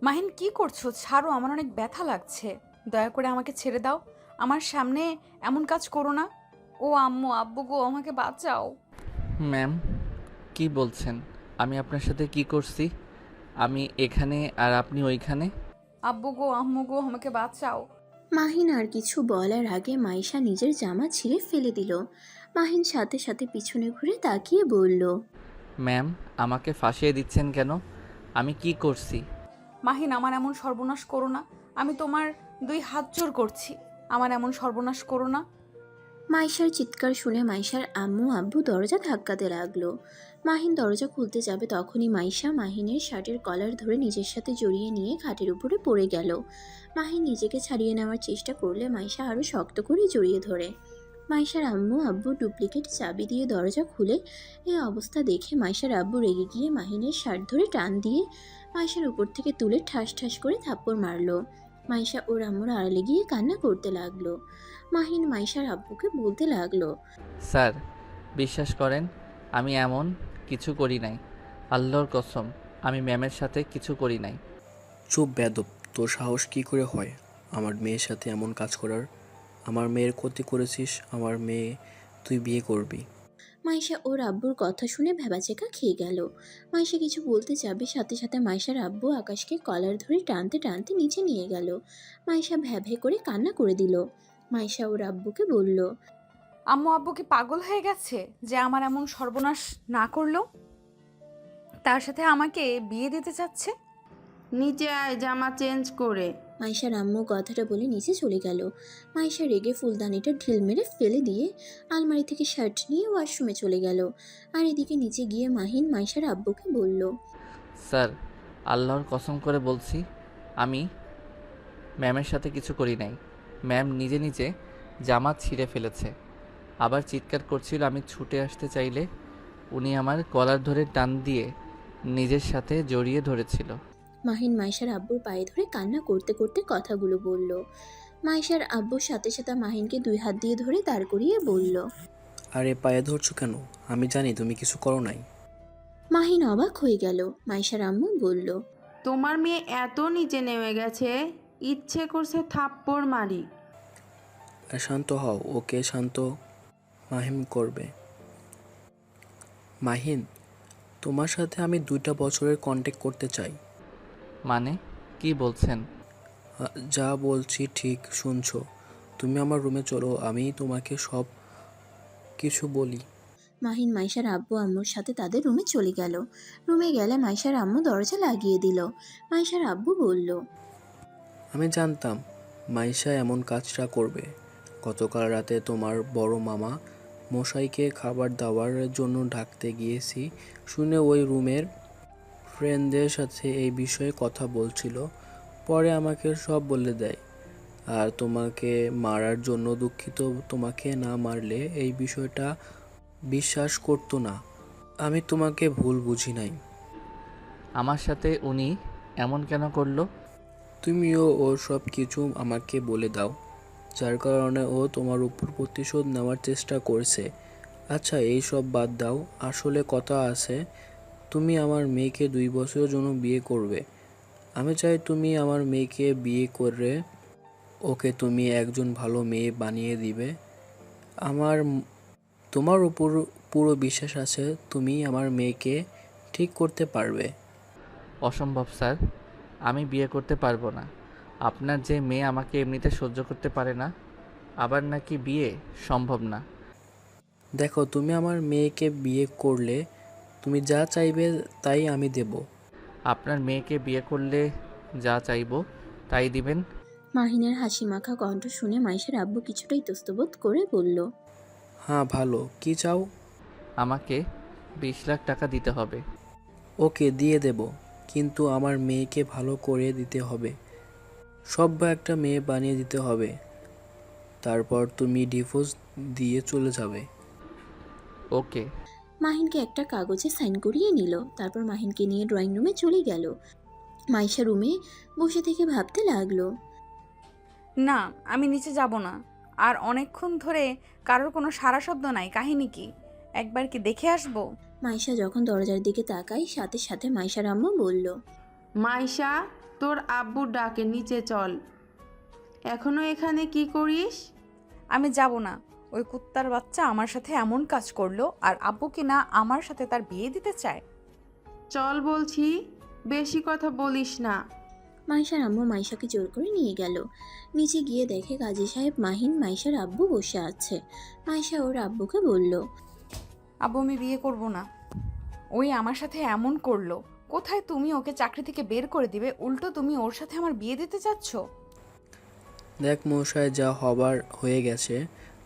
মাহিন কি করছো? ছাড়ো, আমার অনেক ব্যথা লাগছে। দয়া করে আমাকে ছেড়ে দাও। আমার সামনে এমন কাজ করো না। ও আম্মু, আব্বু গো, আমাকে বাঁচাও। ম্যাম, কি বলছেন? আমি আপনার সাথে কি করছি? আমি এখানে আর আপনি ওইখানে? আব্বু গো, আম্মু গো, আমাকে বাঁচাও। মাহিন আর কিছু বলার আগে মাইশা নিজের জামা ছিঁড়ে ফেলে দিল। মাহিন সাথে সাথে পিছনে ঘুরে তাকিয়ে বলল, ম্যাম, আমাকে ফাঁসিয়ে দিচ্ছেন কেন? আমি কি করছি? মাহিন, আমার এমন সর্বনাশ করো না। আমি তোমার 2 হাত জোর করছি। আমার এমন সর্বনাশ করো না। মাইশার চিৎকার শুনে মাইশার আম্মু আব্বু দরজা ধাক্কাতে লাগলো। মাহিন দরজা খুলতে যাবে তখনই মাইশা মাহিনের শার্টের কলার ধরে নিজের সাথে জড়িয়ে নিয়ে খাটের উপরে পড়ে গেল। মাহিন নিজেকে ছাড়িয়ে নেওয়ার চেষ্টা করলে মাইশা আরও শক্ত করে জড়িয়ে ধরে। মাইশার আম্মু আব্বু ডুপ্লিকেট চাবি দিয়ে দরজা খুলে এই অবস্থা দেখে মাইশার আব্বু রেগে গিয়ে মাহিনের শার্ট ধরে টান দিয়ে মাইশার উপর থেকে তুলে ঠাস ঠাস করে থাপ্পড় মারলো। মাইশা ওর আম্মুর আড়ালে গিয়ে কান্না করতে লাগলো। মাহিন মাইশার আব্বুকে বলতে লাগলো, স্যার, বিশ্বাস করেন, আমি এমন কিছু করি নাই। আল্লাহর কসম, আমি ম্যামের সাথে কিছু করি নাই। চুপ বেয়াদব! তোর সাহস কি করে হয় আমার মেয়ের সাথে এমন কাজ করার? আমার মেয়ের ক্ষতি করেছিস, আমার মেয়ে তুই বিয়ে করবি? মাইশা ওর আব্বুর কথা শুনে ভ্যাবাচেকা খেয়ে গেল। মাইশা কিছু বলতে যাবে সাথে সাথে মাইশার আব্বু আকাশকে কলার ধরে টানতে টানতে নিচে নিয়ে গেল। মাইশা ভ্যা ভ্যা করে কান্না করে দিল। মাইশা ওর আব্বুকে বলল, আম্মু আব্বু কি পাগল হয়ে গেছে যে আমার এমন সর্বনাশ না করলো? তার সাথে আমাকে বিয়ে দিতে চাচ্ছে। নিচে আয় জামা চেঞ্জ করে। মাইশার আম্মু কথাটা বলে নিচে চলে গেল। মাইশা রেগে ফুলদানিটা ঢিল মেরে ফেলে দিয়ে আলমারি থেকে শার্ট নিয়ে ওয়াশরুমে চলে গেল। আর এদিকে নিচে গিয়ে মাহিন মাইশার আব্বুকে বলল, স্যার, আল্লাহর কসম করে বলছি, আমি ম্যামের সাথে কিছু করি নাই। ম্যাম নিজে নিজে জামা ছিঁড়ে ফেলেছে। আবার চিৎকার করছিল। আমি ছুটে আসতে চাইলে উনি আমার কলার ধরে টান দিয়ে নিজের সাথে জড়িয়ে ধরেছিল। মাহিন মাইশার আব্বুর পায়ে ধরে কান্না করতে করতে কথাগুলো বলল। মাইশার আব্বুর সাথে সাথে মাহিনকে 2 হাত দিয়ে ধরে দাঁড় করিয়ে বলল। আরে পায়ে ধরছো কেন? আমি জানি তুমি কিছু করো নাই। মাহিন অবাক হয়ে গেল। মাইশার আম্মু বলল, তোমার মেয়ে এত নিচে নেমে গেছে, ইচ্ছে করছে থাপ্পড় মারি। আর শান্ত হও, ওকে শান্ত। মাহিম করবে। মাহিন, তোমার সাথে আমি 2টা বছরের কন্ট্যাক্ট করতে চাই। মানে কি বলছেন? যা বলছি ঠিক শুনছো? তুমি আমার রুমে চলো, আমি তোমাকে সব কিছু বলি। মাহিন মাইশার আব্বু আম্মুর সাথে তাদের রুমে চলে গেল। রুমে গেলে মাইশার আম্মু দরজা লাগিয়ে দিল। মাইশার আব্বু বলল, আমি জানতাম মাইশা এমন কাজটা করবে। গতকাল রাতে তোমার বড় মামা মশাইকে খাবার দেওয়ার জন্য ডাকতে গিয়েছি শুনে ওই রুমের ফ্রেন্ডদের সাথে এই বিষয়ে কথা বলছিল। পরে আমাকে সব বলে দেয়। আর তোমাকে মারার জন্য দুঃখিত। তোমাকে না মারলে এই বিষয়টা বিশ্বাস করতো না। আমি তোমাকে ভুল বুঝি নাই। আমার সাথে উনি এমন কেন করলো? তুমিও ওর সব কিছু আমাকে বলে দাও, যার কারণে ও তোমার উপর প্রতিশোধ নেওয়ার চেষ্টা করছে। আচ্ছা, এই সব বাদ দাও, আসলে কথা আছে। তুমি আমার মেয়েকে 2 বছরের জন্য বিয়ে করবে। আমি চাই তুমি আমার মেয়েকে বিয়ে করে ওকে তুমি একজন ভালো মেয়ে বানিয়ে দিবে। আমার তোমার উপর পুরো বিশ্বাস আছে তুমি আমার মেয়েকে ঠিক করতে পারবে। অসম্ভব স্যার, আমি বিয়ে করতে পারবো না। আপনার যে মেয়ে আমাকে এমনিতে সহ্য করতে পারে না, আবার নাকি বিয়ে সম্ভব না। দেখো, তুমি আমার মেয়েকে বিয়ে করলে তুমি যা চাইবে তাই আমি দেব। আপনার মেয়েকে বিয়ে করলে যা চাইবো তাই দিবেন? মাহিনের হাসি মাখা কণ্ঠ শুনে মাইশার আব্বু কিছুটা ইতস্তত করে বলল, হ্যাঁ, ভালো, কি চাও? আমাকে 20 লাখ টাকা দিতে হবে। ওকে, দিয়ে দেব, কিন্তু আমার মেয়েকে ভালো করে দিতে হবে। সভ্য একটা মেয়ে বানিয়ে দিতে হবে। তারপর তুমি ডিভোর্স দিয়ে চলে যাবে। ওকে। মাহিনকে একটা কাগজে সাইন করিয়ে নিল। তারপর মাহিনকে নিয়ে ড্রয়িং রুমে চলে গেল। মাইশা রুমে বসে থেকে ভাবতে লাগলো, না, আমি নিচে যাব না। আর অনেকক্ষণ ধরে কারোর কোনো সাড়া শব্দ নাই। কাহিনী কি? একবার কি দেখে আসবো? মাইশা যখন দরজার দিকে তাকায় সাথে সাথে মাইশার আম্মু বলল, মাইশা, তোর আব্বুর ডাকে নিচে চল। এখনো এখানে কি করিস? আমি যাব না। ওই কুত্তার বাচ্চা আমার সাথে এমন কাজ করলো, আর আব্বু কি না আমার সাথে তার বিয়ে দিতে চায়? চল বলছি, বেশি কথা বলিস না। মাইশার আম্মু মাইশাকে জোর করে নিয়ে গেল। নিচে গিয়ে দেখে কাজী সাহেব, মাহিন, মাইশার আব্বু বসে আছে। মাইশা ওর আব্বুকে বলল, আব্বু আমি বিয়ে করব না। ওই আমার সাথে এমন করলো। কোথায় তুমি ওকে চাকরি থেকে বের করে দিবে, উল্টো তুমি ওর সাথে আমার বিয়ে দিতে চাচ্ছ? দেখ মশাই, যা হবার হয়ে গেছে।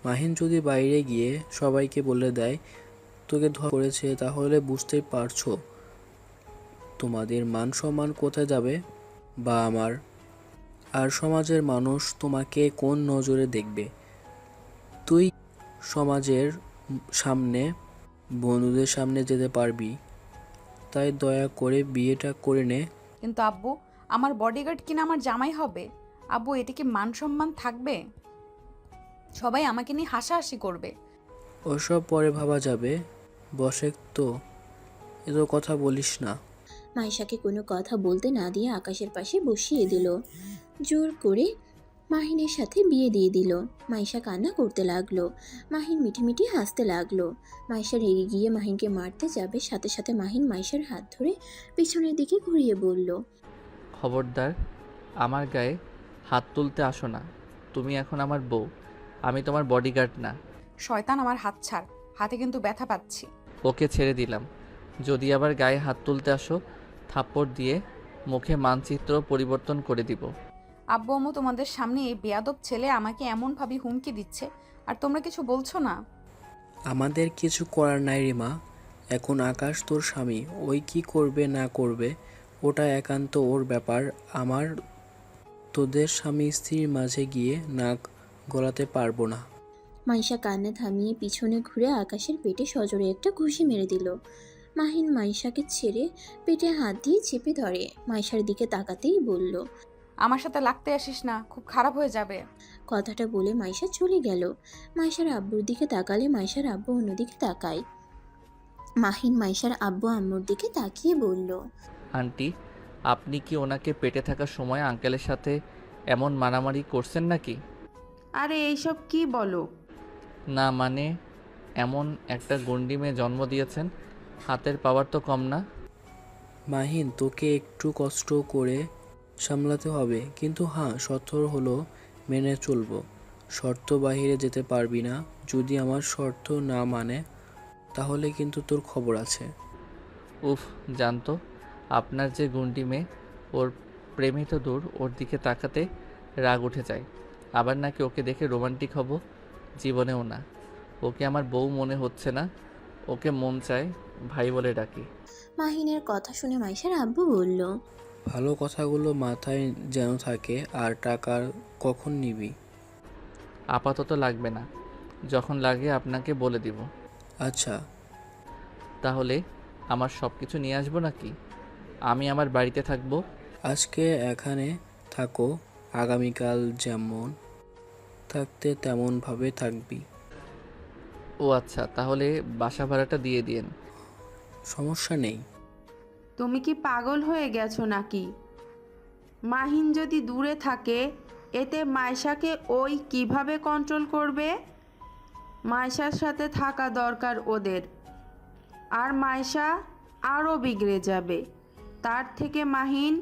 মাহিন যদি বাইরে গিয়ে সবাইকে বলে দেয় তোকে ধরা করেছে, তাহলে বুঝতেই পারছো তোমাদের মান সম্মান কোথায় যাবে, বা আমার। আর সমাজের মানুষ তোমাকে কোন নজরে দেখবে। তুই সমাজের সামনে, বন্ধুদের সামনে যেতে পারবি। তাই দয়া করে বিয়েটা করে নে। কিন্তু আব্বু, আমার বডিগার্ড কিনা আমার জামাই হবে। আব্বু, এটা কি মান সম্মান থাকবে? সবাই আমাকে নিয়ে হাসাহাসি করবে। ওসব পরে ভাবা যাবে। বসে তো, এত কথা বলিস না। মাইশাকে কোনো কথা বলতে না দিয়ে আকাশের পাশে বসিয়ে দিল। জোর করে মাহিনের সাথে বিয়ে দিয়ে দিল। মাইশা কান্না করতে লাগলো। মাহিন মিটিমিটি হাসতে লাগলো। মাইশা রেগে গিয়ে মাহিনকে মারতে যাবে, সাথে সাথে মাহিন মাইশার হাত ধরে পিছনের দিকে ঘুরিয়ে বলল, খবরদার আমার গায়ে হাত তুলতে আসো না। তুমি এখন আমার বউ, আমি তোমার বডিগার্ড না। শয়তান, আমার হাত ছাড়। হাতে কিন্তু ব্যথা পাচ্ছি। ওকে ছেড়ে দিলাম। যদি আবার গায়ে হাত তুলতে আসো, থাপ্পড় দিয়ে মুখে মানচিত্র পরিবর্তন করে দিব। আব্বু আম্মু, তোমাদের সামনে এই বেয়াদব ছেলে আমাকে এমনভাবে হুমকি দিচ্ছে, আর তোমরা কিছু বলছো না। আমাদের কিছু করার নাই রে মা। এখন আকাশ তোর স্বামী, ওই কি করবে না করবে ওটা একান্ত ওর ব্যাপার। আমার তোদের স্বামী স্ত্রীর মাঝে গিয়ে নাক গলাতে পারবো না। মাইশা কান্না থামিয়ে পিছনে ঘুরে আকাশের পেটে সজোরে একটা ঘুষি মেরে দিল। মাহিন মাইশাকে ছেড়ে পেটে হাত দিয়ে চেপে ধরে মাইশার দিকে তাকাতেই বলল, আমার সাথে লাগতে আসিস না, খুব খারাপ হয়ে যাবে। কথাটা বলে মাইশা চলে গেল। মাইশার আব্বুর দিকে তাকালে মাইশার আব্বু অন্যদিকে তাকায়। মাহিন মাইশার আব্বু আম্মুর দিকে তাকিয়ে বলল, আন্টি, আপনি কি ওনাকে পেটে থাকার সময় আঙ্কেলের সাথে এমন মারামারি করছেন নাকি? আরে এইসব কি বলো? না মানে, এমন একটা গন্ডি মেয়ে জন্ম দিয়েছেন, হাতের পাওয়ার তো কম না। মাহিন, তোকে একটু কষ্ট করে সামলাতে হবে, কিন্তু হ্যাঁ, শর্ত হলো মেনে চলবো। শর্ত বাহিরে যেতে পারবি না। যদি আমার শর্ত না মানে তাহলে কিন্তু তোর খবর আছে। উফ, জানতো আপনার যে গুন্ডি মেয়ে, ওর প্রেমে তো দূর, ওর দিকে তাকাতে রাগ উঠে যায়। আবার নাকি ওকে দেখে রোমান্টিক হব, জীবনেও না। ওকে আমার বউ মনে হচ্ছে না, ওকে মন চায় ভাই বলে ডাকি। মাহিনের কথা শুনে মাইশার আব্বু বলল, ভালো কথাগুলো মাথায় যেন থাকে। আর টাকা কখন নিবি? আপাতত লাগবে না, যখন লাগে আপনাকে বলে দিব। আচ্ছা। তাহলে আমার সব কিছু নিয়ে আসবো নাকি? আমি আমার বাড়িতে থাকবো। আজকে এখানে থাকো, আগামীকাল যেমন থাকতে তেমনভাবে থাকবি। ও আচ্ছা, তাহলে বাসা ভাড়াটা দিয়ে দিন। সমস্যা নেই। তুমি কি পাগল হয়ে গেছো নাকি? মাহিন যদি দূরে থাকে, এতে মাইশাকে ওই কিভাবে কন্ট্রোল করবে? মাইশার সাথে থাকা দরকার ওদের। আর মাইশা আরও বিগড়ে যাবে। তার থেকে মাহিন,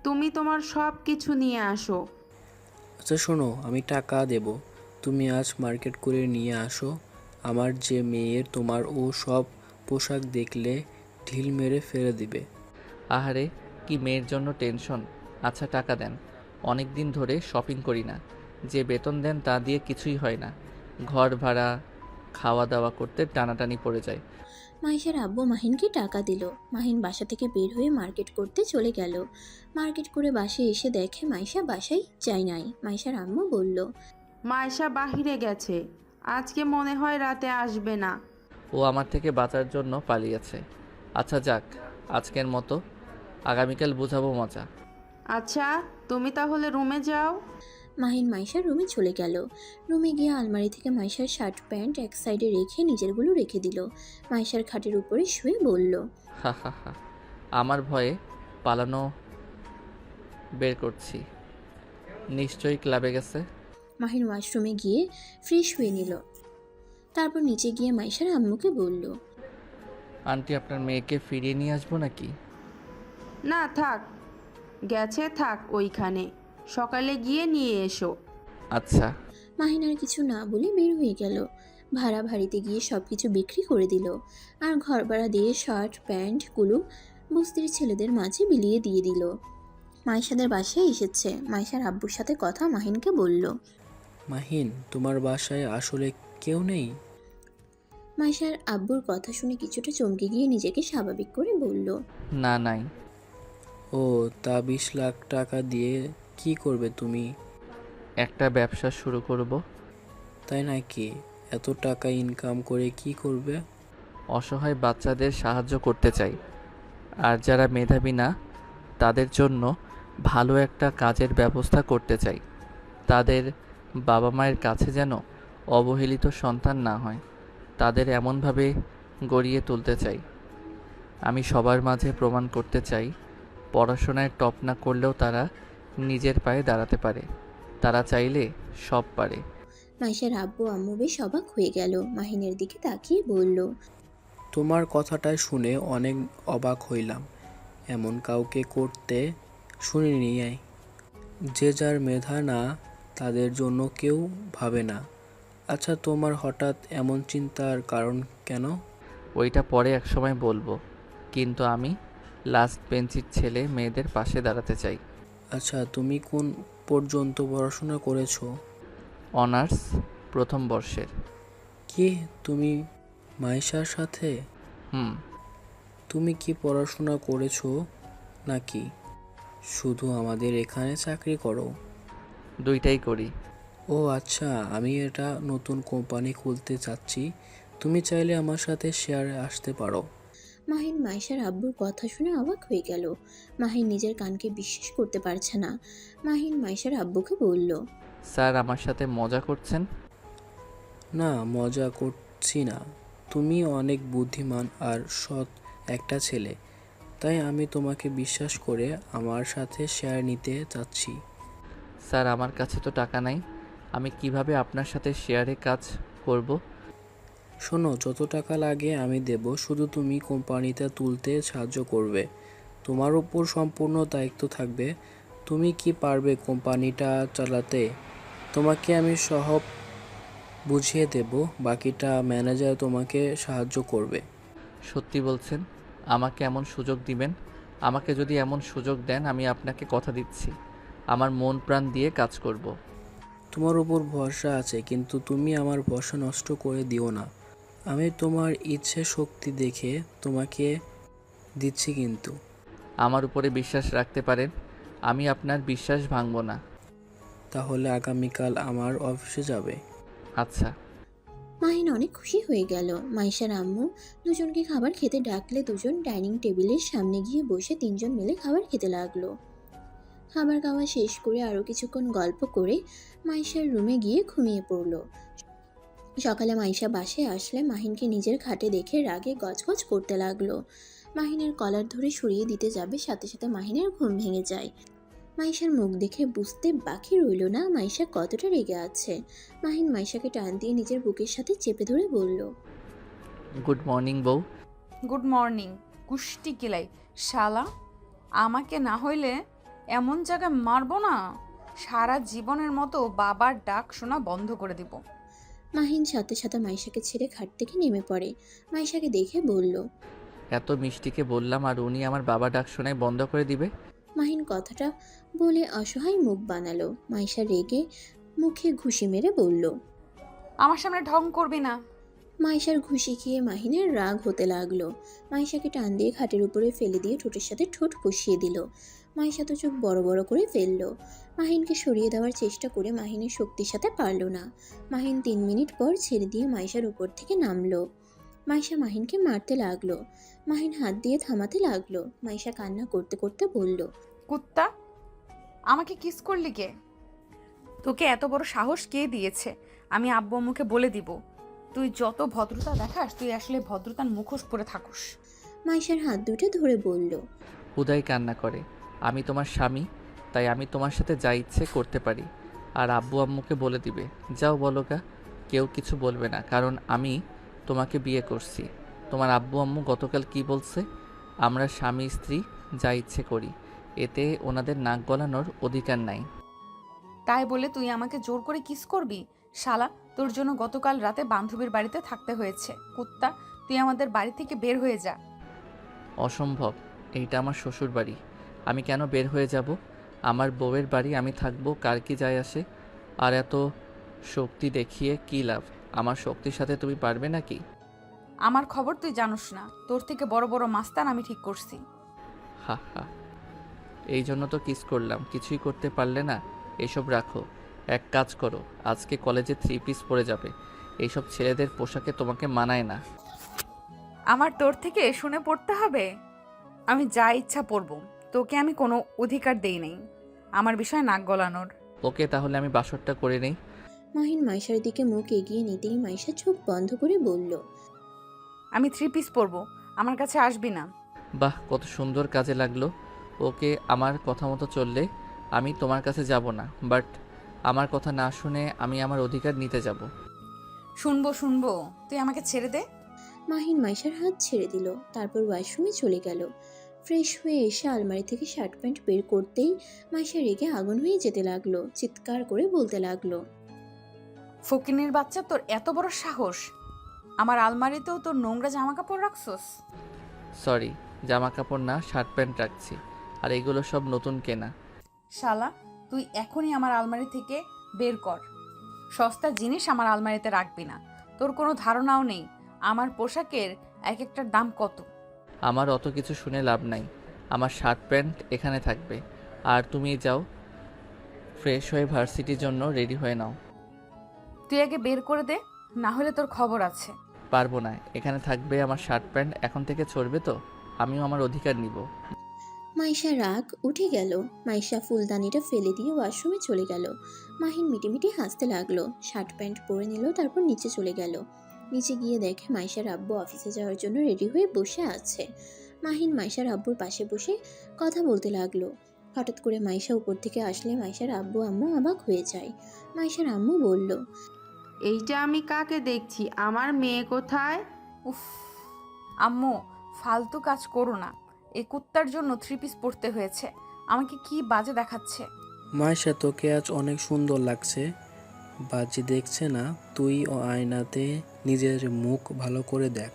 তুমি তোমার সব কিছু নিয়ে আসো। আচ্ছা শোনো, আমি টাকা দেব, তুমি আজ মার্কেট করে নিয়ে আসো। আমার যে মেয়ের, তোমার ও সব পোশাক দেখলে ঢিল মেরে ফেলে দিবে। আহারে, কি মেয়ের জন্য টেনশন। আচ্ছা টাকা দেন, অনেক দিন ধরে শপিং করি না। যে বেতন দেন তা দিয়ে কিছুই হয় না। ঘর ভাড়া, খাওয়া দাওয়া করতে টানাটানি পড়ে যায়। মাইশার আব্বু মাহিনকে টাকা দিল। মাহিন বাসা থেকে বের হয়ে মার্কেট করতে চলে গেল। মার্কেট করে বাসায় এসে দেখে মাইশা বাসায় যায় নাই। মাইশার আম্মু বলল, মাইশা বাহিরে গেছে, আজকে মনে হয় রাতে আসবে না। ও আমার থেকে বাঁচার জন্য পালিয়েছে। আচ্ছা যাক, আজকের মতো, আগামীকাল বুঝাবো মজা। আচ্ছা, তুমি তাহলে রুমে যাও। মাহিন মাইশার রুমে চলে গেল। রুমে গিয়ে আলমারি থেকে মাইশার শার্ট প্যান্ট এক সাইডে রেখে নিজেরগুলো রেখে দিল। মাইশার খাটের উপরে শুয়ে বলল, হা হা হা, আমার ভয়ে পালানো বের করছি। নিশ্চয়ই ক্লাবে গেছে। মাহিন ওয়াশরুমে গিয়ে ফ্রেশ হয়ে নিল। তারপর নিচে গিয়ে মাইশার আম্মুকে বলল, আন্টি, আপনার মেয়েকে ফিরিয়ে নিয়ে আসবো নাকি? না থাক, গেছে থাক ওইখানে, সকালে গিয়ে নিয়ে এসো। আচ্ছা। মাহিন আর কিছু না বলে বের হয়ে গেল। ভাড়া বাড়িতে গিয়ে সব কিছু বিক্রি করে দিল আর ঘর ভাড়া দিয়ে শার্ট প্যান্টগুলো বস্তির ছেলেদের মাঝে বিলিয়ে দিয়ে দিল। মাইশাদের বাসায় এসেছে। মাইশার আব্বুর সাথে কথা মাহিনকে বলল। মাহিন, তোমার বাসায় আসলে কেউ নেই? মাইশার আব্বুর কথা শুনে কিছুটা চমকে গিয়ে নিজেকে স্বাভাবিক করে বলল, না, নাই। ও, তা 20 লাখ টাকা দিয়ে কি করবে তুমি? একটা ব্যবসা শুরু করব। তাই নাকি? এত টাকা ইনকাম করে কি করবে? অসহায় বাচ্চাদের সাহায্য করতে চাই, আর যারা মেধাবী না তাদের জন্য ভালো একটা কাজের ব্যবস্থা করতে চাই। তাদের বাবা মায়ের কাছে যেন অবহেলিত সন্তান না হয়, তাদের এমনভাবে গড়িয়ে তুলতে চাই। আমি সবার মাঝে প্রমাণ করতে চাই, পড়াশোনায় টপ না করলেও তারা নিজের পায়ে দাঁড়াতে পারে। তারা চাইলে সব পারে। মাইশার আব্বু আম্মু বেশ অবাক হয়ে গেল। মাহিনের দিকে তাকিয়ে বলল, তোমার কথাটা শুনে অনেক অবাক হইলাম। এমন কাউকে করতে শুনিনি। যে যার মেধা না তাদের জন্য কেউ ভাবে না। আচ্ছা, তোমার হঠাৎ এমন চিন্তার কারণ কেন? ওইটা পরে একসময় বলবো, কিন্তু আমি লাস্ট বেঞ্চির ছেলে মেয়েদের পাশে দাঁড়াতে চাই। আচ্ছা, তুমি কোন পর্যন্ত পড়াশোনা করেছো? অনার্স প্রথম বর্ষের। কি, তুমি মাইশার সাথে? হুম। তুমি কি পড়াশোনা করেছো নাকি শুধু আমাদের এখানে চাকরি করো? দুইটাই করি। ও আচ্ছা, আমি এটা নতুন কোম্পানি খুলতে চাচ্ছি। তুমি চাইলে আমার সাথে শেয়ারে আসতে পারো। মাহিন মাইশার আব্বুর কথা শুনে অবাক হয়ে গেল। মাহিন নিজের কানকে বিশ্বাস করতে পারছে না। মাহিন মাইশার আব্বুকে বলল, স্যার আমার সাথে মজা করছেন? না, মজা করছি না। তুমি অনেক বুদ্ধিমান আর সৎ একটা ছেলে, তাই আমি তোমাকে বিশ্বাস করে আমার সাথে শেয়ার নিতে চাচ্ছি। স্যার আমার কাছে তো টাকা নাই, আমি কিভাবে আপনার সাথে শেয়ারে কাজ করব? শোনো, যত টাকা লাগে আমি দেব, শুধু তুমি কোম্পানিটা তুলতে সাহায্য করবে। তোমার উপর সম্পূর্ণ দায়িত্ব থাকবে। তুমি কি পারবে কোম্পানিটা চালাতে? তোমাকে আমি সব বুঝিয়ে দেব, বাকিটা ম্যানেজার তোমাকে সাহায্য করবে। সত্যি বলছেন? আমাকে এমন সুযোগ দিবেন? আমাকে যদি এমন সুযোগ দেন, আমি আপনাকে কথা দিচ্ছি আমার মন প্রাণ দিয়ে কাজ করব। তোমার উপর ভরসা আছে, কিন্তু তুমি আমার ভরসা নষ্ট করে দিও না। আমি তোমার ইচ্ছে শক্তি দেখে তোমাকে দিচ্ছি কিন্তু। আমার উপরে বিশ্বাস রাখতে পারেন, আমি আপনার বিশ্বাস ভাঙব না। তাহলে আগামীকাল আমার অফিসে যাবে। আচ্ছা। মাহিন অনেক খুশি হয়ে গেল। মাইশার আম্মু দুজনকে খাবার খেতে ডাকলে দুজন ডাইনিং টেবিলের সামনে গিয়ে বসে তিনজন মিলে খাবার খেতে লাগলো। খাবার খাওয়া শেষ করে আরও কিছুক্ষণ গল্প করে মাইশার রুমে গিয়ে ঘুমিয়ে পড়ল। সকালে মাইশা বাসায় আসলে মাহিনকে নিজের খাটে দেখে রাগে গজগজ করতে লাগলো। মাহিনের কলার ধরে সরিয়ে দিতে যাবে, সাথে সাথে মাহিনের ঘুম ভেঙে যায়। মাইশার মুখ দেখে বুঝতে বাকি রইল না মাইশা কতটা রেগে আছে। মাহিন মাইশাকে টান দিয়ে নিজের বুকের সাথে চেপে ধরে বলল, গুড মর্নিং বউ। গুড মর্নিং কুষ্টি কিলাই শালা, আমাকে না হইলে এমন জায়গায় মারবো না, সারা জীবনের মতো বাবার ডাক শোনা বন্ধ করে দিব। মাহিন সাথে সাথে মাইশাকে ছেড়ে খাট থেকে নেমে পড়ে। মাইশাকে দেখে বলল, এত মিষ্টিকে বললাম আর উনি আমার বাবা ডাক শোনায় বন্ধ করে দিবে? মাহিন কথাটা বলে অসহায় মুখ বানালো। মাইশা রেগে মুখে ঘুষি মেরে বলল, আমার সামনে ঢং করবি না। মাইশার ঘুষি খেয়ে মাহিনের রাগ হতে লাগলো। মাইশাকে টান দিয়ে খাটের উপরে ফেলে দিয়ে ঠোঁটের সাথে ঠোঁট কষিয়ে দিল। মাইশা তো চোখ বড় বড় করে ফেললো। মাহিনকে সরিয়ে দেওয়ার চেষ্টা করে মাহিনের শক্তির সাথে পারল না। মাহিন 3 মিনিট পর ছেড়ে দিয়ে মাইশার উপর থেকে নামলো। মাইশা মাহিনকে মারতে লাগলো। মাহিন হাত দিয়ে থামাতে লাগলো। মাইশা কান্না করতে করতে বলল, কুত্তা, আমাকে কিস করলি কে? তোকে এত বড় সাহস কে দিয়েছে? আমি আব্বু আম্মুকে বলে দিব। তুই যত ভদ্রতা দেখাস, তুই আসলে ভদ্রতার মুখোশ পরে থাকুস। মাইশার হাত দুটো ধরে বলল, হুদাই কান্না করে। আমি তোমার স্বামী, তাই আমি তোমার সাথে যা ইচ্ছে করতে পারি। আর আব্বু আম্মুকে বলে দিবে। যাও বলো গা, কেউ কিছু বলবে না, কারণ আমি তোমাকে বিয়ে করছি। তোমার আব্বু আম্মু গতকাল কি বলছে? আমরা স্বামী স্ত্রী যা ইচ্ছে করি, এতে ওনাদের নাক গলানোর অধিকার নাই। তাই বলে তুই আমাকে জোর করে কিস করবি? শালা, তোর জন্য গতকাল রাতে বান্ধবীর বাড়িতে থাকতে হয়েছে। কুত্তা, তুই আমাদের বাড়ি থেকে বের হয়ে যা। অসম্ভব, এইটা আমার শ্বশুর বাড়ি, আমি কেন বের হয়ে যাব? আমার বউয়ের বাড়ি, আমি থাকবো, কার কি যায় আসে? আর এত শক্তি দেখিয়ে কী লাভ? আমার শক্তির সাথে তুমি পারবে নাকি? আমার খবর তুই জানোস না, তোর থেকে বড় বড় মাস্তান আমি ঠিক করছি। হা হা, এই জন্য তো কিস করলাম, কিছুই করতে পারলে না। এসব রাখো, এক কাজ করো, আজকে কলেজে 3 পিস পরে যাবে। এইসব ছেলেদের পোশাকে তোমাকে মানায় না। আমার তোর থেকে শুনে পড়তে হবে? আমি যা ইচ্ছা পড়ব, তোকে আমি কোনো অধিকার দেই নাই আমার বিষয়ে নাক গলানোর। ওকে, তাহলে আমি বাসরটা করে নেই। মাহিন মাইশার দিকে মুখ এগিয়ে নিতেই মাইশা চোখ বন্ধ করে বলল, আমি 3 পিস পরবো, আমার কাছে আসবি না। বাহ, কত সুন্দর কাজে লাগলো। ওকে, আমার কথা মতো চললে আমি তোমার কাছে যাব না, বাট আমার কথা না শুনে আমি আমার অধিকার নিতে যাব। শুনবো শুনবো, তুই আমাকে ছেড়ে দে। মাহিন মাইশার হাত ছেড়ে দিল, তারপর ওয়াশরুমে চলে গেল। ফ্রেশ হয়ে এসে আলমারি থেকে শার্ট প্যান্ট বের করতেই মাইশা রেগে আগুন হয়ে যেতে লাগলো, চিৎকার করে বলতে লাগলো, ফকিনের বাচ্চা, তোর এত বড় সাহস! আমার আলমারিতেও তোর নোংরা জামা কাপড় রাখছস? সরি, জামা কাপড় না, শার্ট প্যান্ট রাখছি, আর এগুলো সব নতুন কেনা। শালা, তুই এখনই আমার আলমারি থেকে বের কর। সস্তা জিনিস আমার আলমারিতে রাখবি না। তোর কোনো ধারণাও নেই আমার পোশাকের এক একটার দাম কত। আমার অত কিছু শুনে লাভ নাই, আমার শার্ট প্যান্ট এখানে থাকবে। আর তুমি যাও, ফ্রেশ হয়ে ভার্সিটির জন্য রেডি হয়ে নাও। তুই আগে বের করে দে, না হলে তোর খবর আছে। পারবো না, এখানে থাকবে আমার শার্ট প্যান্ট। এখন থেকে চলবে তো, আমিও আমার অধিকার নিব। মাইশা রাগ উঠে গেল। মাইশা ফুলদানিটা ফেলে দিয়ে ওয়াশরুমে চলে গেল। মাহিন মিটিমিটি হাসতে লাগলো, শার্ট প্যান্ট পরে নিল, তারপর নিচে চলে গেল। নিচে গিয়ে দেখে মাইশার আব্বু অফিসে যাওয়ার জন্য রেডি হয়ে বসে আছে। মাহিন মাইশার আব্বুর পাশে বসে কথা বলতে লাগলো। হঠাৎ করে মাইশা উপর থেকে আসলে মাইশার আব্বু আম্মু অবাক হয়ে যায়। মাইশার আম্মু বলল, এইটা আমি কাকে দেখছি? আমার মেয়ে কোথায়? উফ, আম্মু ফালতু কাজ করো না। এই কুত্তার জন্য 3 পিস পরতে হয়েছে। আমাকে কি বাজে দেখাচ্ছে। মাইশা, তোকে আজ অনেক সুন্দর লাগছে। বাজি দেখছে না, তুই ও আয়নাতে নিজের মুখ ভালো করে দেখ।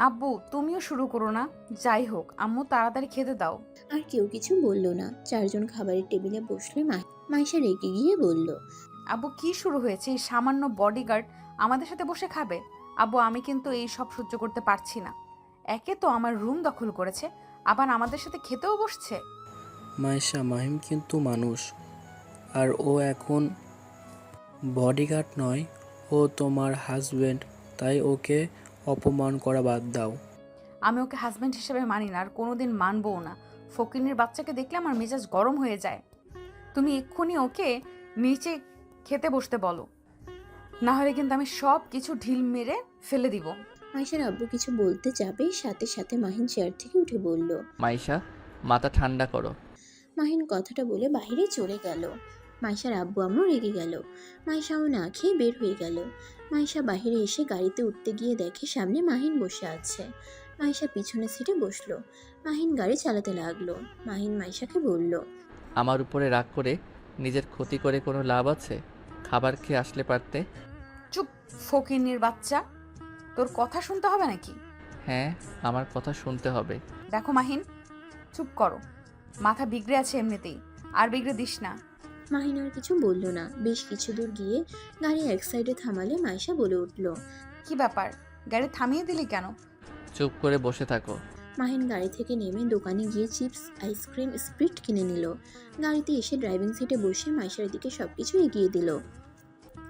আব্বু তুমিও শুরু করো না। যাই হোক আম্মু, তাড়াতাড়ি খেতে দাও। আর কেউ কিছু বলল না। চারজন খাবারের টেবিলে বসলে মাইশা রেগে গিয়ে বলল, আব্বু কি শুরু হয়েছে? এই সামান্য বডিগার্ড আমাদের সাথে বসে খাবে? আব্বু আমি কিন্তু এই সব সহ্য করতে পারছি না। একে তো আমার রুম দখল করেছে, আবার আমাদের সাথে খেতেও বসছে। মাইশা, মাহিম কিন্তু মানুষ, আর ও এখন বডিগার্ড নয়, ও তোমার হাজবেন্ড, তাই ওকে অপমান করা বাদ দাও। আমি ওকে হাজব্যান্ড হিসেবে মানি না, আর কোনোদিন মানবও না। ফকিনের বাচ্চাকে দেখলে আমার মেজাজ গরম হয়ে যায়। তুমি এক্ষুনি ওকে নিচে খেতে বসতে বলো, না হলে কিন্তু আমি সব কিছু ঢিল মেরে ফেলে দিব। মাইশার আব্বু কিছু বলতে যাবে, সাথে সাথে মাহিন চেয়ার থেকে উঠে বলল। মাইশা, মাথা ঠান্ডা করো। মাহিন কথাটা বলে বাইরে চলে গেল। মাইশার আব্বু আম্মু রেগে গেল। মাইশাও না খেয়ে বের হয়ে গেল। মাইশা বাইরে এসে গাড়িতে উঠতে গিয়ে দেখে সামনে মাহিন বসে আছে। মাইশা পিছনের সিটে বসলো। মাহিন গাড়ি চালাতে লাগলো। মাহিন মাইশাকে বলল, আমার উপরে রাগ করে নিজের ক্ষতি করে কোনো লাভ আছে? খাবার খেয়ে আসলে পারতে। চুপ ফকিন্নির বাচ্চা, তোর কথা শুনতে হবে নাকি? হ্যাঁ, আমার কথা শুনতে হবে। দেখো মাহিন, চুপ করো। মাথা বিগড়ে আছে এমনিতেই, আর বিগড়ে দিস না। মাহিন আর কিছু বলল না। বেশ কিছু দূর গিয়ে গাড়ি এক সাইডে থামালে মাইশা বলে উঠল, কি ব্যাপার, গাড়ি থামিয়ে দিলি কেন? চুপ করে বসে থাকো। মাহিন গাড়ি থেকে নেমে দোকানে গিয়ে চিপস, আইসক্রিম, স্প্রিট কিনে নিল। গাড়িতে এসে ড্রাইভিং সিটে বসে মাইশার দিকে সবকিছু এগিয়ে দিল।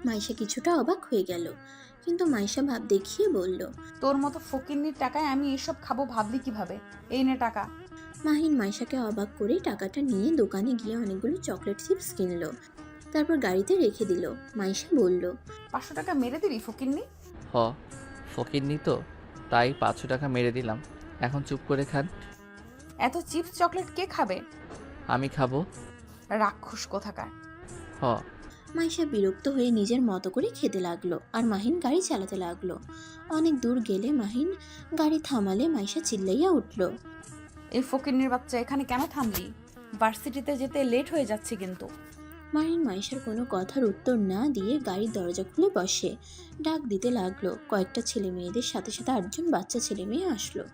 মাইশা কিছুটা অবাক হয়ে গেল, কিন্তু মাইশা ভাব দেখিয়ে বলল, তোর মতো ফকিন্নির টাকায় আমি এসব খাবো ভাবলি কিভাবে? এই নে টাকা। মাহিন মাইশাকে অবাক করে টাকাটা নিয়ে দোকানে গিয়ে অনেকগুলো চকলেট চিপস কিনলো, তারপর গাড়িতে রেখে দিল। মাইশা বলল, 500 টাকা মেরে দিলি ফকিন্নি? হ, ফকিরনি তো, তাই 500 টাকা মেরে দিলাম। এখন চুপ করে খান। এত চিপস চকলেট কে খাবে? আমি খাবো। রাক্ষস কোথাকার। হ। মাইশা বিরক্ত হয়ে নিজের মতো করে খেতে লাগলো আর মাহিন গাড়ি চালাতে লাগলো। অনেক দূর গেলে মাহিন গাড়ি থামালে মাইশা চিল্লাইয়া উঠল। এই ফকিন্নির বাচ্চা, এখানে কেন থামলি? ভার্সিটিতে যেতে লেট হয়ে যাচ্ছে কিন্তু। মাহিন মাইশার কোনো কথার উত্তর না দিয়ে গাড়ির দরজা খুলে বসে। ডাক দিতে লাগলো। কয়েকটা ছেলে মেয়েদের সাথে সাথে 8জন বাচ্চা ছেলে মেয়ে আসলো।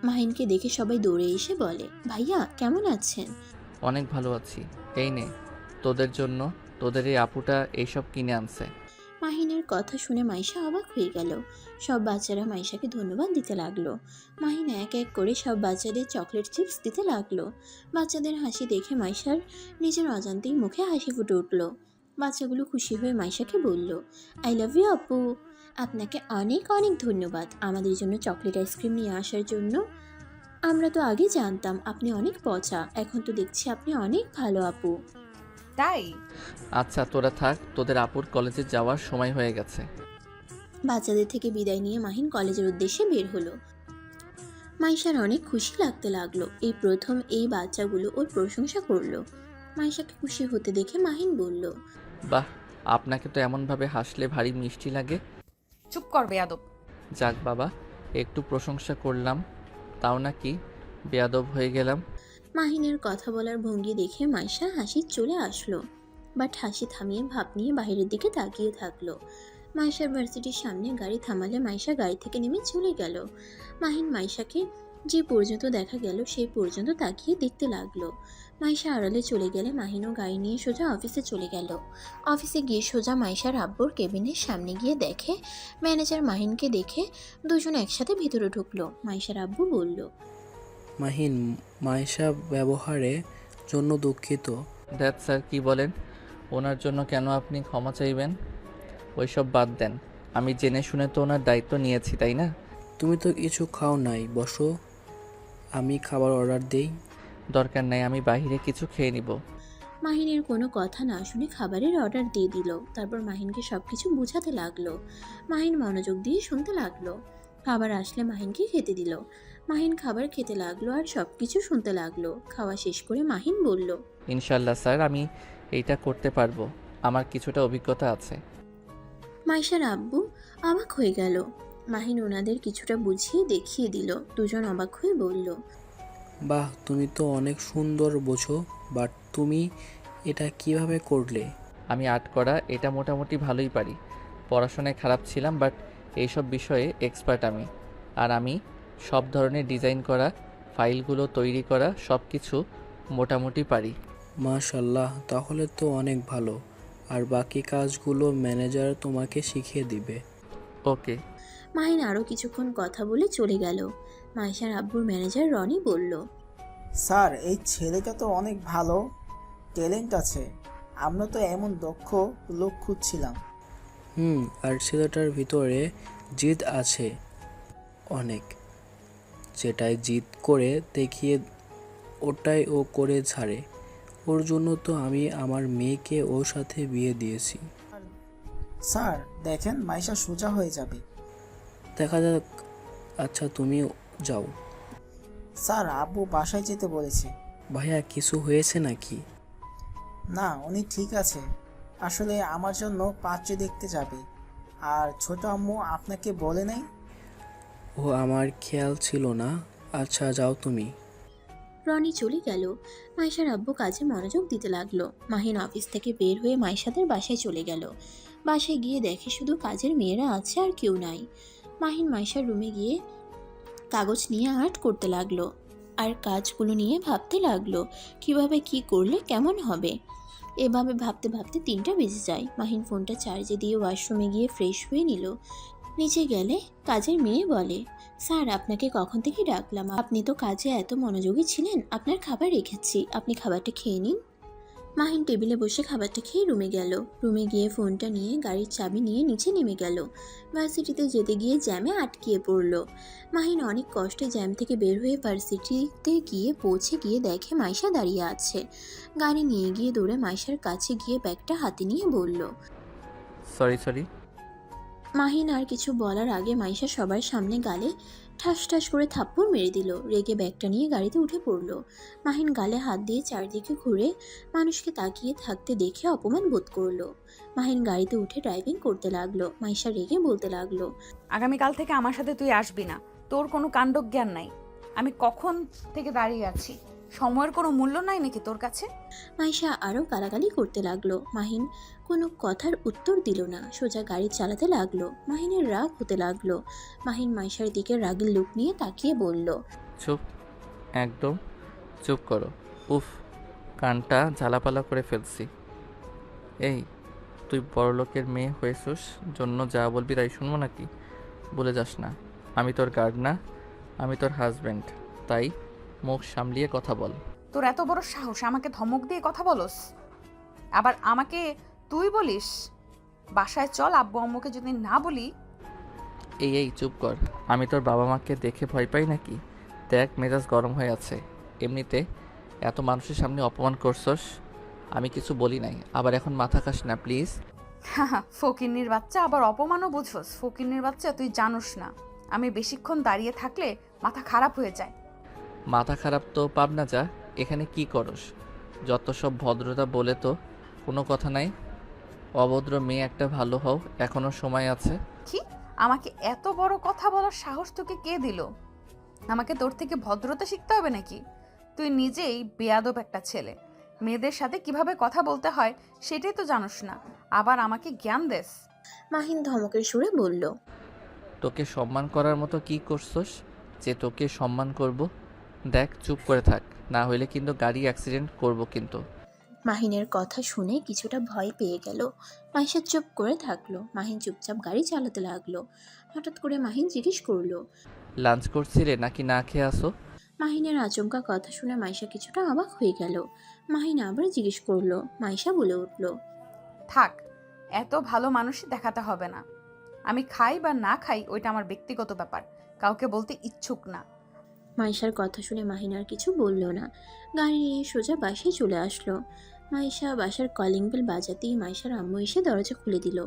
মাহিনকে দেখে সবাই দৌড়ে এসে বলে, ভাইয়া কেমন আছেন? অনেক ভালো আছি। এই নে, তোদের জন্য তোদের এই আপুটা এইসব কিনে আনছে। মাহিনের কথা শুনে মাইশা অবাক হয়ে গেল। সব বাচ্চারা মাইশাকে ধন্যবাদ দিতে লাগলো। মাহিন এক এক করে সব বাচ্চাদের চকলেট চিপস দিতে লাগলো। বাচ্চাদের হাসি দেখে মাইশার নিজের অজান্তেই মুখে হাসি ফুটে উঠল। বাচ্চাগুলো খুশি হয়ে মাইশাকে বলল, আই লাভ ইউ আপু। আপনাকে অনেক অনেক ধন্যবাদ আমাদের জন্য চকলেট আইসক্রিম নিয়ে আসার জন্য। আমরা তো আগে জানতাম আপনি অনেক পচা, এখন তো দেখছি আপনি অনেক ভালো আপু। তাই? আচ্ছা তোরা থাক, তোদের আপুর কলেজে যাওয়ার সময় হয়ে গেছে। বাচ্চাদের থেকে বিদায় নিয়ে মাহিন কলেজের উদ্দেশ্যে বের হলো। মাইশার অনেক খুশি লাগতে লাগলো। এই প্রথম এই বাচ্চাগুলো ওর প্রশংসা করলো। মাইশাকে খুশি হতে দেখে মাহিন বলল, বাহ, আপনাকে তো এমনভাবে হাসলে ভারী মিষ্টি লাগে। চুপ কর বেয়াদব। যাক বাবা, একটু প্রশংসা করলাম, তাও নাকি বেয়াদব হয়ে গেলাম। মাহিনের কথা বলার ভঙ্গি দেখে মাইশা হাসি চলে আসলো। বাট হাসি থামিয়ে ভাব নিয়ে বাইরের দিকে তাকিয়ে থাকলো। মাইশার ভার্সিটির সামনে গাড়ি থামালে মাইশা গাড়ি থেকে নেমে চলে গেল। মাহিন মাইশাকে যে পর্যন্ত দেখা গেল সেই পর্যন্ত তাকিয়ে দেখতে লাগলো। মাইশা আড়ালে চলে গেলে মাহিনও গাড়ি নিয়ে সোজা অফিসে চলে গেল। অফিসে গিয়ে সোজা মাইশার আব্বুর কেবিনের সামনে গিয়ে দেখে ম্যানেজার মাহিনকে দেখে দুজন একসাথে ভিতরে ঢুকলো। মাইশার আব্বু বলল, মাহিন, মাইশা ব্যবহারের জন্য দুঃখিত। দ্যাট স্যার কি বলেন? ওনার জন্য কেন আপনি ক্ষমা চাইবেন? ওইসব বাদ দেন, আমি জেনে শুনে তো ওনার দায়িত্ব নিয়েছি, তাই না? তুমি তো কিছু খাও নাই, বসো, আমি খাবার অর্ডার দেই। দরকার নাই, আমি বাইরে কিছু খেয়ে নিব। মাহিনের কোনো কথা না শুনে খাবারের অর্ডার দিয়ে দিল। তারপর মাহিনকে সবকিছু বোঝাতে লাগলো। মাহিন মনোযোগ দিয়ে শুনতে লাগলো। খাবার আসলে মাহিনকে খেতে দিল। মাহিন খাবার খেতে লাগলো আর সবকিছু শুনতে লাগলো। খাওয়া শেষ করে মাহিন বলল, ইনশাল্লাহ স্যার, আমি এইটা করতে পারবো, আমার কিছুটা অভিজ্ঞতা আছে। মাইশার আব্বু অবাক হয়ে গেল। মাহিন ওনাদের কিছুটা বুঝিয়ে দেখিয়ে দিল। দুজন অবাক হয়ে বলল, বাহ, তুমি তো অনেক সুন্দর বোঝো, বাট তুমি এটা কিভাবে করলে? আমি আর্ট করা এটা মোটামুটি ভালোই পারি। পড়াশোনায় খারাপ ছিলাম, বাট এইসব বিষয়ে এক্সপার্ট আমি। আর আমি সব ধরনের ডিজাইন করা, ফাইলগুলো তৈরি করা সব কিছু মোটামুটি পারি। মাশাল্লাহ, তাহলে তো অনেক ভালো। আর বাকি কাজগুলো ম্যানেজার তোমাকে শিখিয়ে দিবে। ওকে। মাহিন আরও কিছুক্ষণ কথা বলে চলে গেল। মাইশার আব্বুর ম্যানেজার রনি বলল, স্যার, এই ছেলেটা তো অনেক ভালো ট্যালেন্ট আছে। আমরা তো এমন দক্ষ লোক খুঁজছিলাম। আর ছেলেটার ভিতরে জিদ আছে অনেক, যেটাই জিদ করে দেখিয়ে ওটাই ও করে ছাড়ে। ওর জন্য তো আমি আমার মেয়েকে ওর সাথে বিয়ে দিয়েছি। স্যার দেখেন, মাইশা সোজা হয়ে যাবে। দেখা যাক। আচ্ছা তুমি যাও। স্যার, আব্বু বাসায় যেতে বলেছে। ভাইয়া, কিছু হয়েছে নাকি? না, উনি ঠিক আছে। আসলে আমার জন্য পাত্র দেখতে যাবে। আর ছোট আম্মু আপনাকে বলে নাই? ও আমার খেয়াল ছিল না। আচ্ছা যাও তুমি। রনি চলে গেল। মাইশার আব্বু কাজে মনোযোগ দিতে লাগলো। মাহিন অফিস থেকে বের হয়ে মাইশাদের বাসায় চলে গেল। বাসায় গিয়ে দেখে শুধু কাজের মেয়েরা আছে আর কেউ নাই। মাহিন মাইশার রুমে গিয়ে কাগজ নিয়ে আর্ট করতে লাগলো আর কাজগুলো নিয়ে ভাবতে লাগলো কিভাবে কি করলে কেমন হবে। এভাবে ভাবতে ভাবতে 3টা বেজে যায়। মাহিন ফোনটা চার্জে দিয়ে ওয়াশরুমে গিয়ে ফ্রেশ হয়ে নিল। নিচে গেলে কাজের মেয়ে বলে, স্যার আপনাকে কখন থেকে ডাকলাম, আপনি তো কাজে এত মনোযোগী ছিলেন। আপনার খাবার রেখেছি, আপনি খাবারটা খেয়ে নিন। মাহিন টেবিলে বসে খাবারটা খেয়ে রুমে গেল। রুমে গিয়ে ফোনটা নিয়ে গাড়ির চাবি নিয়ে নিচে নেমে গেল। ভার্সিটিতে যেতে গিয়ে জ্যামে আটকিয়ে পড়ল। মাহিন অনেক কষ্টে জ্যাম থেকে বের হয়ে ভার্সিটিতে গিয়ে পৌঁছে গিয়ে দেখে মাইশা দাঁড়িয়ে আছে। গাড়ি নিয়ে গিয়ে দৌড়ে মাইশার কাছে গিয়ে ব্যাগটা হাতে নিয়ে বলল, সরি। মাহিন আর কিছু বলার আগে মাইশা সবার সামনে গালে ঠাস ঠাস করে থাপ্পড় মেরে দিল। রেগে ব্যাগটা নিয়ে গাড়িতে উঠে পড়ল। মাহিন গালে হাত দিয়ে চারদিকে ঘুরে মানুষকে তাকিয়ে থাকতে দেখে অপমান বোধ করলো। মাহিন গাড়িতে উঠে ড্রাইভিং করতে লাগলো। মাইশা রেগে বলতে লাগলো, আগামীকাল থেকে আমার সাথে তুই আসবি না। তোর কোনো কাণ্ডজ্ঞান নাই। আমি কখন থেকে দাঁড়িয়ে আছি, সময়ের কোনো মূল্য নাই নাকি তোর কাছে? মাইশা আরও গালাগালি করতে লাগলো। মাহিন কোনো কথার উত্তর দিল না, সোজা গাড়ি চালাতে লাগলো। মাহিনের রাগ হতে লাগলো। মাহিন মাইশার দিকে রাগের লুক নিয়ে তাকিয়ে বলল, চুপ, একদম চুপ করো। উফ, কানটা ঝালাপালা করে ফেলছি। এই, তুই বড়লোকের মেয়ে হয়েছিস জন্য যা বলবি তাই শুনবো নাকি? বলে যাস না, আমি তোর গার্ড না, আমি তোর হাজব্যান্ড। তাই মুখ সামলিয়ে কথা বল। তোর এত বড় সাহস আমাকে ধমক দিয়ে কথা বলস, আবার আমাকে তুই বলিস? বাসায় চল, আব্বু আম্মুকে যদি না বলি। এই চুপ কর। আমি তোর বাবা মাকে দেখে ভয় পাই নাকি? দেখ, মেজাজ গরম হয়ে আছে। এমনিতে এত মানুষের সামনে অপমান করছস, আমি কিছু বলি নাই। আবার এখন মাথা খাস না প্লিজ। ফকিন্নির বাচ্চা, আবার অপমানও বুঝোস? ফকিন্নির বাচ্চা, তুই জানোস না আমি বেশিক্ষণ দাঁড়িয়ে থাকলে মাথা খারাপ হয়ে যায়। মাথা খারাপ তো পাবনা যা। এখানে কি করস? যত সব ভদ্রতা বলে তো কোনো কথা নাই। অভদ্র মেয়ে একটা ভালো হও, এখনো সময় আছে। কি? আমাকে এত বড় কথা বলার সাহস তোকে কে দিল? আমাকে তোর থেকে ভদ্রতা শিখতে হবে নাকি? তুই নিজেই বেয়াদব একটা ছেলে। মেয়েদের সাথে কিভাবে কথা বলতে হয় সেটাই তো জানোস না, আবার আমাকে জ্ঞান দেস। মাহিন ধমকের সুরে বলল, তোকে সম্মান করার মতো কি করছস যে তোকে সম্মান করব? দেখ, চুপ করে থাক, না হইলে কিন্তু গাড়ি অ্যাক্সিডেন্ট করব কিন্তু। মাহিনের কথা শুনে কিছুটা ভয় পেয়ে গেল। মাইশা চুপ করে থাকলো। মাহিন চুপচাপ গাড়ি চালাতে লাগলো। হঠাৎ করে মাহিন জিজ্ঞেস করলো, লাঞ্চ করছিলে নাকি না খেয়ে আসো? মাহিনের আচমকা কথা শুনে মাইশা কিছুটা অবাক হয়ে গেল। মাহিন আবার জিজ্ঞেস করলো। মাইশা বলে উঠল, থাক, এত ভালো মানুষই দেখাতে হবে না। আমি খাই বা না খাই ওইটা আমার ব্যক্তিগত ব্যাপার, কাউকে বলতে ইচ্ছুক না। মাইশার কথা শুনে মাহিন আর কিছু বলল না। গাড়ি নিয়ে সোজা বাসায় চলে আসলো। মাইশা বাসার কলিং বেল বাজাতেই মাইশার আম্মু এসে দরজা খুলে দিল।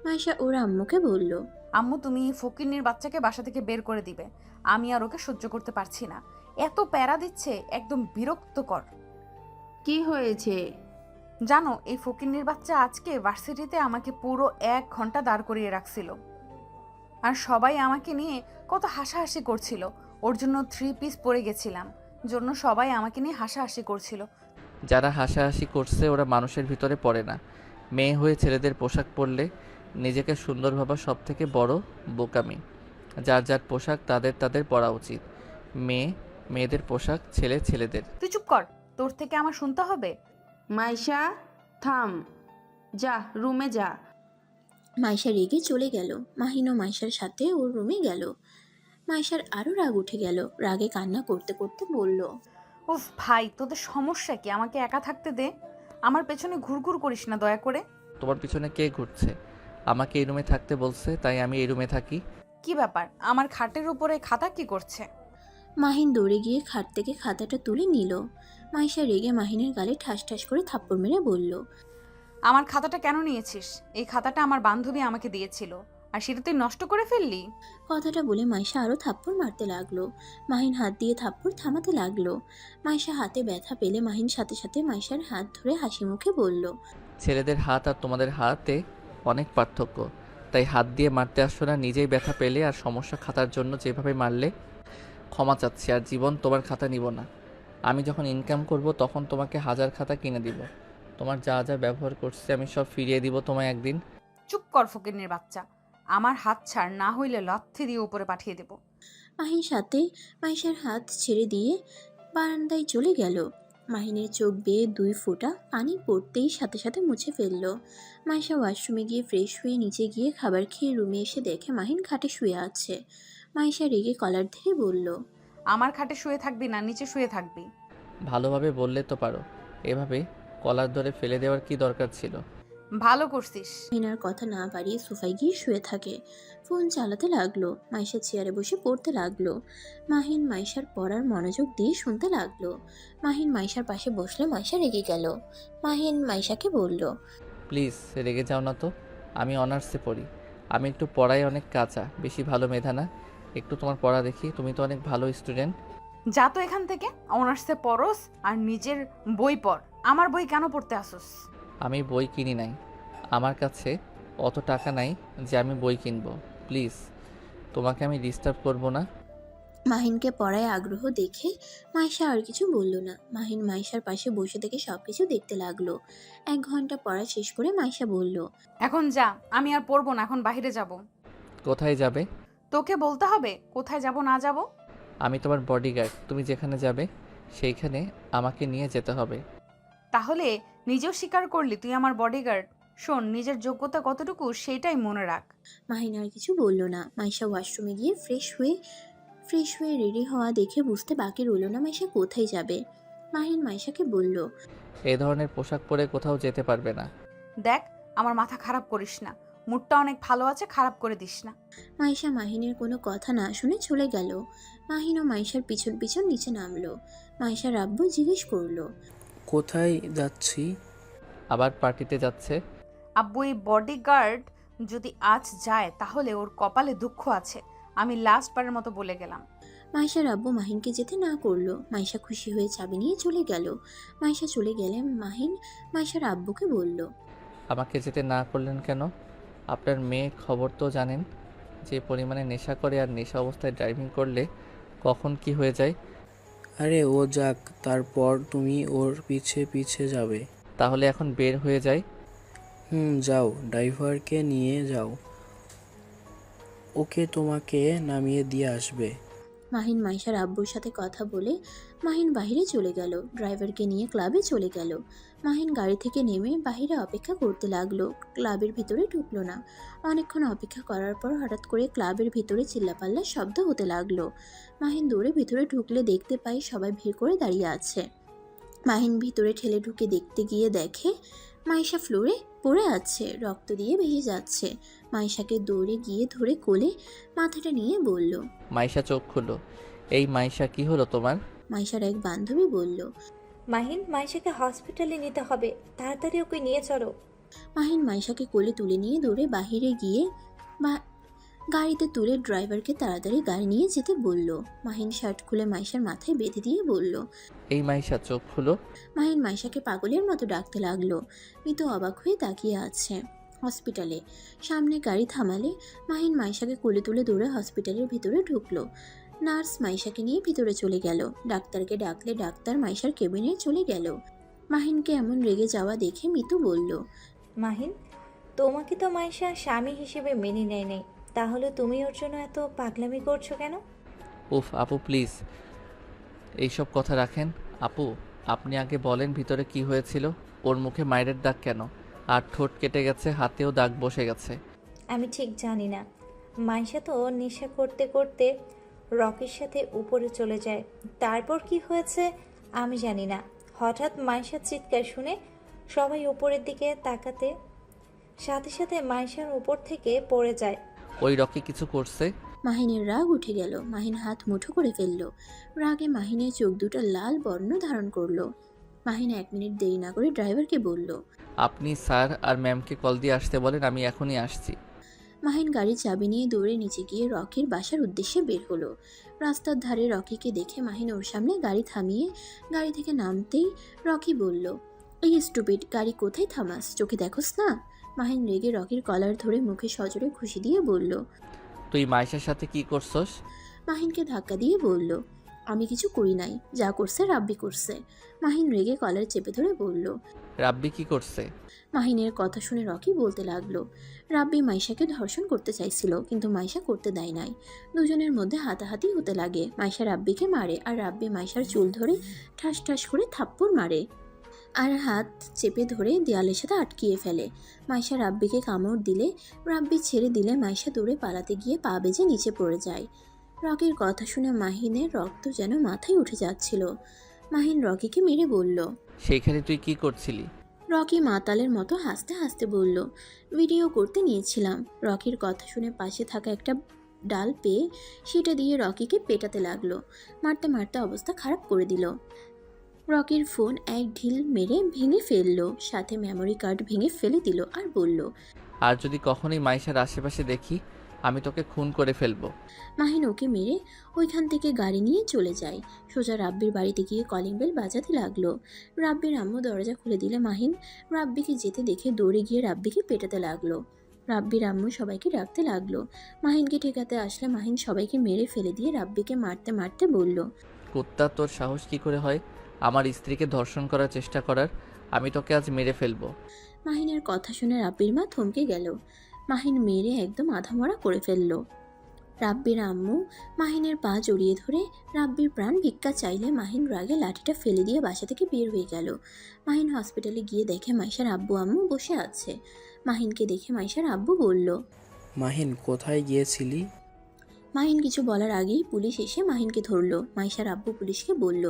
মাইশা ওর আম্মুকে বলল, আম্মু, তুমি এই ফকিন্নির বাচ্চাকে বাসা থেকে বের করে দিবে। আমি আর ওকে সহ্য করতে পারছি না। এত প্যারা দিচ্ছে, একদম বিরক্তকর। কি হয়েছে? জানো, এই ফকিন্নির বাচ্চা আজকে ভার্সিটিতে আমাকে পুরো 1 ঘন্টা দাঁড় করিয়ে রাখছিল। আর সবাই আমাকে নিয়ে কত হাসাহাসি করছিল। ওর জন্য 3 পিস পরে গেছিলাম, জন্য সবাই আমাকে নিয়ে হাসাহাসি করছিল। যারা হাসাহাসি করছে ওরা মানুষের ভিতরে পড়ে না। মেয়ে হয়ে ছেলেদের পোশাক পরলে নিজেকে সুন্দর ভাবা সব থেকে বড় বোকামি। যার যার পোশাক তাদের তাদের পরা উচিত। মেয়ে মেয়েদের পোশাক, ছেলে ছেলেদের। তুই চুপ কর, তোর থেকে আমার শুনতে হবে? মাইশা, থাম, যা রুমে যা। মাইশা রেগে চলে গেল। মাহিনও মাইশার সাথে ওর রুমে গেল। মাইশার আরও রাগ উঠে গেল। রাগে কান্না করতে করতে বলল, উফ ভাই, তোদের সমস্যা কি? আমাকে একা থাকতে দে। আমার পেছনে ঘুরঘুর করিস না দয়া করে। তোমার পিছনে কে ঘুরছে? আমাকে এই রুমে থাকতে বলছে, তাই আমি এই রুমে থাকি। কি ব্যাপার? আমার খাটের উপরে খাতা কি করছে? মাহিন দৌড়ে গিয়ে খাট থেকে খাতাটা তুলে নিল। মাইশা রেগে মাহিনের গালে ঠাস ঠাস করে থাপ্পড় মেরে বলল, আমার খাতাটা কেন নিয়েছিস? এই খাতাটা আমার বান্ধবী আমাকে দিয়েছিল, আর সেটা তুই নষ্ট করে ফেললি। কথাটা বলে মাইশা আরও থাপ্পড় মারতে লাগলো। মাহিন হাত দিয়ে থাপ্পড় থামাতে লাগলো। মাইশা হাতে ব্যথা পেলে মাহিন সাথে সাথে মাইশার হাত ধরে হাসি মুখে বলল, ছেলেদের হাত আর তোমাদের হাতে অনেক পার্থক্য। তাই হাত দিয়ে মারতে আসছো না, নিজেই ব্যথা পেলে আর সমস্যা খাতার জন্য যেভাবে মারলে। ক্ষমা চাচ্ছি, আর জীবন তোমার খাতা নিব না। আমি যখন ইনকাম করব তখন তোমাকে 1000 খাতা কিনে দিব। তোমার যা যা ব্যবহার করছে আমি সব ফিরিয়ে দিব তোমায় একদিন। চুপ কর ফকিন্নির বাচ্চা, আমার হাত ছাড়, না হইলে লাথি দিয়ে উপরে পাঠিয়ে দেব। মাহিন সাথে মাইশার হাত ছেড়ে দিয়ে বারান্দায় চলে গেল। মাহিনের চোখ বেয়ে 2 ফোঁটা পানি পড়তেই সাথে সাথে মুছে ফেলল। মাইশা ওয়াশরুমে গিয়ে ফ্রেশ হয়ে নিচে গিয়ে খাবার খেয়ে রুমে এসে দেখে মাহিন খাটে শুয়ে আছে। মাইশা রেগে কলার ধরে বলল, আমার খাটে শুয়ে থাকবি না, নিচে শুয়ে থাকবি। ভালোভাবে বললে তো পারো, এভাবে কলার ধরে ফেলে দেওয়ার কি দরকার ছিল? ভালো করছিস। মাহিনার কথা না বাড়িয়ে সোফায় গিয়ে শুয়ে থাকে। ফোন চালাতে লাগলো। মাইশা চেয়ারে বসে পড়তে লাগলো। মাহিন মাইশার পড়ার মনোযোগ দিয়ে শুনতে লাগলো। মাহিন মাইশার পাশে বসলে মাইশা রেগে গেল। মাহিন মাইশাকে বলল, প্লিজ রেগে যাও না তো। আমি অনার্সে পড়ি, আমি একটু পড়াই অনেক কাঁচা, বেশি ভালো মেধা না। একটু তোমার পড়া দেখি, তুমি তো অনেক ভালো স্টুডেন্ট। যা তো এখান থেকে, অনার্সে পড়স আর নিজের বই পড়। আমার বই কেন পড়তে আসোস? আমি বই কিনি নাই, আমার কাছে অত টাকা নাই যে আমি বই কিনবো। প্লিজ, তোমাকে আমি ডিস্টার্ব করবো না। মাহিনকে পড়ায় আগ্রহ দেখে মাইশা আর কিছু বলল না। মাহিন মাইশার পাশে বসে থেকে সবকিছু দেখতে লাগলো। 1 ঘন্টা পড়া শেষ করে মাইশা বলল, এখন যা, আমি আর পড়বো না, এখন বাইরে যাব। কোথায় যাবে? তোকে বলতে হবে কোথায় যাব না যাব? আমি তোমার বডিগার্ড, তুমি যেখানে যাবে সেইখানে আমাকে নিয়ে যেতে হবে। তাহলে নিজেও স্বীকার করলি তুই আমার বডিগার্ড। শোন, নিজের যোগ্যতা কতটুকু সেটাই মনে রাখ। মাহিন আর কিছু বলল না। মাইশা ওয়াশরুমে গিয়ে ফ্রেশ হয়ে রেডি হওয়া দেখে বুঝতে বাকি রইল না মাইশা কোথায় যাবে। মাহিন মাইশাকে বলল, এই ধরনের পোশাক পরে কোথাও যেতে পারবে না। দেখ, আমার মাথা খারাপ করিস না, মুডটা অনেক ভালো আছে, খারাপ করে দিস না। মাইশা মাহিনের কোনো কথা না শুনে চলে গেল। মাহিন ও মাইশার পিছন পিছন নিচে নামলো। মাইশার আব্বু জিজ্ঞেস করলো, কোথায় যাচ্ছি? আবার পার্টিতে যাচ্ছে। আব্বু, এই বডিগার্ড যদি আজ যায় তাহলে ওর কপালে দুঃখ আছে। আমি লাস্ট বারের মতো বলে গেলাম। মাইশার আব্বু মাহিনকে যেতে না করলো। মাইশা খুশি হয়ে চাবি নিয়ে চলে গেল। মাইশা চলে গেলে মাহিন মাইশার আব্বুকে বলল, আমাকে যেতে না করলেন কেন? আপনার মেয়ে খবর তো জানেন, যে পরিমাণে নেশা করে আর নেশা অবস্থায় ড্রাইভিং করলে কখন কি হয়ে যায়। আরে ও যাক, তারপর তুমি ওর পিছে পিছে যাবে। তাহলে এখন বের হয়ে যায়। যাও, ড্রাইভারকে নিয়ে যাও, ওকে তোমাকে নামিয়ে দিয়ে আসবে। মাহিন মাইশার আব্বুর সাথে কথা বলে মাহিন বাইরে চলে গেল। ড্রাইভারকে নিয়ে ক্লাবে চলে গেল। মাহিন গাড়ি থেকে নেমে বাইরে অপেক্ষা করতে লাগলো। ক্লাবের ভিতরে ঢুকলো না। অনেকক্ষণ অপেক্ষা করার পর হঠাৎ করে ক্লাবের ভিতরে চিল্লাপাল্লার শব্দ হতে লাগলো। মাহিন দৌড়ে ভিতরে ঢুকলে দেখতে পাই সবাই ভিড় করে দাঁড়িয়ে আছে। মাহিন ভিতরে ঠেলে ঢুকে দেখতে গিয়ে দেখে মাইশা ফ্লোরে পড়ে আছে, রক্ত দিয়ে ভেসে যাচ্ছে। মাইশাকে দৌড়ে গিয়ে ধরে কোলে মাথাটা নিয়ে বলল, মাইশা চোখ খুলো। এই মাইশা, কি হলো তোমার? মাইশার এক বান্ধবী বলল। মাহিন, মাইশাকে হসপিটালে নিতে হবে, তাড়াতাড়ি ওকে নিয়ে চলো। মাহিন মাইশাকে কোলে তুলে নিয়ে দৌড়ে বাহিরে গিয়ে গাড়িতে তুলে ড্রাইভারকে তাড়াতাড়ি গাড়ি নিয়ে যেতে বলল। মাহিন শার্ট খুলে মাইশার মাথায় বেঁধে দিয়ে বলল। এই মাইশা, চোখ খুলো। মাহিন মাইশাকে পাগলের মতো ডাকতে লাগলো। মিতু অবাক হয়ে তাকিয়ে আছে। হসপিটালে সামনে গাড়ি থামালে মাহিন মাইশাকে কোলে তুলে দৌড়ে হসপিটালের ভিতরে ঢুকলো। নার্স মাইশাকে নিয়ে ভিতরে চলে গেল। ডাক্তারকে ডাকলে ডাক্তার মাইশার কেবিনে চলে গেল। মাহিনকে এমন রেগে যাওয়া দেখে মিতু বলল, মাহিন, তোমাকে তো মাইশা স্বামী হিসেবে মেনে নেয় নাই, তাহলে তুমি ওর জন্য এত পাগলামি করছো কেন? উফ আপু, প্লিজ এইসব কথা রাখেন। আপু, আপনি আগে বলেন ভিতরে কি হয়েছিল? ওর মুখে মায়ের দাগ কেন? আর ঠোঁট কেটে গেছে, হাতেও দাগ বসে গেছে। আমি ঠিক জানি না। মাইশা তো নেশা করতে করতে রকির সাথে উপরে চলে যায়, তারপর কি হয়েছে আমি জানি না। হঠাৎ মাইশার চিৎকার শুনে সবাই উপরের দিকে তাকাতে সাথে সাথে মাইশার উপর থেকে পড়ে যায়। ওই রকি কিছু করছে? মাহিনের রাগ উঠে গেল। মাহিন হাত মুঠো করে ফেলল। রাগে মাহিনের চোখ দুটো লাল বর্ণ ধারণ করলো। মাহিন 1 মিনিট দেরি না করে ড্রাইভারকে বলল, আপনি স্যার আর ম্যামকে কল দিয়ে আসতে বলেন, আমি এখনই আসছি। মাহিন গাড়ির চাবি নিয়ে দৌড়ে নিচে গিয়ে রকির বাসার উদ্দেশ্যে বের হলো। রাস্তার ধারে রকিকে দেখে মাহিন ওর সামনে গাড়ি থামিয়ে গাড়ি থেকে নামতেই রকি বলল, এই স্টুপিড, গাড়ি কোথায় থামাস, চোখে দেখোস না? মাহিন রেগে রকির কলার ধরে মুখে সজোরে খুশি দিয়ে বলল। তুই মাইশার সাথে কি করছস? মাহিনকে ধাক্কা দিয়ে বলল, আমি কিছু করি নাই, যা করছে রাব্বি করছে। মাহিন রেগে কলার চেপে ধরে বলল। রাব্বি কি করছে? মাহিনের কথা শুনে রকি বলতে লাগলো, রাব্বি মাইশাকে ধর্ষণ করতে চাইছিল, কিন্তু মাইশা করতে দেয় নাই। দুজনের মধ্যে হাতাহাতি হতে লাগে। মাইশা রাব্বিকে মারে আর রাব্বি মাইশার চুল ধরে ঠাস ঠাস করে থাপ্পড় মারে আর হাত চেপে ধরে দেয়ালের সাথে আটকিয়ে ফেলে। মাইশা রাব্বিকে কামড় দিলে রাব্বি ছেড়ে দিলে মাইশা দৌড়ে পালাতে গিয়ে পা বেজে নিচে পড়ে যায়। রকির কথা শুনে মাহিনের রক্ত যেন মাথায় উঠে যাচ্ছিল। মাহিন রকিকে মেরে বলল। সেইখানে তুই কি করছিলি? রকি মাতালের মতো হাসতে হাসতে বলল, ভিডিও করতে নিয়েছিলাম। রকির কথা শুনে পাশে থাকা একটা ডাল পেয়ে সেটা দিয়ে রকিকে পেটাতে লাগলো। মারতে মারতে অবস্থা খারাপ করে দিল। রকির ফোন এক ঢিল মেরে ভেঙে ফেললো, সাথে মেমোরি কার্ড ভেঙে ফেলে দিল আর বলল, আর যদি কখনোই মাইশার আশেপাশে দেখি আমি তোকে খুন করে ফেলবো। মাহিন ওকে মেরে ওইখান থেকে গাড়ি নিয়ে চলে যায়। সোজা রাব্বির বাড়িতে গিয়ে কলিং বেল বাজাতে লাগলো। রাব্বির আম্মু দরজা খুলে দিলে মাহিন রাব্বিকে যেতে দেখে দৌড়ে গিয়ে রাব্বিকে পেটাতে লাগলো। রাব্বির আম্মু সবাইকে ডাকতে লাগলো। মাহিনকে ঠেকাতে আসলে মাহিন সবাইকে মেরে ফেলে দিয়ে রাব্বিকে মারতে মারতে বলল, কুত্তা, তোর সাহস কি করে হয় আমার স্ত্রীকে ধর্ষণ করার চেষ্টা করার? আমি তোকে আজ মেরে ফেলবো। মাহিনের কথা শুনে রাব্বির মা থমকে গেল। মাহিন মেরে একদম আধামরা করে ফেলল। রাব্বির আম্মু মাহিনের পা জড়িয়ে ধরে রাব্বির প্রাণ ভিক্ষা চাইলে মাহিন রাগে লাঠিটা ফেলে দিয়ে বাসা থেকে বের হয়ে গেল। মাহিন হসপিটালে গিয়ে দেখে মাইশার আব্বু আম্মু বসে আছে। মাহিনকে দেখে মাইশার আব্বু বলল, মাহিন কোথায় গিয়েছিলি? মাহিন কিছু বলার আগেই পুলিশ এসে মাহিনকে ধরলো। মাইশার আব্বু পুলিশকে বলল।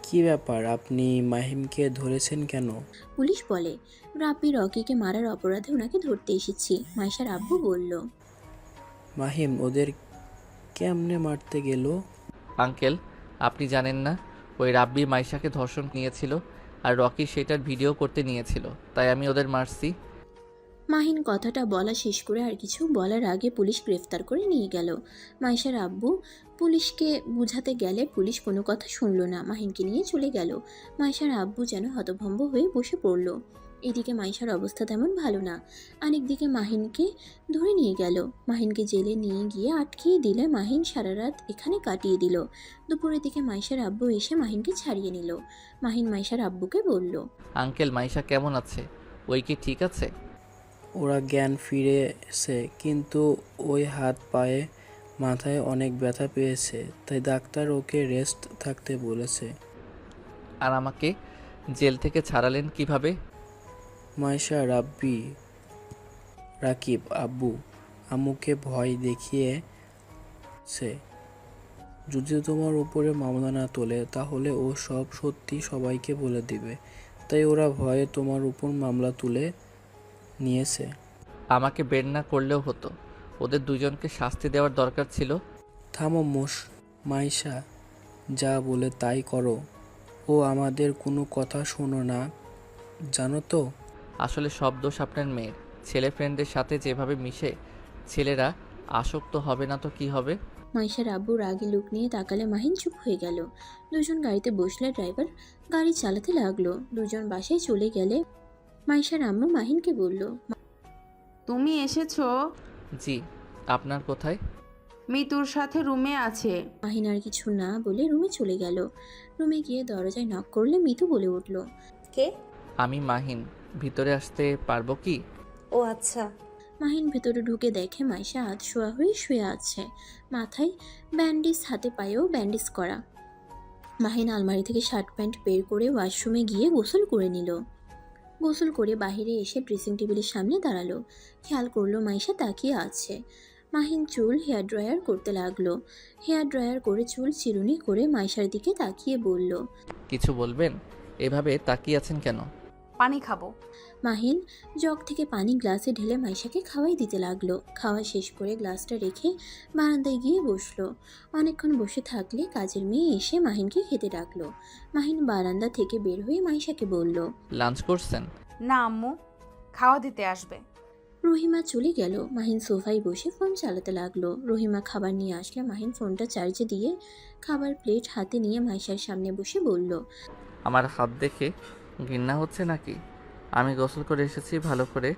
কি ব্যাপার, আপনি মাহিমকে ধরেছেন কেন? পুলিশ বলে, রাব্বি রকিকে মারার অপরাধে ওনাকে ধরতে এসেছি। মাইশার আব্বু বলল, মাহিম ওদের কেমনে মারতে গেল? আঙ্কেল, আপনি জানেন না ওই রাব্বি মাইশাকে ধর্ষণ নিয়েছিল আর রকি সেটার ভিডিও করতে নিয়েছিল, তাই আমি ওদের মারছি। মাহিন কথাটা বলা শেষ করে আর কিছু বলার আগে পুলিশ গ্রেফতার করে নিয়ে গেল। মাইশার আব্বু পুলিশকে বুঝাতে গেলে পুলিশ কোনো কথা শুনল না, মাহিনকে নিয়ে চলে গেল। মাইশার আব্বু যেন হতভম্ব হয়ে বসে পড়ল। এদিকে মাইশার অবস্থা তেমন ভালো না। আরেকদিকে মাহিনকে ধরে নিয়ে গেল। মাহিনকে জেলে নিয়ে গিয়ে আটকিয়ে দিলে মাহিন সারা রাত এখানে কাটিয়ে দিল। দুপুরের দিকে মাইশার আব্বু এসে মাহিনকে ছাড়িয়ে নিল। মাহিন মাইশার আব্বুকে বলল, আঙ্কেল, মাইশা কেমন আছে? ওই কি ঠিক আছে? ওরা জ্ঞান ফিরেছে, কিন্তু ওই হাত পায়ে মাথায় অনেক ব্যথা পেয়েছে, তাই ডাক্তার ওকে রেস্ট থাকতে বলেছে। আর আমাকে জেল থেকে ছাড়ালেন কিভাবে? মাইশা, রাব্বি, রাকিব আব্বু আম্মুকে ভয় দেখিয়েছে। যদি তোমার উপরে মামলা না তোলে তাহলে ও সব সত্যি সবাইকে বলে দিবে, তাই ওরা ভয়ে তোমার উপর মামলা তুলে নিয়েছে। আমাকে বের না করলেও হতো, ওদের দুজনকে শাস্তি দেওয়ার দরকার ছিল। থামো মাইশা, যা বলে তাই করো। ও আমাদের কোনো কথা শোনো না, জানো তো। আসলে সব দোষ আপনার মেয়ের। ছেলে ফ্রেন্ডদের সাথে যেভাবে মিশে, ছেলেরা আসক্ত হবে না তো কি হবে? মাইশার আব্বু রাগী লুক নিয়ে তাকালে মাহিন চুপ হয়ে গেল। দুজন গাড়িতে বসলে ড্রাইভার গাড়ি চালাতে লাগলো। দুজন বাসায় চলে গেলে মাইশার আম্মু মাহিনকে বলল, তুমি এসেছো? জি, আপনার কোথায়? মিতুর সাথে রুমে আছে। মাহিন আর কিছু না বলে রুমে চলে গেল। রুমে গিয়ে দরজায় নক করলে মিতু বলে উঠল, কে? আমি মাহিন, ভিতরে আসতে পারবো কি? ও আচ্ছা। মাহিন ভেতরে ঢুকে দেখে মাইশা আধশোয়া হয়ে শুয়ে আছে, মাথায় ব্যান্ডেজ, হাতে পায়েও ব্যান্ডেজ করা। মাহিন আলমারি থেকে শার্ট প্যান্ট বের করে ওয়াশরুমে গিয়ে গোসল করে নিল। গোসল করে বাইরে এসে ড্রেসিং টেবিলের সামনে দাঁড়ালো। খেয়াল করলো মাইশা তাকিয়ে আছে। মাহিন চুল হেয়ার ড্রায়ার করতে লাগলো। হেয়ার ড্রায়ার করে চুল চিরুনি করে মাইশার দিকে তাকিয়ে বলল, কিছু বলবেন? এভাবে তাকিয়ে আছেন কেন? পানি খাবো। মাহিন জগ থেকে পানি গ্লাসে ঢেলে মাইশাকে খাওয়াই দিতে লাগলো। খাওয়া শেষ করে গ্লাসটা রেখে বারান্দায় গিয়ে বসলো। অনেকক্ষণ বসে থাকলে কাজের মেয়ে এসে মাহিনকে খেতে ডাকলো। মাহিন বারান্দা থেকে বের হয়ে মাইশাকে বলল, লাঞ্চ করছেন? না আম্মু, খাওয়া দিতে আসবে। রহিমা চলে গেল। মাহিন সোফায় বসে ফোন চালাতে লাগলো। রহিমা খাবার নিয়ে আসলে মাহিন ফোনটা চার্জে দিয়ে খাবার প্লেট হাতে নিয়ে মাইশার সামনে বসে বলল, আমার হাত দেখে ঘৃণা হচ্ছে নাকি? আমি গোসল করে এসেছি, ভালো করে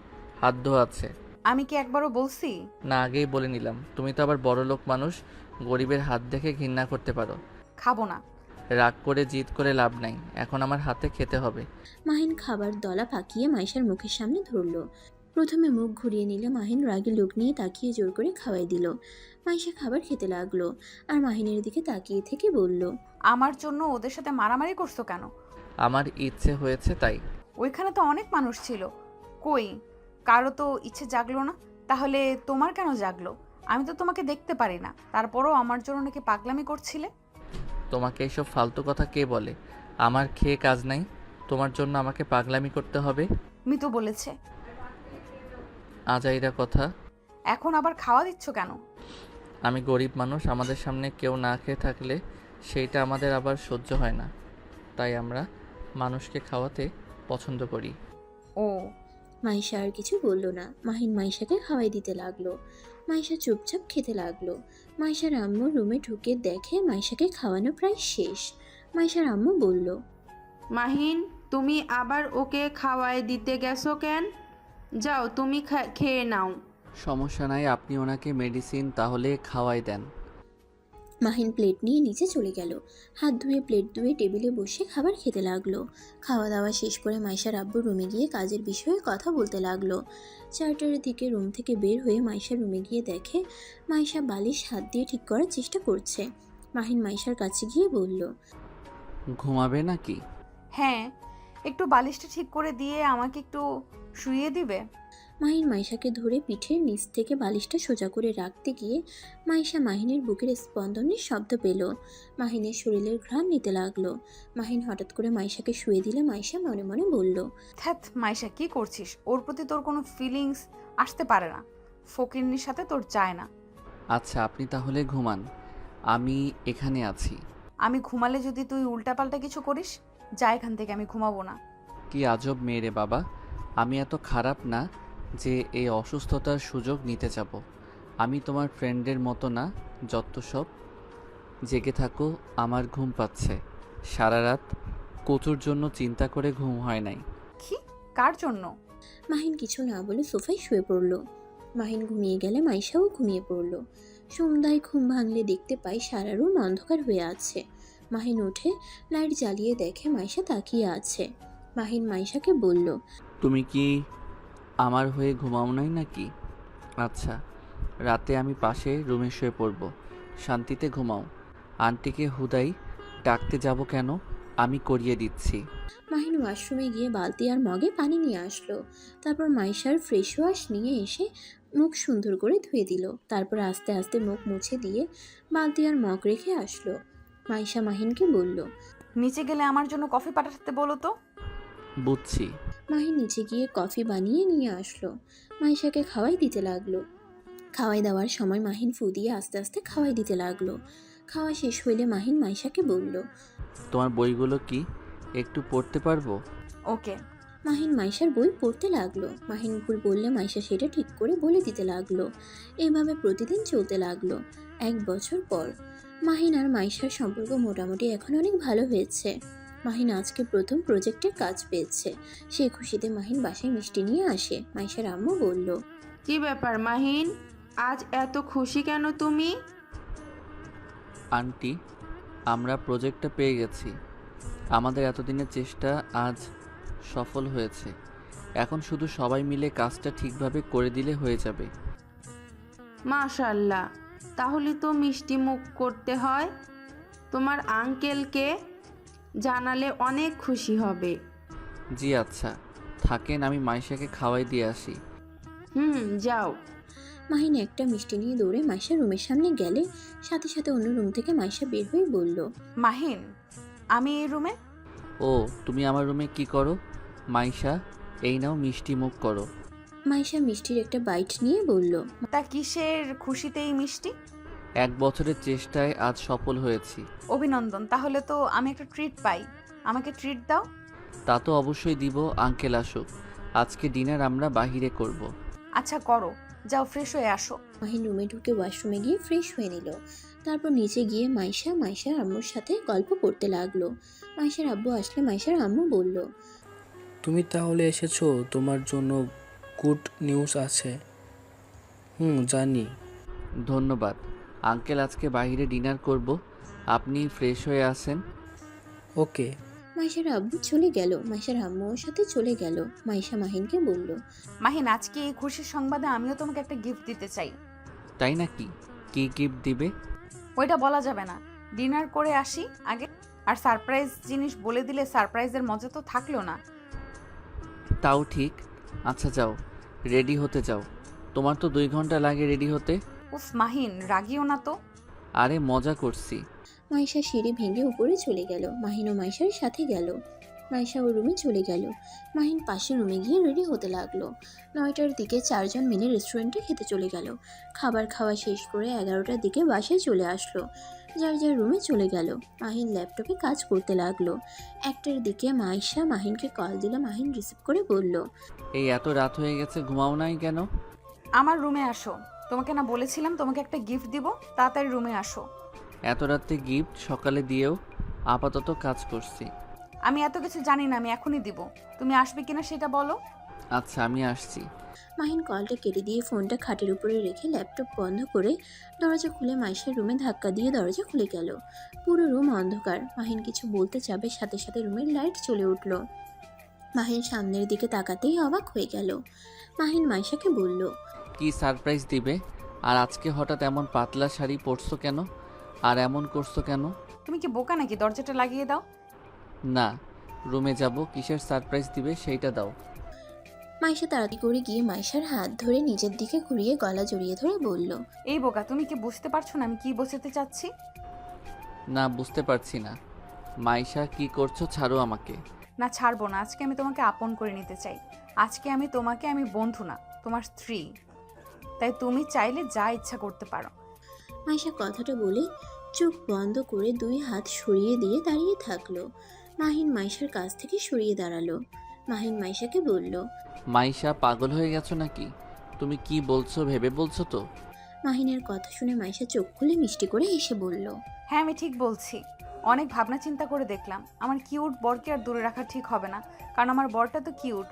হাত ধোয়া আছে। আমি কি একবারও বলছি? না, আগেই বলে নিলাম, তুমি তো আবার বড় লোক মানুষ, গরিবের হাত দেখে ঘৃণা করতে পারো। খাবো না। রাগ করে জিদ করে লাভ নাই, এখন আমার হাতে খেতে হবে। মাহিন খাবার দলা পাকিয়ে মাইশার মুখের সামনে ধরলো। প্রথমে মুখ ঘুরিয়ে নিলে মাহিন রাগী লোক নিয়ে তাকিয়ে জোর করে খাওয়াই দিল। মাইশা খাবার খেতে লাগলো আর মাহিনের দিকে তাকিয়ে থেকে বলল, আমার জন্য ওদের সাথে মারামারি করছো কেন? আমার ইচ্ছে হয়েছে তাই। ওইখানে তো অনেক মানুষ ছিল, কই কারো তো ইচ্ছে জাগলো না? তাহলে তোমার কেন জাগলো? আমি তো তোমাকে দেখতে পারি না, তারপরও আমার জন্য নাকি পাগলামি করছিলে। তোমাকে এইসব ফালতু কথা কে বলে? আমার খেয়ে কাজ নাই, তোমার জন্য আমাকে পাগলামি করতে হবে? মিতু বলেছে। আজাইরা কথা। এখন আবার খাওয়া দিচ্ছ কেন? আমি গরিব মানুষ, আমাদের সামনে কেউ না খেয়ে থাকলে সেইটা আমাদের আবার সহ্য হয় না, তাই আমরা মানুষকে খাওয়াতে পছন্দ করি। ও, মাইশা আর কিছু বলল না। মাহিন মাইশাকে খাওয়াই দিতে লাগলো। মাইশা চুপচাপ খেতে লাগলো। মাইশার আম্মু রুমে ঢুকে দেখে মাইশাকে খাওয়ানো প্রায় শেষ। মাইশার আম্মু বলল, মাহিন, তুমি আবার ওকে খাওয়াই দিতে গেছো কেন? যাও, তুমি খেয়ে নাও। সমস্যা নাই, আপনি ওনাকে মেডিসিন তাহলে খাওয়াই দেন। মাহিন প্লেট নিয়ে নিচে চলে গেল। হাত ধুয়ে প্লেট ধুয়ে টেবিলে বসে খাবার খেতে লাগলো। খাওয়া দাওয়া শেষ করে মাইশার আব্বু রুমে গিয়ে কাজের বিষয়ে কথা বলতে লাগলো। 4টার দিকে রুম থেকে বের হয়ে মাইশা রুমে গিয়ে দেখে মাইশা বালিশ হাত দিয়ে ঠিক করার চেষ্টা করছে। মাহিন মাইশার কাছে গিয়ে বলল, ঘুমাবে নাকি? হ্যাঁ, একটু বালিশটা ঠিক করে দিয়ে আমাকে একটু শুইয়ে দিবে? মাহিন মাইশাকে ধরে পিঠের নিচ থেকে বালিশটা সোজা করে রাখতে গিয়ে মাইশা মাহিনের বুকের স্পন্দনের শব্দ পেল। মাহিনের শরীরের ঘ্রাণ নিতে লাগলো। মাহিন হঠাৎ করে মাইশাকে শুয়ে দিলে মাইশা মনে মনে বলল, ধ্যাত মাইশা, কি করছিস? ওর প্রতি তোর কোনো ফিলিংস আসতে পারে না। ফকিন্নির সাথে তোর যায় না। আচ্ছা, আপনি তাহলে ঘুমান, আমি এখানে আছি। আমি ঘুমালে যদি তুই উল্টাপাল্টা কিছু করিস, যা এখান থেকে, আমি ঘুমাবো না। কি আজব মেয়ে রে বাবা, আমি এত খারাপ না যে এই অসুস্থতার সুযোগ নিতে যাব। আমি তোমার ফ্রেন্ডের মতো না, যত সব। জেগে থাকো, আমার ঘুম পাচ্ছে। সারা রাত কচুর জন্য চিন্তা করে ঘুম হয় নাই। কি? কার জন্য? মাহিন কিছু না বলে সোফায় শুয়ে পড়ল। মাহিন ঘুমিয়ে গেলে মাইশাও ঘুমিয়ে পড়ল। সন্ধ্যায় ঘুম ভাঙলে দেখতে পাই সারা রুম অন্ধকার হয়ে আছে। মাহিন উঠে লাইট জ্বালিয়ে দেখে মাইশা তাকিয়ে আছে। মাহিন মাইশাকে বলল, তুমি কি আমার হয়ে ঘুমাও নাই নাকি? আচ্ছা, রাতে আমি পাশে রুমে শুয়ে পড়ব, শান্তিতে ঘুমাও। আন্টিকে হুদাই ডাকতে যাব কেন? আমি করিয়ে দিচ্ছি। মাহিন ওয়াশরুমে গিয়ে বালতি আর মগে পানি নিয়ে আসলো। তারপর মাইশার ফ্রেশ ওয়াশ নিয়ে এসে মুখ সুন্দর করে ধুয়ে দিল। তারপর আস্তে আস্তে মুখ মুছে দিয়ে বালতি আর মগ রেখে আসলো। মাইশা মাহিনকে বলল, নিচে গেলে আমার জন্য কফি পাঠাতে বলো তো। বুঝছি। মাহিন নিচে গিয়ে কফি বানিয়ে নিয়ে আসলো। মাইশাকে খাওয়াই দিতে লাগলো। খাওয়াই দেওয়ার সময় মাহিন ফু দিয়ে আস্তে আস্তে খাওয়াই দিতে লাগলো। খাওয়া শেষ হইলে মাহিন মাইশাকে বলল, তোমার বইগুলো কি একটু পড়তে পারবো? ওকে। মাহিন মাইশার বই পড়তে লাগলো। মাহিন ভুল বললে মাইশা সেটা ঠিক করে বলে দিতে লাগলো। এইভাবে প্রতিদিন চলতে লাগলো। 1 বছর পর মাহিন আর মাইশার সম্পর্ক মোটামুটি এখন অনেক ভালো হয়েছে। মাহিন আজকে প্রথম প্রজেক্টের কাজ পেয়েছে। সেই খুশিতে মাহিন বাসায় মিষ্টি নিয়ে আসে। মাইশার আম্মু বলল, কি ব্যাপার মাহিন, আজ এত খুশি কেন তুমি? আন্টি, আমরা প্রজেক্টটা পেয়ে গেছি। আমাদের এতদিনের চেষ্টা আজ সফল হয়েছে। এখন শুধু সবাই মিলে কাজটা ঠিকভাবে করে দিলে হয়ে যাবে। মাশাল্লাহ, তাহলে তো মিষ্টি মুখ করতে হয়। তোমার আঙ্কেলকে জানালে অনেক খুশি হবে। জি আচ্ছা, থাকেন, আমি মাইশাকে খাওয়াই দিয়ে আসি। যাও। মাহিন একটা মিষ্টি নিয়ে দৌড়ে মাইশার রুমের সামনে গেলে সাথে সাথে অন্য রুম থেকে মাইশা বের হয়ে বলল, মাহিন, আমি এই রুমে। ও, তুমি আমার রুমে কি করো? মাইশা, এই নাও মিষ্টি মুখ করো। মাইশা মিষ্টির একটা বাইট নিয়ে বলল, তা কিসের খুশিতে এই মিষ্টি? 1 বছরের চেষ্টায় আজ সফল হয়েছি। অভিনন্দন। তাহলে তো আমি একটা ট্রিট পাই। আমাকে ট্রিট দাও। তা তো অবশ্যই দিব, আঙ্কেল আসুক। আজকে ডিনার আমরা বাহিরে করব। আচ্ছা করো, যাও ফ্রেশ হয়ে আসো। মাহিন রুমে ঢুকে ওয়াশরুমে গিয়ে ফ্রেশ হয়ে নিল। তারপর নিচে গিয়ে মাইশার আম্মুর সাথে গল্প করতে লাগলো। মাইশার আব্বু আসলে মাইশার আম্মু বলল, তুমি তাহলে এসেছো, তোমার জন্য গুড নিউজ আছে। জানি। ধন্যবাদ আঙ্কেল, আজকে বাইরে ডিনার করব, আপনি ফ্রেশ হয়ে আসেন। ওকে। মাইশার আব্বু চলে গেল। মাইশার আম্মু ওর সাথে চলে গেল। মাইশা মাহিনকে বলল, মাহিন, আজকে এই খুশির সংবাদে আমিও তোমাকে একটা গিফট দিতে চাই। তাই নাকি? কি গিফট দিবে? ওইটা বলা যাবে না, ডিনার করে আসি আগে। আর সারপ্রাইজ জিনিস বলে দিলে সারপ্রাইজের মজা তো থাকলো না। তাও ঠিক। আচ্ছা যাও, রেডি হতে যাও। তোমার তো 2 ঘন্টা লাগে রেডি হতে। উফ মাহিন, রাগিও না তো। আরে মজা করছি। মাইশা সিঁড়ি ভেঙে উপরে চলে গেল। মাহিন ও মাইশার সাথে গেল। মাইশা ওর রুমে চলে গেল। মাহিন পাশের রুমে গিয়ে রেডি হতে লাগলো। 9টার দিকে 4জন মিলে রেস্টুরেন্টে খেতে চলে গেল। খাবার খাওয়া শেষ করে 11টার দিকে বাসায় চলে আসলো। যার যার রুমে চলে গেল। মাহিন ল্যাপটপে কাজ করতে লাগলো। 1টার দিকে মাইশা মাহিনকে কল দিল। মাহিন রিসিভ করে বলল, এই এত রাত হয়ে গেছে, ঘুমাও নাই কেন? আমার রুমে আসো। তোমাকে না বলেছিলাম তোমাকে একটা গিফট দিব? তাড়াতাড়ি রুমে আসো। এত রাতে গিফট সকালে দিয়েও আপাতত কাজ করছি। আমি এত কিছু জানি না, আমি এখনই দিব। তুমি আসবে কিনা সেটা বলো। আচ্ছা, আমি আসছি। মাহিন কলটা কেটে দিয়ে ফোনটা খাটের উপরে রেখে ল্যাপটপ বন্ধ করে দরজা খুলে মাইশার রুমে ধাক্কা দিয়ে দরজা খুলে গেল। পুরো রুম অন্ধকার। মাহিন কিছু বলতে যাবে, সাথে সাথে রুমের লাইট জ্বলে উঠল। মাহিন সামনের দিকে তাকাতেই অবাক হয়ে গেল। মাহিন মাইশাকে বলল, কি সারপ্রাইজ দিবে? আর আজকে হঠাৎ এমন পাতলা শাড়ি পরছো কেন? আর এমন করছো কেন? তুমি কি বোকা নাকি? দরজাটা লাগিয়ে দাও। না, রুমে যাব, কিসের সারপ্রাইজ দিবে সেইটা দাও। মাইশা তাড়াতাড়ি করে গিয়ে মাইশার হাত ধরে নিজের দিকে ঘুরিয়ে গলা জড়িয়ে ধরে বলল, এই বোকা, তুমি কি বুঝতে পারছো না আমি কি বোঝাতে চাচ্ছি? না, বুঝতে পারছি না। মাইশা, কি করছো? ছাড়ো আমাকে। না, ছাড়বো না। আজকে আমি তোমাকে আপন করে নিতে চাই। আজকে আমি বন্ধু না, তোমার স্ত্রী। তাই তুমি চাইলে যা ইচ্ছা করতে পারো। মাইশা কথাটা বলে চোখ বন্ধ করে 2 হাত সরিয়ে দিয়ে দাঁড়িয়ে থাকলো। মাহিন মাইশার কাছ থেকে সরিয়ে দাঁড়ালো। মাহিন মাইশাকে বলল, মাইশা, পাগল হয়ে গেছো নাকি? তুমি কি বলছো ভেবে বলছো তো? মাহিনের কথা শুনে মাইশা চোখ খুলে মিষ্টি করে হেসে বলল, হ্যাঁ, আমি ঠিক বলছি। অনেক ভাবনা চিন্তা করে দেখলাম আমার কিউট বরকে আর দূরে রাখা ঠিক হবে না। কারণ আমার বরটা তো কিউট,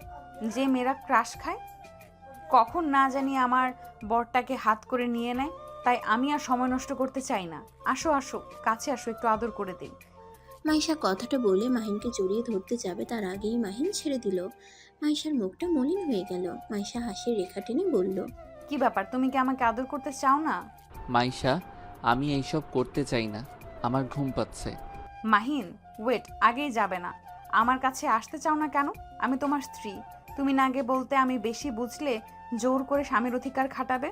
যে মেয়েরা ক্রাশ খায়। কখন না জানি আমার বরটাকে হাত করে নিয়ে নেয়। তাই আমি আর সময় নষ্ট করতে চাই না। আসো আসো, কাছে আসো, একটু আদর করে দিই। মাইশা কথাটা বলে মাহিনকে জড়িয়ে ধরতে যাবে, তার আগেই মাহিন ছেড়ে দিল। মাইশার মুখটা মলিন হয়ে গেল। মাইশা হাসির রেখা টেনে বলল, কি ব্যাপার, তুমি কি আমাকে আদর করতে চাও না? মাইশা, আমি এইসব করতে চাই না, আমার ঘুম পাচ্ছে। মাহিন, ওয়েট, আগেই যাবে না। আমার কাছে আসতে চাও না কেন? আমি তোমার স্ত্রী। তুমি না আগে বলতে আমি বেশি বুঝলে জোর করে স্বামীর অধিকার খাটাবে।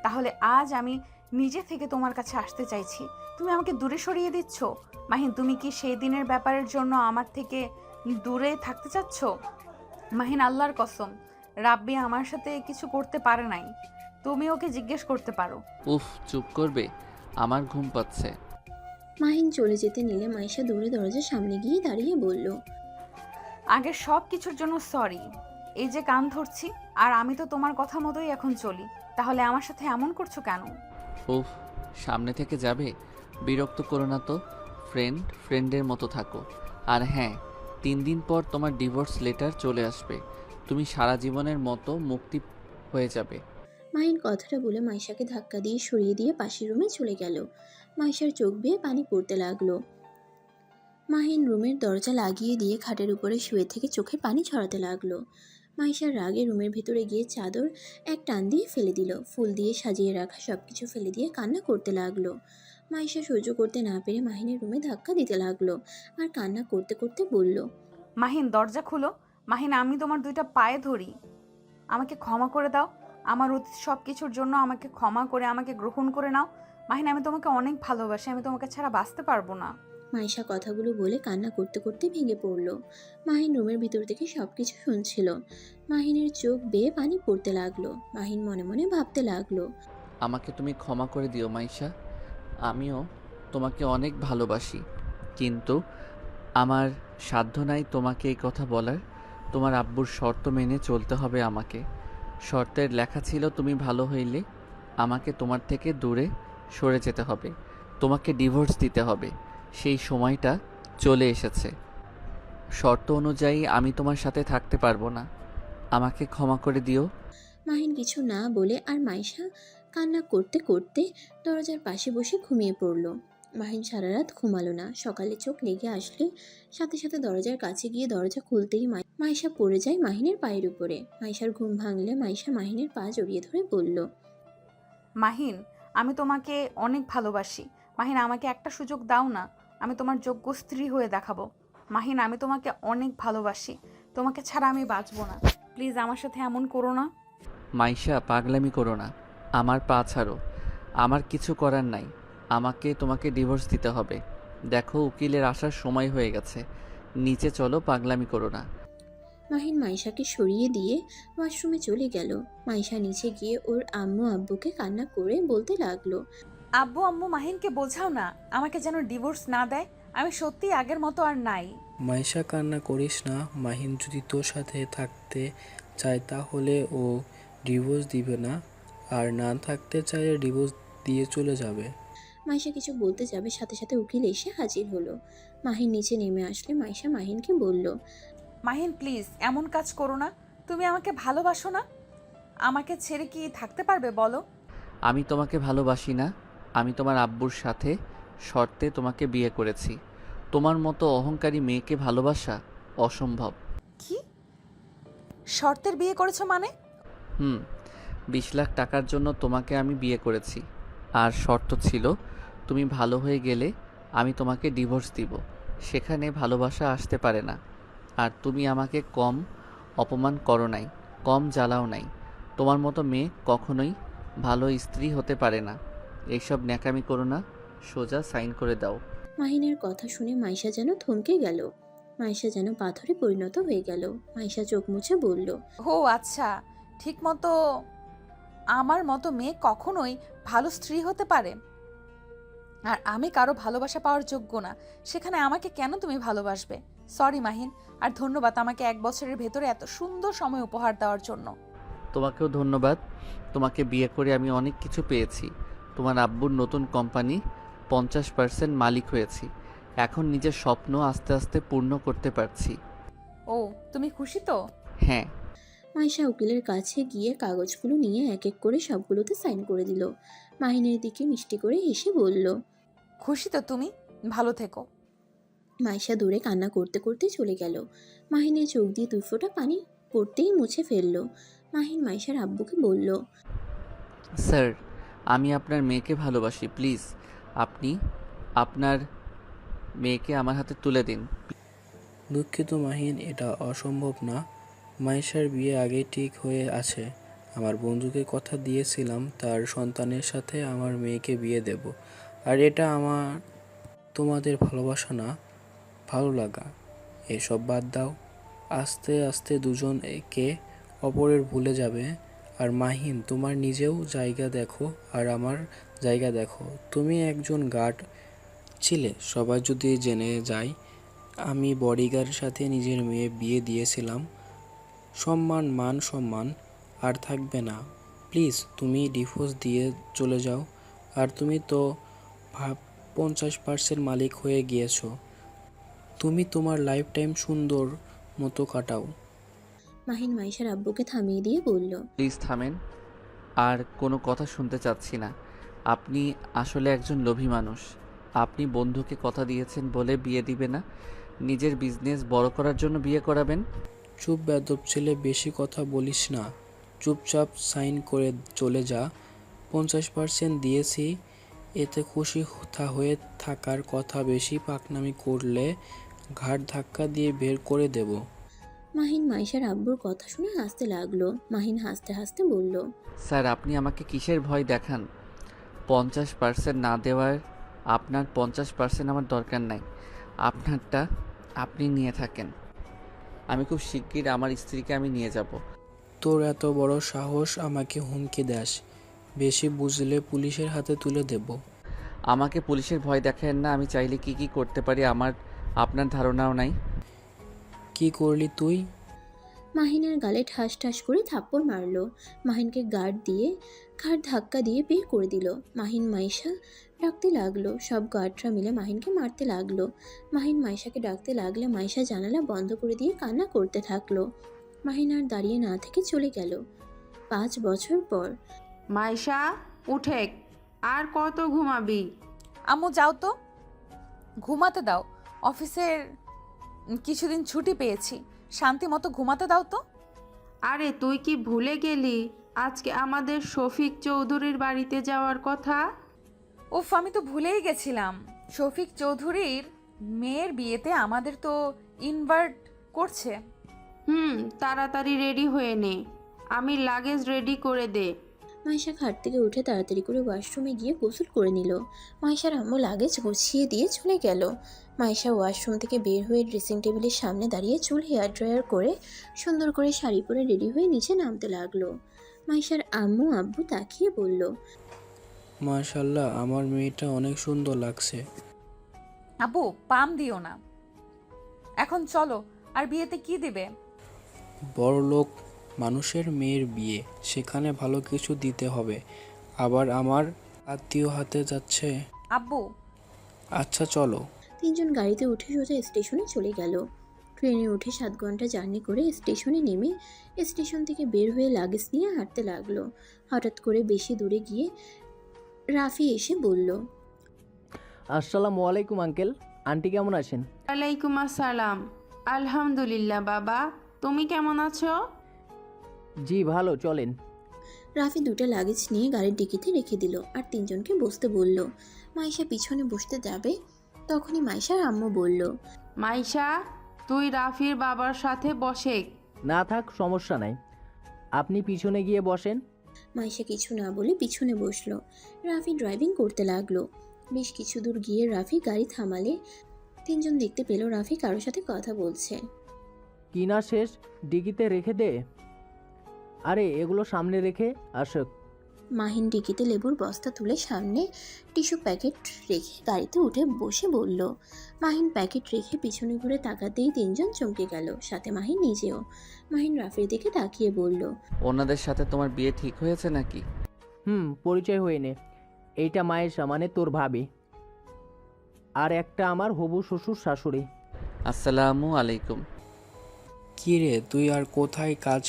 তাহলে আজ আমি নিজে থেকে তোমার কাছে আসতে চাইছি, তুমি আমাকে দূরে সরিয়ে দিচ্ছ। মাহিন, তুমি কি সেই দিনের ব্যাপারের জন্য আমার থেকে দূরে থাকতে চাচ্ছ? মাহিন, আল্লাহর কসম, রাব্বি আমার সাথে কিছু করতে পারে নাই। তুমি ওকে জিজ্ঞেস করতে পারো। উফ, চুপ করবে? আমার ঘুম পাচ্ছে। মাহিন চলে যেতে নিলে মাইশা দৌড়ে দরজার সামনে গিয়ে দাঁড়িয়ে বলল, আগে সব কিছুর জন্য সরি। এই যে কান ধরছি, আর আমি তো তোমার কথা মতোই এখন চলি। তাহলে আমার সাথে এমন করছো কেন? উফ, সামনে থেকে যাবে? বিরক্ত করো না তো। ফ্রেন্ডের মতো থাকো। আর হ্যাঁ, 3 দিন পর তোমার ডিভোর্স লেটার চলে আসবে। তুমি সারা জীবনের মতো মুক্তি হয়ে যাবে। মাহিন কথাটা বলে মাইশাকে ধাক্কা দিয়ে সরিয়ে দিয়ে পাশের রুমে চলে গেল। মাইশার চোখ বেয়ে পানি পড়তে লাগলো। মাহিন রুমের দরজা লাগিয়ে দিয়ে খাটের উপরে শুয়ে থেকে চোখে পানি ঝরাতে লাগলো। মাইশার রাগে রুমের ভেতরে গিয়ে চাদর এক টান দিয়ে ফেলে দিল। ফুল দিয়ে সাজিয়ে রাখা সবকিছু ফেলে দিয়ে কান্না করতে লাগলো। মাইশা সহ্য করতে না পেরে মাহিনের রুমে ধাক্কা দিতে লাগলো আর কান্না করতে করতে বলল, মাহিন, দরজা খুলো। মাহিন, আমি তোমার 2টা পায়ে ধরি, আমাকে ক্ষমা করে দাও। আমার অতীত সব কিছুর জন্য আমাকে ক্ষমা করে আমাকে গ্রহণ করে নাও। মাহিন, আমি তোমাকে অনেক ভালোবাসি, আমি তোমাকে ছাড়া বাঁচতে পারবো না। মাইশা কথাগুলো বলে কান্না করতে করতে ভেঙে পড়ল। মাহিন রুমের ভিতর থেকে সবকিছু শুনছিল। মাহিনের চোখ বেয়ে পানি পড়তে লাগলো। মাহিন মনে মনে ভাবতে লাগলো, আমাকে তুমি ক্ষমা করে দিও মাইশা। আমিও তোমাকে অনেক ভালোবাসি, কিন্তু আমার সাধ্য নাই তোমাকে এই কথা বলার। তোমার আব্বুর শর্ত মেনে চলতে হবে আমাকে। শর্তের লেখা ছিল, তুমি ভালো হইলে আমাকে তোমার থেকে দূরে সরে যেতে হবে, তোমাকে ডিভোর্স দিতে হবে। সেই সময়টা চলে এসেছে। শর্ত অনুযায়ী আমি তোমার সাথে থাকতে পারবো না। আমাকে ক্ষমা করে দিও। মাহিন কিছু না বলে আর মাইশা কান্না করতে করতে দরজার পাশে বসে ঘুমিয়ে পড়ল। মাহিন সারা রাত ঘুমালো না। সকালে চোখ লেগে আসলে সাথে সাথে দরজার কাছে গিয়ে দরজা খুলতেই মাইশা পড়ে যায় মাহিনের পায়ের উপরে। মাইশার ঘুম ভাঙলে মাইশা মাহিনের পা জড়িয়ে ধরে বলল, মাহিন, আমি তোমাকে অনেক ভালোবাসি। মাহিন, আমাকে একটা সুযোগ দাও না, আমি তোমার যোগ্য স্ত্রী হয়ে দেখাবো। মাহিন, আমি তোমাকে অনেক ভালোবাসি, তোমাকে ছাড়া আমি বাঁচবো না। প্লিজ আমার সাথে এমন করো না। মাইশা, পাগলামি করো না। আমার পা ছাড়ো। আমার কিছু করার নাই। আমাকে তোমাকে ডিভোর্স দিতে হবে। দেখো, উকিলের আসার সময় হয়ে গেছে। নিচে চলো, পাগলামি করো না। মাহিন মাইশাকে সরিয়ে দিয়ে ওয়াশরুমে চলে গেল। মাইশা নিচে গিয়ে ওর আম্মু আব্বুকে কান্না করে বলতে লাগলো, আব্বু আম্মু মাহিনকে বোঝাও না আমাকে যেন ডিভোর্স না দেয়। আমি সত্যি আগের মতো আর নাই। মাইশা, কান্না করিস না। মাহিন যদি তোর সাথে থাকতে চায় তাহলে ও ডিভোর্স দিবে না, আর না থাকতে চাইলে ডিভোর্স দিয়ে চলে যাবে। মাইশা কিছু বলতে যাবে, সাথে সাথে উকিল এসে হাজির হলো। মাহিন নিচে নেমে আসলে মাইশা মাহিনকে বলল, মাহিন প্লিজ এমন কাজ করো না। তুমি আমাকে ভালোবাসো না? আমাকে ছেড়ে কি থাকতে পারবে বলো? আমি তোমাকে ভালোবাসি না। আমি তোমার আব্বুর সাথে শর্তে তোমাকে বিয়ে করেছি। তোমার মতো অহংকারী মেয়েকে ভালোবাসা অসম্ভব। কি শর্তের বিয়ে করেছো মানে? 20 লাখ টাকার জন্য তোমাকে আমি বিয়ে করেছি। আর শর্ত ছিল, তুমি ভালো হয়ে গেলে আমি তোমাকে ডিভোর্স দিব। সেখানে ভালোবাসা আসতে পারে না। আর তুমি আমাকে কম অপমান করো নাই, কম জ্বালাও নাই। তোমার মতো মেয়ে কখনোই ভালো স্ত্রী হতে পারে না। এইসব ন্যাকামি করো না, সোজা সাইন করে দাও। মাহিনের কথা শুনে মাইশা যেন থমকে গেল। মাইশা যেন পাথরে পরিণত হয়ে গেল। মাইশা চোখ মুছে বলল, ও আচ্ছা, ঠিক মতো আমার মতো মেয়ে কখনোই ভালো স্ত্রী হতে পারে? আর আমি কারো ভালোবাসা পাওয়ার যোগ্য না, সেখানে আমাকে কেন তুমি ভালোবাসবে? সরি মাহিন, আর ধন্যবাদ আমাকে 1 বছরের ভেতরে এত সুন্দর সময় উপহার দেওয়ার জন্য। তোমাকেও ধন্যবাদ। তোমাকে বিয়ে করে আমি অনেক কিছু পেয়েছি। তোমার আব্বুর নতুন কোম্পানি 50% মালিক হয়েছি। এখন নিজের স্বপ্ন আস্তে আস্তে পূর্ণ করতে পারছি। ও তুমি খুশি তো? হ্যাঁ। মাইশা উকিলের কাছে গিয়ে কাগজগুলো নিয়ে এক এক করে সবগুলোতে সাইন করে দিল। মাহিনের দিকে মিষ্টি করে হেসে বলল, খুশি তো তুমি? ভালো থেকো। মাইশা দূরে কান্না করতে করতে চলে গেল। মাহিনের চোখ দিয়ে 2 ফোঁটা পানি পড়তেই মুছে ফেলল। মাহিন মাইশার আব্বুকে বলল, স্যার, আমি আপনার মেয়েকে ভালোবাসি। প্লিজ আপনি আপনার মেয়েকে আমার হাতে তুলে দিন। দুঃখিত মাহিন, এটা অসম্ভব না। মাইশার বিয়ে আগে ঠিক হয়ে আছে। আমার বন্ধুকে কথা দিয়েছিলাম তার সন্তানের সাথে আমার মেয়েকে বিয়ে দেব। আর এটা আমার তোমাদের ভালোবাসা না, ভালো লাগা। এসব বাদ দাও। আস্তে আস্তে দুজন একে অপরের ভুলে যাবে। আর মাহিন, তোমার নিজেও জায়গা দেখো আর আমার জায়গা দেখো। তুমি একজন গার্ড ছিলে, সবাই যদি জেনে যায় আমি বডিগার্ডের সাথে নিজের মেয়ে বিয়ে দিয়েছিলাম। সম্মান, মান সম্মান আর থাকবে না। প্লিজ তুমি ডিভোর্স দিয়ে চলে যাও। আর তুমি তো 50% মালিক হয়ে গিয়েছো। তুমি তোমার লাইফ টাইম সুন্দর মতো কাটাও। মাহিন মাইশার আব্বুকে থামিয়ে দিয়ে বলল, প্লিজ থামেন। আর কোনো কথা শুনতে চাচ্ছি না। আপনি আসলে একজন লোভী মানুষ। আপনি বন্ধুকে কথা দিয়েছেন বলে বিয়ে দিবে না, নিজের বিজনেস বড় করার জন্য বিয়ে করাবেন। চুপ বেদব ছেলে, বেশি কথা বলিস না। চুপচাপ সাইন করে চলে যা। 50% দিয়েছি, এতে খুশি হয়ে থাকার কথা। বেশি পাকনামি করলে ঘাড় ধাক্কা দিয়ে বের করে দেব। মাহিন মাইশার আব্বুর কথা শুনে হাসতে লাগলো। মাহিন হাসতে হাসতে বলল, স্যার, আপনি আমাকে কিসের ভয় দেখান? 50% না দেওয়ার আপনার 50% আমার দরকার নাই। আপনারটা আপনি নিয়ে থাকেন। আমি খুব শিগগির আমার স্ত্রীকে আমি নিয়ে যাব। তোর এত বড় সাহস আমাকে হুমকি দাস? বেশি বুঝলে পুলিশের হাতে তুলে দেব। আমাকে পুলিশের ভয় দেখান না। আমি চাইলে কি কি করতে পারি আপনার ধারণাও নাই। কি করলি তুই? মাহিনের গালে ঠাস ঠাস করে থাপ্পড় মারলো। মাহিনকে গার্ড দিয়ে ঘাড় ধাক্কা দিয়ে বের করে দিল। মাহিন মাইশা ডাকতে লাগলো। সব গার্ডরা মিলে মাহিনকে মারতে লাগলো। মাহিন মাইশাকে ডাকতে লাগলে মাইশা জানালা বন্ধ করে দিয়ে কান্না করতে থাকলো। মাহিন আর দাঁড়িয়ে না থেকে চলে গেল। 5 বছর পর। মাইশা, উঠেক, আর কত ঘুমাবি? আম্মু যাও তো, ঘুমাতে দাও। অফিসের কিছুদিন ছুটি পেয়েছি, শান্তি মতো ঘুমাতে দাও তো। আরে তুই কি ভুলে গেলি আজকে আমাদের শফিক চৌধুরীর বাড়িতে যাওয়ার কথা? উফ, আমি তো ভুলেই গেছিলাম। শফিক চৌধুরীর মেয়ের বিয়েতে আমাদের তো ইনভাইট করছে। তাড়াতাড়ি রেডি হয়ে নে, আমি লাগেজ রেডি করে দে। মাইশা খাট থেকে উঠে তাড়াতাড়ি করে ওয়াশরুমে গিয়ে গোসল করে নিল। মাইশার আম্মু লাগেজ গুছিয়ে দিয়ে চলে গেল। মাইশা ওয়াশরুম থেকে বের হয়ে ড্রেসিং টেবিলের সামনে দাঁড়িয়ে চুল হেয়ার ড্রায়ার করে সুন্দর করে শাড়ি পরে রেডি হয়ে নিচে নামতে লাগলো। মাইশার আম্মু আব্বু তাকিয়ে বলল, মাশাল্লাহ, আমার মেয়েটা অনেক সুন্দর লাগছে। আব্বু পাম দিও না, এখন চলো। আর বিয়েতে কি দিবে? বড়লোক মানুষের মেয়ের বিয়ে, সেখানে ভালো কিছু দিতে হবে। আবার আমার আত্মীয় হাতে যাচ্ছে। আব্বু আচ্ছা চলো। তিনজন গাড়িতে উঠে সোজা স্টেশনে চলে গেল। ট্রেনে উঠে 7 ঘন্টা জার্নি করে স্টেশনে নেমে স্টেশন থেকে বের হয়ে লাগেজ নিয়ে হাঁটতে লাগলো। হঠাৎ করে বেশি দূরে গিয়ে রাফি এসে বলল, আসসালামু আলাইকুম আঙ্কেল, আন্টি কেমন আছেন? ওয়ালাইকুম আসসালাম। আলহামদুলিল্লাহ বাবা, তুমি কেমন আছো? জি ভালো, চলেন। রাফি 2টা লাগেজ নিয়ে গাড়ির ডিকিতে রেখে দিল আর তিনজনকে বসতে বলল। মাইশা পিছনে বসতে যাবে, তখনই মাইশার আম্মু বলল, মাইশা, তুই রাফির বাবার সাথে বসে। না থাক, সমস্যা নাই, আপনি পিছনে গিয়ে বসেন। মাইশা কিছু না বলে পিছনে বসলো। রাফি ড্রাইভিং করতে লাগলো। বেশ কিছু দূর গিয়ে রাফি গাড়ি থামালে তিনজন দেখতে পেল রাফি কারোর সাথে কথা বলছে। কিনা শেষ, ডিকিতে রেখে দে। আরে এগুলো সামনে রেখে আসক। মাহিন ডিকিতে লেবুর বস্তা তুলে সামনে টিস্যু প্যাকেট রেখে গাড়িতে উঠে বসে বলল। মাহিন প্যাকেট রেখে পিছনে ঘুরে তাকাতেই তিনজন চমকে গেল, সাথে মাহিন নিজেও। মাহিন রাফির দিকে তাকিয়ে বলল, ওনাদের সাথে তোমার বিয়ে ঠিক হয়েছে নাকি? পরিচয় হয়ে নে। এইটা মায়েশা, মানে তোর ভাবি, আর একটা আমার হবু শ্বশুর শাশুড়ি। আসসালামু আলাইকুম। কি রে, তুই আর কোথায় কাজ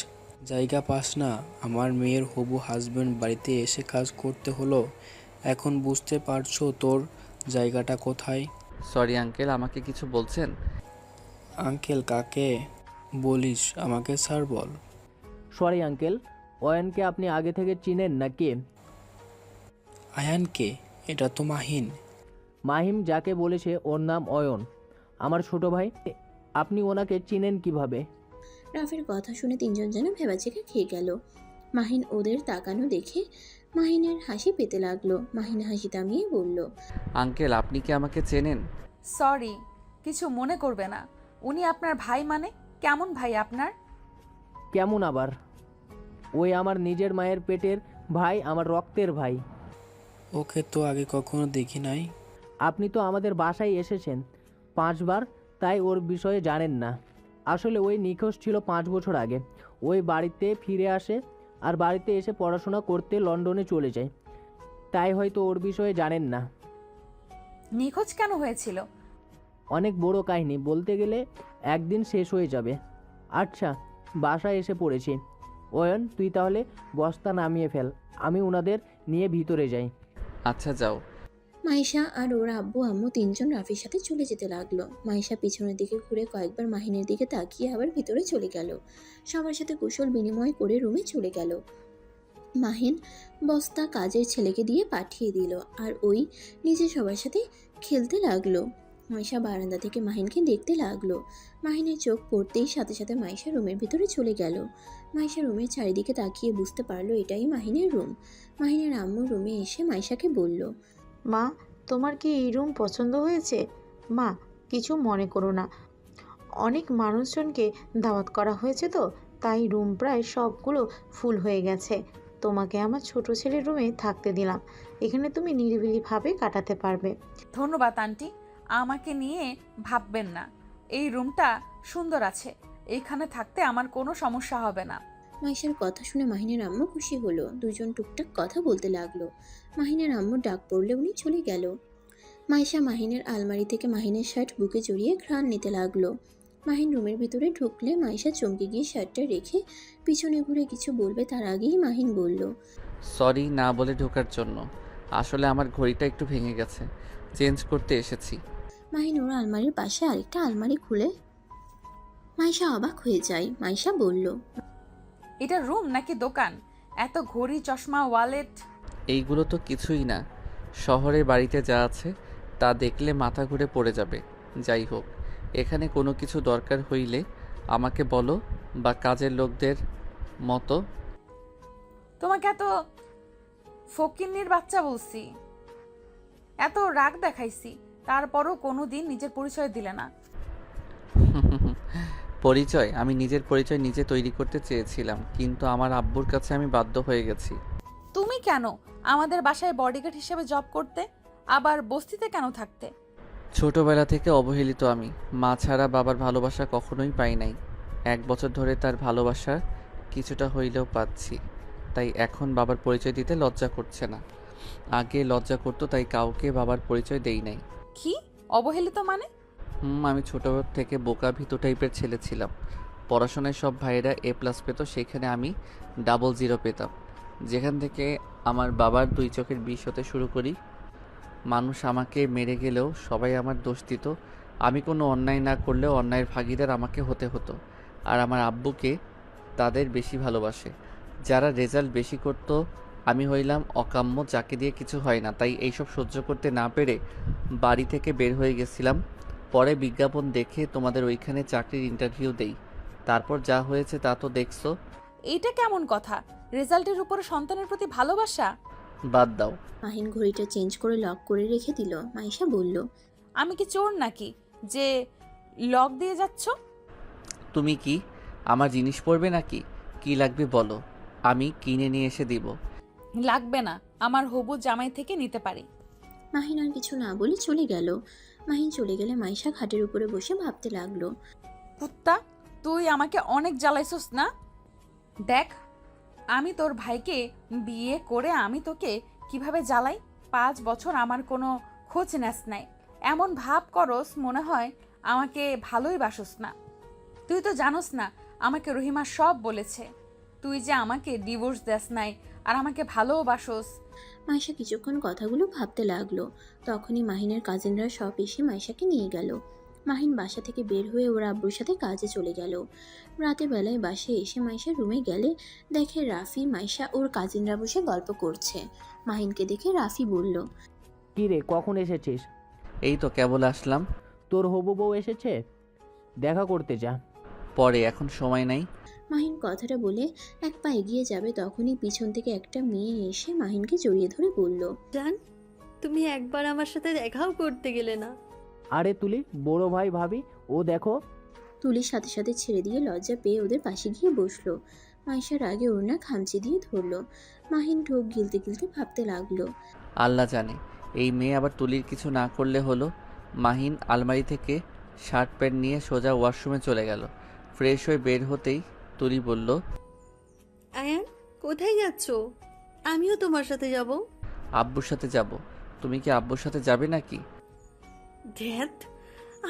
জায়গা পাস না? আমার মেয়ের হবু হাজবেন্ড বাড়িতে এসে কাজ করতে হলো। এখন বুঝতে পারছো তোর জায়গাটা কোথায়? সরি আঙ্কেল, আমাকে কিছু বলছেন? আঙ্কেল কাকে বলিস? আমাকে স্যার বল। সরি আঙ্কেল, অয়নকে আপনি আগে থেকে চিনেন নাকি? আয়ানকে? এটা তো মাহিন। মাহিম যাকে বলেছে ওর নাম অয়ন, আমার ছোট ভাই। আপনি ওনাকে চিনেন কিভাবে? রাফির কথা শুনে তিনজন যেন ভেবাচেকে খেয়ে গেল। মাহিন ওদের তাকানো দেখে মাহিনের হাসি পেতে লাগলো। মাহিন হাসি থামিয়ে বলল, আঙ্কেল, আপনি কি আমাকে চেনেন? সরি, কিছু মনে করবে না। উনি আপনার ভাই? মানে কেমন ভাই আপনার? কেমন আবার? ওই আমার নিজের মায়ের পেটের ভাই, আমার রক্তের ভাই। ওকে তো আগে কখনো দেখি নাই। আপনি তো আমাদের বাসায় এসেছেন 5 বার, তাই ওর বিষয়ে জানেন না। আসলে ওই নিখোঁজ ছিল 5 বছর আগে। ওই বাড়িতে ফিরে আসে আর বাড়িতে এসে পড়াশোনা করতে লন্ডনে চলে যায়, তাই হয়তো ওর বিষয়ে জানেন না। নিখোঁজ কেন হয়েছিল? অনেক বড় কাহিনী, বলতে গেলে একদিন শেষ হয়ে যাবে। আচ্ছা, বাসায় এসে পড়েছি। অয়ন, তুই তাহলে বস্তা নামিয়ে ফেল, আমি ওনাদের নিয়ে ভিতরে যাই। আচ্ছা যাও। মাইশা আর ওর আব্বু আম্মু তিনজন রাফির সাথে চলে যেতে লাগলো। মাইশা পিছনের দিকে ঘুরে কয়েকবার মাহিনের দিকে তাকিয়ে আবার ভিতরে চলে গেল। সবার সাথে কুশল বিনিময় করে রুমে চলে গেল। মাহিন বস্তা কাজের ছেলেকে দিয়ে পাঠিয়ে দিল আর ওই নিজে সবার সাথে খেলতে লাগলো। মাইশা বারান্দা থেকে মাহিনকে দেখতে লাগলো। মাহিনের চোখ পড়তেই সাথে সাথে মাইশা রুমের ভিতরে চলে গেল। মাইশা রুমের চারিদিকে তাকিয়ে বুঝতে পারলো এটাই মাহিনের রুম। মাহিনের আম্মু রুমে এসে মাইশাকে বলল, মা, তোমার কি এই রুম পছন্দ হয়েছে? মা, কিছু মনে করো না, অনেক মানুষজনকে দাওয়াত করা হয়েছে তো, তাই রুম প্রায় সবগুলো ফুল হয়ে গেছে। তোমাকে আমার ছোট ছেলের রুমে থাকতে দিলাম, এখানে তুমি নিরিবিলিভাবে কাটাতে পারবে। ধন্যবাদ আন্টি, আমাকে নিয়ে ভাববেন না। এই রুমটা সুন্দর আছে, এইখানে থাকতে আমার কোনো সমস্যা হবে না। মাইশার কথা শুনে মাহিনের আম্মু খুশি হলো। দুজন টুকটাক কথা বলতে লাগলো। মাহিনের আম্মু ডাক পড়লে উনি চলে গেল। মাইশা মাহিনের আলমারি থেকে মাহিনের শার্ট বুকে জড়িয়ে ঘ্রাণ নিতে লাগলো। মাহিন রুমের ভিতরে ঢুকলে মাইশা চমকে গিয়ে শার্টটা রেখে পিছনে ঘুরে কিছু বলবে তার আগেই মাহিন বলল, সরি না বলে ঢোকার জন্য। আসলে আমার ঘড়িটা একটু ভেঙে গেছে, চেঞ্জ করতে এসেছি। মাহিন ওর আলমারির পাশে আরেকটা আলমারি খুলে মাইশা অবাক হয়ে যায়। মাইশা বলল, এটা রুম নাকি দোকান? এত ঘড়ি, চশমা, ওয়ালেট। এইগুলো তো কিছুই না, শহরের বাড়িতে যা আছে তা দেখলে মাথা ঘুরে পড়ে যাবে। যাই হোক, এখানে কোনো কিছু দরকার হইলে আমাকে বলো, বা কাজের লোকদের মতো। তোমাকে এত ফকিন্নির বাচ্চা বলছি। এত রাগ দেখাইছি, তারপরও কোনোদিন নিজের পরিচয় দিলে না। পরিচয়? আমি নিজের পরিচয় নিজে তৈরি করতে চেয়েছিলাম, কিন্তু আমার আব্বুর কাছে আমি বাধ্য হয়ে গেছি। তুমি কেন আমাদের বাসায় বডিগার্ড হিসেবে জব করতে, আবার বস্তিতে কেন থাকতে? ছোটবেলা থেকে অবহেলিত আমি। মা ছাড়া বাবার ভালোবাসা কখনোই পাই নাই। 1 বছর ধরে তার ভালোবাসার কিছুটা হইলেও পাচ্ছি, তাই এখন বাবার পরিচয় দিতে লজ্জা করছে না। আগে লজ্জা করতো, তাই কাউকে বাবার পরিচয় দেই নাই। কি অবহেলিত মানে? আমি ছোট থেকে বোকা ভীতু টাইপের ছেলে ছিলাম। পড়াশোনায় সব ভাইয়েরা A+ পেত, সেখানে আমি 00 পেতাম। যেখান থেকে আমার বাবার 2 চোখের বিষ হতে শুরু করি। মানুষ আমাকে মেরে গেলেও সবাই আমার দোষ দিত। আমি কোনো অন্যায় না করলেও অন্যায়ের ভাগীদার আমাকে হতে হতো। আর আমার আব্বুকে তাদের বেশি ভালোবাসে, যারা রেজাল্ট বেশি করতো। আমি হইলাম অকাম্য, যাকে দিয়ে কিছু হয় না। তাই এইসব সহ্য করতে না পেরে বাড়ি থেকে বের হয়ে গেছিলাম। পরে বিজ্ঞাপন দেখে তোমাদের ওইখানে চাকরির ইন্টারভিউ দেই। তারপর যা হয়েছে তা তো দেখছো। এইটা কেমন কথা? রেজাল্টের উপরে সন্তানের প্রতি ভালোবাসা? বাদ দাও। মাহিন ঘড়িটা চেঞ্জ করে লক করে রেখে দিল। মাইশা বলল, আমি কি চোর নাকি যে লক দিয়ে যাচ্ছ? তুমি কি আমার জিনিস পড়বে নাকি? কি লাগবে বলো, আমি কিনে নিয়ে এসে দিব। লাগবে না, আমার হবু জামাই থেকে নিতে পারি। মাহিন আর কিছু না বলে চলে গেল। মাহিন চলে গেলে মাইশা খাটের উপরে বসে ভাবতে লাগলো। কুত্তা, তুই আমাকে অনেক জ্বালাইছস না? দেখ, আমি তোর ভাইকে বিয়ে করে আমি তোকে কিভাবে জ্বালাই। 5 বছর আমার কোনো খোঁজ নেস নাই। এমন ভাব করস মনে হয় আমাকে ভালোই বাসস না। তুই তো জানোস না আমাকে রহিমা সব বলেছে। তুই যে আমাকে ডিভোর্স দেস নাই আর আমাকে ভালোও বাসস। মাইশা কিছুক্ষণ কথাগুলো ভাবতে লাগলো। তখনই মাহিনের কাজিনরা সব এসে মাইশাকে নিয়ে গেল। মাহিন বাসা থেকে বের হয়ে ওর আব্বুর সাথে কাজে চলে গেল। রাতের বেলায় বাসায় এসে মাইশা রুমে গেলে দেখে রাফি, মাইশা ওর কাজিনরা বসে গল্প করছে। মাহিনকে দেখে রাফি বলল, কি রে, কখন এসেছিস? এই তো কেবল আসলাম। তোর হবু বউ এসেছে? দেখা করতে যা। পরে, এখন সময় নাই। মাহিন কথাটা বলে এক পা এগিয়ে যাবে, তখনই পিছন থেকে একটা মেয়ে এসে মাহিনকে জড়িয়ে ধরে বলল, জান, তুমি একবার আমার সাথে দেখাও করতে গেলে না। আরে তুলি, বড় ভাই ভাবি, ও দেখো। তুলির সাথে সাথে ছেড়ে দিয়ে লজ্জা পেয়ে ওদের পাশে গিয়ে বসলো। মাইশার আগে ওড়না খামচি দিয়ে ধরলো। মাহিন ঢোক গিলতে গিলতে ভাবতে লাগলো, আল্লাহ জানে এই মেয়ে আবার তুলির কিছু না করলে হলো। মাহিন আলমারি থেকে শার্ট প্যান্ট নিয়ে সোজা ওয়াশরুমে চলে গেল। ফ্রেশ হয়ে বের হতেই তুলি বলল, আয়ান, কোথায় যাচ্ছ? আমিও তোমার সাথে যাব। আব্বুর সাথে যাব। তুমি কি আব্বুর সাথে যাবে নাকি? ধ্যাত,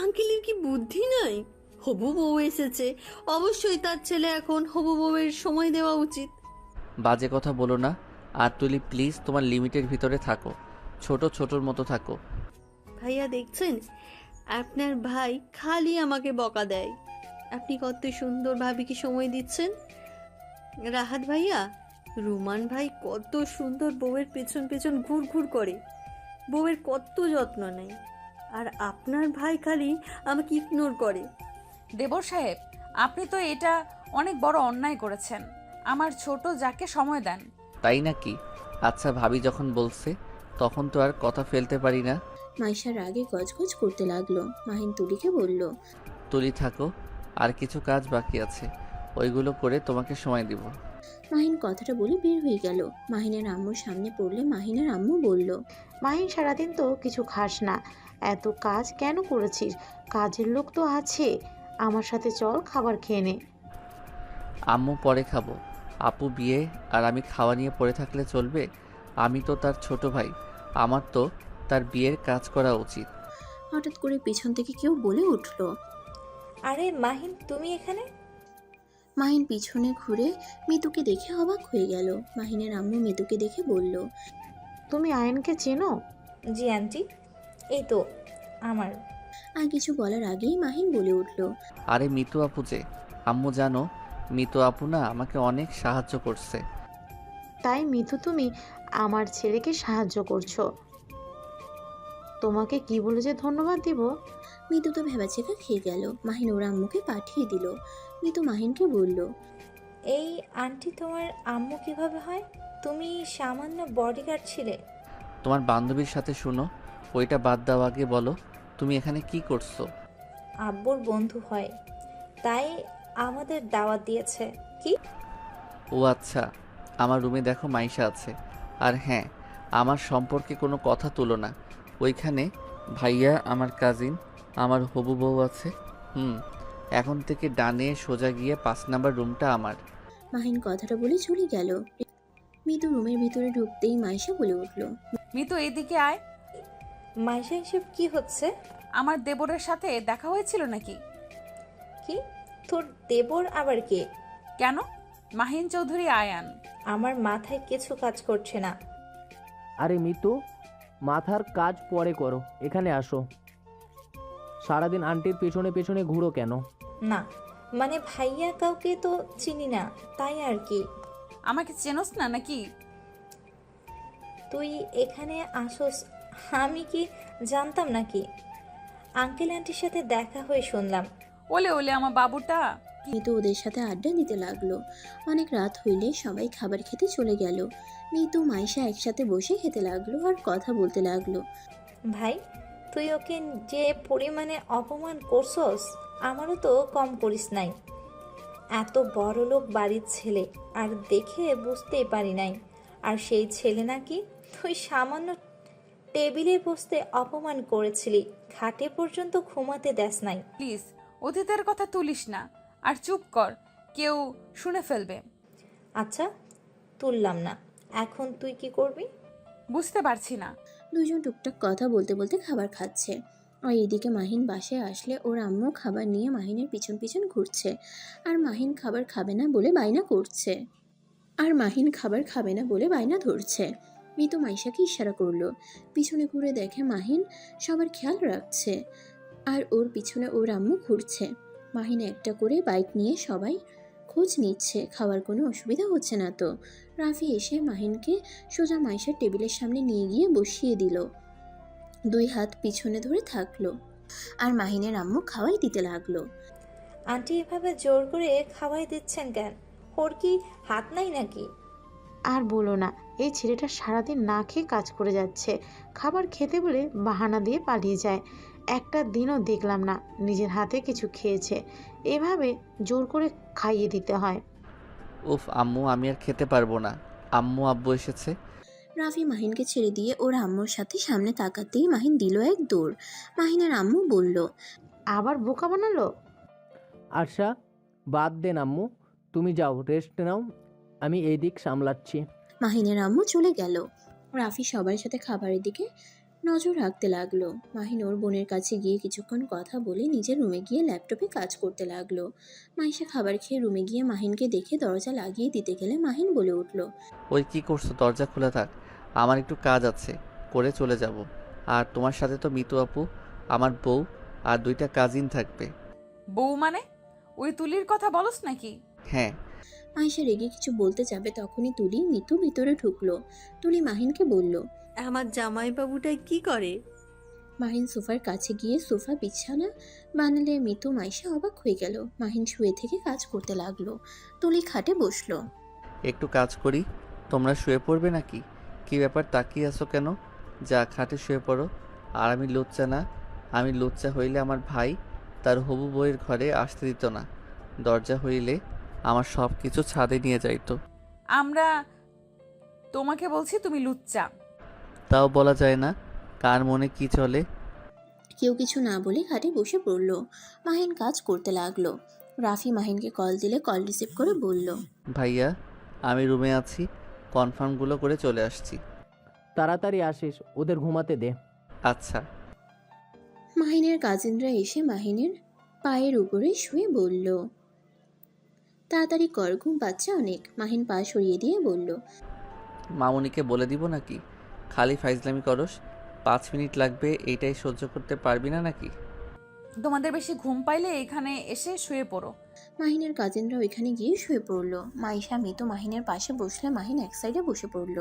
আঙ্কেলের কি বুদ্ধি নাই? হবু বউ এসেছে, অবশ্যই তার ছেলে এখন হবু বউয়ের সময় দেওয়া উচিত। বাজে কথা বলো না। আর তুলি প্লিজ তোমার লিমিটের ভিতরে থাকো, ছোটর মতো থাকো। ভাইয়া দেখছেন, আপনার ভাই খালি আমাকে বকা দেয়। আপনি কত সুন্দর ভাবিকে সময় দিচ্ছেন। রাহাত ভাইয়া, রুমান ভাই কত সুন্দর বউয়ের পেছন পেছন ঘুর ঘুর করে, বউয়ের কত যত্ন নেয়। আর আপনার ভাই খালি আমাকে ইগনোর করে। দেবর সাহেব, আপনি তো এটা অনেক বড় অন্যায় করেছেন। আমার ছোট যাকে সময় দেন। তাই নাকি? আচ্ছা, ভাবি যখন বলছে তখন তো আর কথা ফেলতে পারি না। মাইশার আগে গজগজ করতে লাগলো। মাহিন তুলিকে বলল, তুলি থাকো, আর কিছু কাজ বাকি আছে, ওইগুলো করে তোমাকে সময় দিব। মাহিন কথাটা বলে বের হয়ে গেল। মাহিনের আম্মুর সামনে পড়লে মাহিনের আম্মু বলল, মাহিন সারাদিন তো কিছু খাস না, এত কাজ কেন করেছিস? কাজের লোক তো আছে, আমার সাথে চল, খাবার খেয়ে নে। আম্মু পরে খাবো। আপু বিয়ে আর আমি খাওয়া নিয়ে পড়ে থাকলে চলবে? আমি তো তার ছোট ভাই, আমার তো তার বিয়ের কাজ করা উচিত। হঠাৎ করে পিছন থেকে কেউ বলে উঠল, আরে মাহিন, তুমি এখানে? মাহিন পিছনে ঘুরে মিতুকে দেখে অবাক হয়ে গেল। মাহিনের আম্মু মিতুকে দেখে বলল, তুমি আয়নকে চেনো? জি আন্টি, এই তো আমার। আর কিছু বলার আগেই মাহিন বলে উঠল, আরে মিতু আপু যে। আম্মু জানো, মিতু আপু না আমাকে অনেক সাহায্য করছে। তাই মিথু, তুমি আমার ছেলেকে সাহায্য করছো? তোমাকে কি বলে যে ধন্যবাদ দিব। মিতু তো ভেবাচেকা খেয়ে গেল। মাহিন ওর আম্মুকে পাঠিয়ে দিল। মিতু মাহিনকে বলল, এই আন্টি তোমার আম্মু কিভাবে হয়? তুমি সামান্য বডিগার্ড ছিলে। তোমার বান্ধবীর সাথে শুনো, ওইটা বাদ দাও, আগে বলো তুমি এখানে কি করছো? আব্বুর বন্ধু হয়, তাই আমাদের দাওয়াত দিয়েছে। কি? ও আচ্ছা, আমার রুমে দেখো মাইশা আছে। আর হ্যাঁ, আমার সম্পর্কে কোনো কথা তুলো না। ওইখানে ভাইয়া, আমার কাজিন, আমার হবু বউ আছে। এখন থেকে ডানে সোজা গিয়ে 5 নাম্বার রুমটা আমার। মাহিন কথাটা বলে চলে গেল। মিতু রুমের ভিতরে ঢুকতেই মাইশা বলে উঠল, মিতু এদিকে আয়। মাইশা এসব কি হচ্ছে? আমার দেবরের সাথে দেখা হয়েছিল নাকি? কি? তোর দেবর আবার কে? কেন? মাহিন চৌধুরী আয়ান। আমার মাথায় কিছু কাজ করছে না। আরে মিতু, মাথার কাজ পরে করো, এখানে আসো। সারাদিন আন্টির পেছনে পেছনে ঘুরো কেন? না মানে ভাইয়া কাউকে তো চিনি না, তাই আর কি। আমাকে চেনোস না নাকি? তুই এখানে আসোস আমি কি জানতাম নাকি? আঙ্কেল আন্টির সাথে দেখা হয়ে শুনলাম। ওলে ওলে আমার বাবুটা। মিতু ওদের সাথে আড্ডা দিতে লাগলো। অনেক রাত হইলে সবাই খাবার খেতে চলে গেল। মিতু মাইশা একসাথে বসে খেতে লাগলো আর কথা বলতে লাগলো। ভাই, তুই ওকে যে পরিমাণে অপমান করছস, আমারও তো কম করিস নাই। এত বড় লোক বাড়ির ছেলে, আর দেখে বুঝতেই পারি নাই। আর সেই ছেলে নাকি তুই সামান্য টেবিলে বসতে অপমান করেছিলি, খাটে পর্যন্ত ঘুমাতে দেস নাই। প্লিজ অতীতের কথা তুলিস না, আর চুপ কর, কেউ শুনে ফেলবে। আচ্ছা, তুললাম না। এখন তুই কি করবি? বুঝতে পারছি না। দুজন টুকটাক কথা বলতে বলতে খাবার খাচ্ছে। আর এদিকে মাহিন বাসায় আসলে ওর আম্মু খাবার নিয়ে মাহিনের পিছন পিছন ঘুরছে। আর মাহিন খাবার খাবে না বলে বায়না ধরছে। মিতু মাইশাকে ইশারা করলো। পিছনে ঘুরে দেখে মাহিন সবার খেয়াল রাখছে, আর ওর পিছনে ওর আম্মু ঘুরছে। মাহিন একটা করে বাইক নিয়ে সবাই খোঁজ নিচ্ছে, খাওয়ার কোনো অসুবিধা হচ্ছে না তো। রাফি এসে মাহিনকে সোজা মাইশার টেবিলের সামনে নিয়ে গিয়ে বসিয়ে দিল। 2 হাত পিছনে ধরে থাকলো, আর মাহিনের আম্মু খাওয়াই দিতে লাগলো। আন্টি এভাবে জোর করে খাওয়াই দিচ্ছেন কেন? ওর কি হাত নাই নাকি? আর বলো না, এই ছেলেটা সারাদিন না খেয়ে কাজ করে যাচ্ছে। খাবার খেতে বলে বাহানা দিয়ে পালিয়ে যায়। একটা দিনও দেখলাম না নিজের হাতে কিছু খেয়েছে। এভাবে জোর করে খাইয়ে দিতে হয়। উফ আম্মু, আমি আর খেতে পারবো না। আম্মু, আব্বু এসেছে। রাফি মাহিনকে ছেড়ে দিয়ে ওর আম্মুর সাথে সামনে তাকাতেই মাহিন দিল এক দৌড়। মাহিনের আম্মু বলল, আবার বোকা বানালো। আচ্ছা বাদ দেন আম্মু, তুমি যাও রেস্ট নাও, আমি এই দিক সামলাচ্ছি। মাহিনের আম্মু চলে গেল। রাফি সবার সাথে খাবারের দিকে নজর রাখতে লাগলো। মাহিন ওর বোনের কাছে গিয়ে কিছুক্ষণ কথা বলে নিজের রুমে গিয়ে ল্যাপটপে কাজ করতে লাগলো। মাইশা খাবার খেয়ে রুমে গিয়ে মাহিনকে দেখে দরজা লাগিয়ে দিতে গেলে মাহিন বলে উঠল, ওই কি করছো? দরজা খোলা থাক, আমার একটু কাজ আছে, করে চলে যাব। আর তোমার সাথে তো মিতু আপু, আমার বউ আর 2টা কাজিন থাকবে। বউ মানে ওই তুলির কথা বলস নাকি? হ্যাঁ। মাইশা রেগে কিছু বলতে যাবে তখনই তুলি মিতু ভিতরে ঢুকলো। তুলি মাহিনকে বলল, আমার জামাইবাবুটাই কি করে? মাহিন সোফার কাছে গিয়ে সোফা বিছানা বানালে মিতু মাইশা অবাক হয়ে গেল। মাহিন শুয়ে থেকে কাজ করতে লাগলো। তুলি খাটে বসলো। একটু কাজ করি, তোমরা শুয়ে পড়বে নাকি? কি ব্যাপার, তাকিয়ে আছো কেন? যা খাটে শুয়ে পড়ো। আর আমি লুচ্চা না। আমি লুচ্চা হইলে আমার ভাই তার হবু বউয়ের ঘরে আসতে দিত না। দরজা হইলে আমার সব কিছু ছাদে নিয়ে যাইতো। আমরা তোমাকে বলছি তুমি লুচ্চা। তাও বলা যায় না কার মনে কি চলে। কেউ কিছু না বলে খাটে বসে পড়ল। মাহিন কাজ করতে লাগলো। রাফি মাহিনকে কল দিলে কল রিসিভ করে বলল, ভাইয়া, আমি রুমে আছি, কনফার্মগুলো করে চলে আসছি। তাড়াতাড়ি আসিস, ওদের ঘুমাতে দে। আচ্ছা। মাহিনের কাজিনরা এসে মাহিনের পায়ের উপরে শুয়ে বলল, তাড়াতাড়ি কর, ঘুম পাচ্ছে অনেক। মাহিন পা সরিয়ে দিয়ে বলল, মামুনিকে বলে দিব নাকি? খালি ফাইজলামি করস। 5 মিনিট লাগবে, এইটাই সহ্য করতে পারবি না নাকি? তোমাদের বেশি ঘুম পাইলে এখানে এসে শুয়ে পড়ো। মাহিনের কাজিনরা ওইখানে গিয়ে শুয়ে পড়ল। মাইশা মিতু মাহিনের পাশে বসলে মাহিন এক সাইডে বসে পড়ল।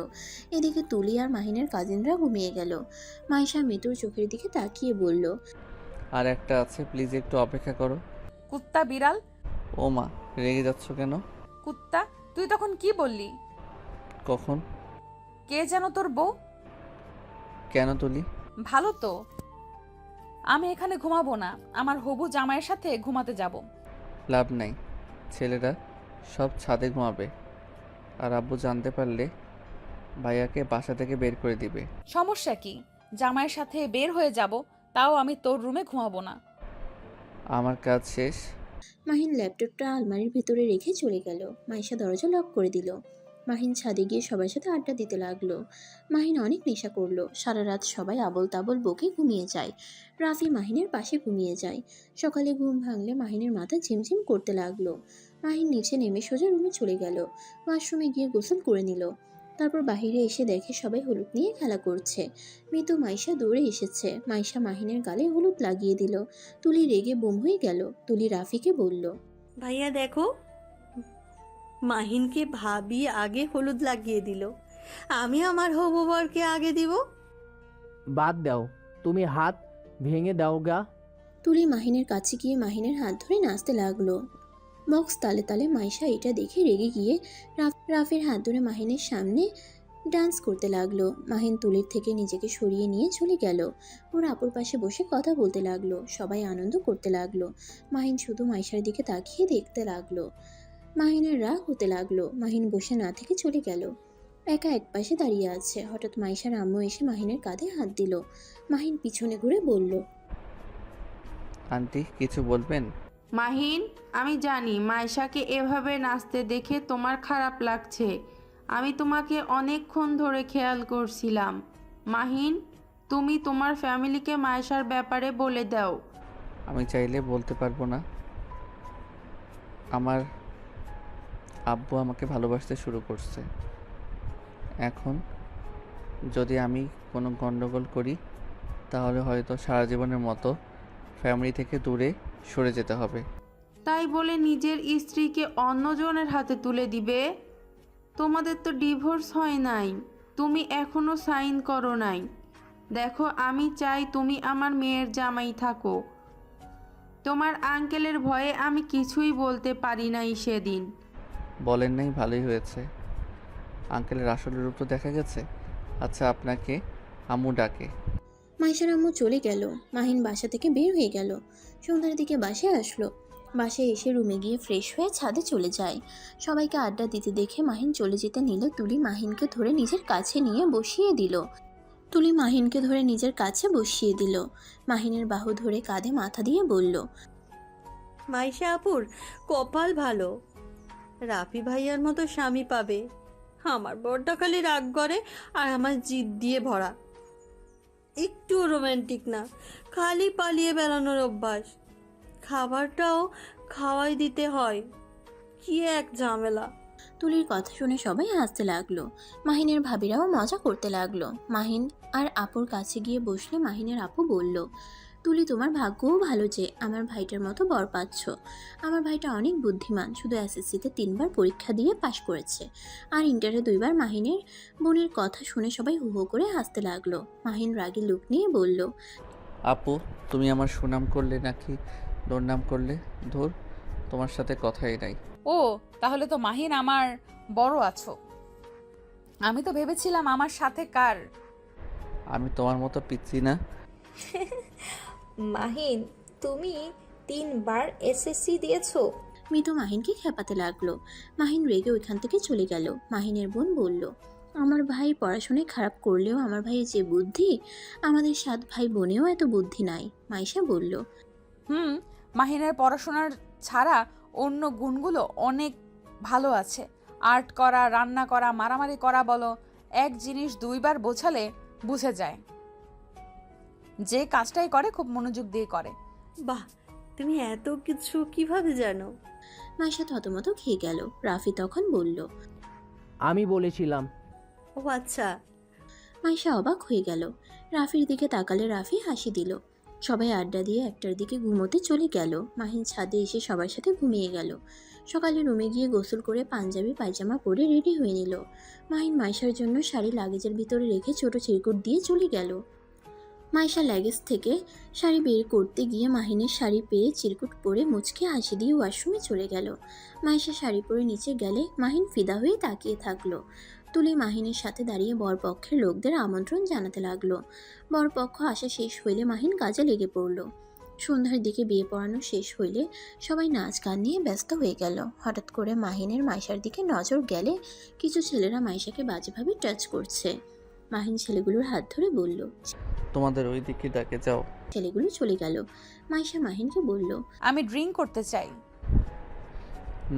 এদিকে তুলি আর মাহিনের কাজিনরা ঘুমিয়ে গেল। মাইশা মিতুর চোখের দিকে তাকিয়ে বলল, আর একটা আছে, প্লিজ একটু অপেক্ষা করো। কুত্তা বিড়াল। ও মা, রেগে যাচ্ছ কেন? কুত্তা, তুই তখন কি বললি? কখন? কে যেন তোর বউ? কেন তুলি? ভালো তো। আমি এখানে ঘুমাবো না, আমার হবু জামাইয়ের সাথে ঘুমাতে যাব। লাভ নাই, ছেলেরা সব ছাদে ঘুমাবে, আর আব্বু জানতে পারলে ভাইয়াকে বাসা থেকে বের করে দিবে। সমস্যা কি? জামাইয়ের সাথে বের হয়ে যাব, তাও আমি তোর রুমে ঘুমাবো না। আমার কাজ শেষ। মাহিন ল্যাপটপটা আলমারির ভিতরে রেখে চলে গেল। মাইশা দরজা লক করে দিল। মাহিন ছাদে গিয়ে সবার সাথে আড্ডা দিতে লাগলো। মাহিন অনেক নেশা করলো। সারা রাত সবাই আবল তাবল বকে ঘুমিয়ে যায়। রাফি মাহিনের পাশে ঘুমিয়ে যায়। সকালে ঘুম ভাঙলে মাহিনের মাথা ঝিমঝিম করতে লাগলো। মাহিন নিচে নেমে সোজা রুমে চলে গেল। ওয়াশরুমে গিয়ে গোসল করে নিল। তারপর বাইরে এসে দেখে সবাই হলুদ নিয়ে খেলা করছে। মৃত মাইশা দৌড়ে এসেছে। মাইশা মাহিনের গালে হলুদ লাগিয়ে দিল। তুলি রেগে বোম হয়ে গেল। তুলি রাফিকে বলল, ভাইয়া দেখো, মাহিনকে ভাবি আগে হলুদ লাগিয়ে দিল, আমি আমার হবু বরকে আগে দিব। বাদ দাও, তুমি হাত ভেঙে দাও গা। তুলি মাহিনের কাছে গিয়ে মাহিনের হাত ধরে নাচতে লাগলো। বক্স তালে তালে মাইশা এটা দেখে রেগে গিয়ে রাফির হাত ধরে মাহিনের সামনে ডান্স করতে লাগলো। মাহিন তুলির থেকে নিজেকে সরিয়ে নিয়ে চলে গেল। ওর আপুর পাশে বসে কথা বলতে লাগলো। সবাই আনন্দ করতে লাগলো। মাহিন শুধু মাইশার দিকে তাকিয়ে দেখতে লাগলো। মাহিনের রাগ হতে লাগলো। মাহিন বসে না থেকে চলে গেল। একা এক পাশে দাঁড়িয়ে আছে। হঠাৎ মাইশার আম্মু এসে মাহিনের কাঁধে হাত দিল। মাহিন পিছনে ঘুরে বলল, আন্টি কিছু বলবেন? মাহিন, আমি জানি মাইশাকে এভাবে নাচতে দেখে তোমার খারাপ লাগছে। আমি তোমাকে অনেকক্ষণ ধরে খেয়াল করছিলাম। মাহিন, তুমি তোমার ফ্যামিলিকে মাইশার ব্যাপারে বলে দাও। আমি চাইলে বলতে পারবো না। আমার আব্বু আমাকে ভালোবাসতে শুরু করছে। এখন যদি আমি কোনো গন্ডগোল করি তাহলে হয়তো সারা জীবনের মতো ফ্যামিলি থেকে দূরে সরে যেতে হবে। তাই বলে নিজের স্ত্রীকে অন্যজনের হাতে তুলে দিবে? তোমাদের তো ডিভোর্স হয় নাই, তুমি এখনো সাইন করো নাই। দেখো, আমি চাই তুমি আমার মেয়ের জামাই থাকো। তোমার আঙ্কেলের ভয়ে আমি কিছুই বলতে পারি নাই সেদিন। বলেন নাই, ভালোই হয়েছে। আঙ্কেলের আসল রূপ তো দেখা গেছে। আচ্ছা, আপনাকে আম্মু ডাকে। মাইশার আম্মু চলে গেল। মাহিন বাসা থেকে বের হয়ে গেল। সন্ধ্যার দিকে বাসায় আসলো। বাসায় এসে রুমে গিয়ে ফ্রেশ হয়ে ছাদে চলে যায়। সবাইকে আড্ডা দিতে দেখে মাহিন চলে যেতে নিলে তুলি মাহিনকে ধরে নিজের কাছে নিয়ে বসিয়ে দিল। মাহিনের বাহু ধরে কাঁধে মাথা দিয়ে বলল, মাইশা আপুর কপাল ভালো, রাফি ভাইয়ার মতো স্বামী পাবে। আমার বড়টা খালি রাগ করে আর আমার জিদ দিয়ে ভরা, একটু রোমান্টিক না, খালি পালিয়ে বেড়ানোর অভ্যাস। খাবারটাও খাওয়াই দিতে হয়, কি এক ঝামেলা। তুলির কথা শুনে সবাই হাসতে লাগলো। মাহিনের ভাবিরাও মজা করতে লাগলো। মাহিন আর আপুর কাছে গিয়ে বসলে মাহিনের আপু বলল, তুলি, তোমার ভাগ্যও ভালো যে আমার ভাইটার মতো বর পাচ্ছ। আমার ভাইটা অনেক বুদ্ধিমান, শুধু এসএসসিতে 3বার পরীক্ষা দিয়ে পাশ করেছে, আর ইন্টারে 2বার। মাহিনের বোনের কথা শুনে সবাই হু হু করে হাসতে লাগলো। মাহিন রাগী লুক নিয়ে বলল, আপু, তুমি আমার সুনাম করলে নাকি দুর্নাম করলে? ধুর, তোমার সাথে কথাই নাই। ও, তাহলে তো মাহিন আমার বড় আছো। আমি তো ভেবেছিলাম আমার সাথে কার। আমি তোমার মতো পিচ্ছি না। মাহিন, তুমি 3বার এসএসসি দিয়েছো? মিতু মাহিনকে খেপাতে লাগলো। মাহিন রেগে ওইখান থেকে চলে গেল। মাহিনের বোন বলল, আমার ভাই পড়াশোনায় খারাপ করলেও আমার ভাইয়ের যে বুদ্ধি, আমাদের 7 ভাই বোনেও এত বুদ্ধি নাই। মাইশা বলল, মাহিনের পড়াশোনার ছাড়া অন্য গুণগুলো অনেক ভালো আছে। আর্ট করা, রান্না করা, মারামারি করা বলো, এক জিনিস 2বার বোঝালে বুঝে যায়। যে কাজটাই করে খুব মনোযোগ দিয়ে করে। বাহ, তুমি এত কিছু কিভাবে জানো? মাইশা থতমত খেয়ে গেল। রাফি তখন বলল, আমি বলেছিলাম। ও আচ্ছা। মাইশা অবাক হয়ে গেল। রাফির দিকে তাকালে রাফি হাসি দিল। সবাই আড্ডা দিয়ে 1টার দিকে ঘুমোতে চলে গেল। মাহিন ছাদে এসে সবার সাথে ঘুমিয়ে গেল। সকালে রুমে গিয়ে গোসল করে পাঞ্জাবি পায়জামা পরে রেডি হয়ে নিল। মাহিন মাইশার জন্য শাড়ি লাগেজের ভিতরে রেখে ছোট চিরকুট দিয়ে চলে গেল। মাইশা লাগেজ থেকে শাড়ি বের করতে গিয়ে মাহিনের শাড়ি পেয়ে চিরকুট পরে মুচকে হাসি দিয়ে ওয়াশরুমে চলে গেল। মাইশা শাড়ি পরে নিচে গেলে মাহিন ফিদা হয়ে তাকিয়ে থাকলো। তুলি মাহিনের সাথে দাঁড়িয়ে বরপক্ষের লোকদের আমন্ত্রণ জানাতে লাগলো। বরপক্ষ আসা শেষ হইলে মাহিন কাজে লেগে পড়ল। সন্ধ্যার দিকে বিয়ে পড়ানো শেষ হইলে সবাই নাচ গান নিয়ে ব্যস্ত হয়ে গেল। হঠাৎ করে মাহিনের মাইশার দিকে নজর গেলে কিছু ছেলেরা মাইশাকে বাজেভাবে টাচ করছে। মাহিন ছেলেগুলোর হাত ধরে বলল। তোমাদের ওই দিকে ডাকে যাও। ছেলেগুলো চলে গেল। মাইশা মাহিনকে বলল, আমি ড্রিঙ্ক করতে চাই।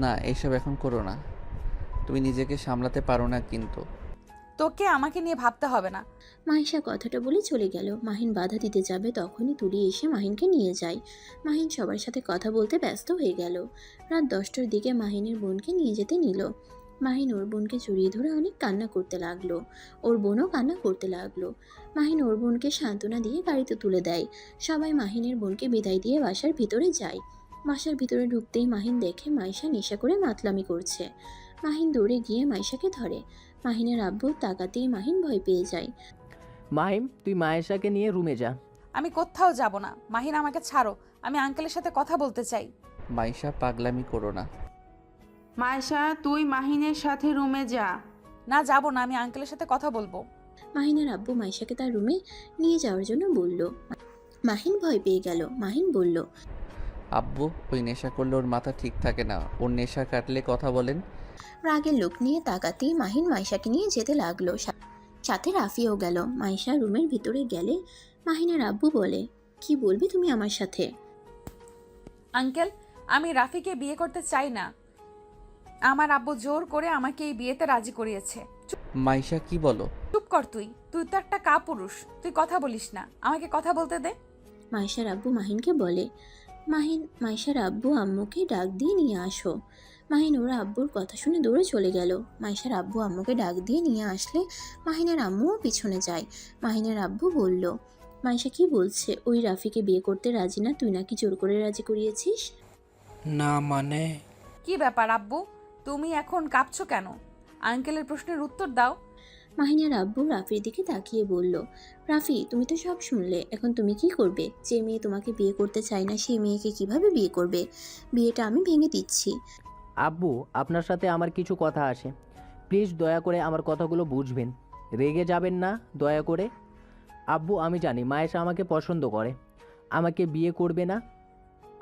না, এসব এখন করো না, তুমি নিজেকে সামলাতে পারো না কিন্তু। তোকে আমাকে নিয়ে ভাবতে হবে না। মাহিশা কথাটা বলে চলে গেল। মাহিন বাধা দিতে যাবে তখনই তুলি এসে মাহিনকে নিয়ে যায়। মাহিন সবার সাথে কথা বলতে ব্যস্ত হয়ে গেল। রাত 10টার দিকে মাহিনের বোনকে নিয়ে যেতে নিল। মাহিন ওর বোনকে জড়িয়ে ধরে অনেক কান্না করতে লাগলো। ওর বোনও কান্না করতে লাগলো। মাহিন ওর বোনকে সান্ত্বনা দিয়ে গাড়িতে তুলে দেয়। সবাই মাহিনের বোনকে বিদায় দিয়ে বাসার ভিতরে যায়। বাসার ভিতরে ঢুকতেই মাহিন দেখে মাইশা নেশা করে মাতলামি করছে। মাহিন দৌড়ে গিয়ে মাইশাকে ধরে। মাহিনের আব্বু তাকাতেই মাহিন ভয় পেয়ে যায়। মাহিম, তুই মায়েশাকে নিয়ে রুমে যা। আমি কোথাও যাব না। মাহিন, আমাকে ছাড়ো, আমি আঙ্কেলের সাথে কথা বলতে চাই। মাইশা, পাগলামি করো না। মাইশা, তুই মাহিনের সাথে রুমে যা। না, যাব না, আমি আঙ্কেলের সাথে কথা বলবো। মাহিনের আব্বু মাইশাকে তার রুমে নিয়ে যাওয়ার জন্য বলল। মাহিন ভয় পেয়ে গেল। মাহিন বলল, আব্বু, ওই নেশা করলে ওর মাথা ঠিক থাকে না, ওর নেশা কাটলে কথা বলেন। রাগের লোক নিয়ে তাকাতেই মাহিন মাইশাকে নিয়ে যেতে লাগলো। সাথে রাফিও গেল। মাইশা রুমের ভিতরে গেলে মাহিনের আব্বু বলে, কি বলবি তুমি আমার সাথে? আঙ্কেল, আমি রাফিকে বিয়ে করতে চাই না। আমার আব্বু জোর করে আমাকে এই বিয়েতে রাজি করিয়েছে। মাইশা, কি বলো? চুপ কর তুই। তুই তো একটা কাপুরুষ, তুই কথা বলিস না, আমাকে কথা বলতে দে। মাইশার আব্বু মাহিনকে বলে। মাহিন মাইশার আব্বু আম্মুকে ডাক দিয়ে নিয়ে আসো। মাহিন ওর আব্বুর কথা শুনে দৌড়ে চলে গেল। মাইশার আব্বু আম্মুকে ডাক দিয়ে নিয়ে আসলে মাহিনের আম্মুও পিছনে যায়। মাহিনের আব্বু বলল, মাইশা কি বলছে? ওই রাফিকে বিয়ে করতে রাজি না, তুই নাকি জোর করে রাজি করিয়েছিস? না মানে? কি ব্যাপার আব্বু, তুমি এখন কাঁপছো কেন? আঙ্কেলের প্রশ্নের উত্তর দাও। মাহিনের আব্বু রাফির দিকে তাকিয়ে বলল, রাফি, তুমি তো সব শুনলে, এখন তুমি কি করবে? যে মেয়ে তোমাকে বিয়ে করতে চায় না সেই মেয়েকে কিভাবে বিয়ে করবে? বিয়েটা আমি ভেঙে দিচ্ছি। আব্বু, আপনার সাথে আমার কিছু কথা আছে, প্লিজ দয়া করে আমার কথাগুলো বুঝবেন, রেগে যাবেন না দয়া করে। আব্বু, আমি জানি মায়েশা আমাকে পছন্দ করে, আমাকে বিয়ে করবে না।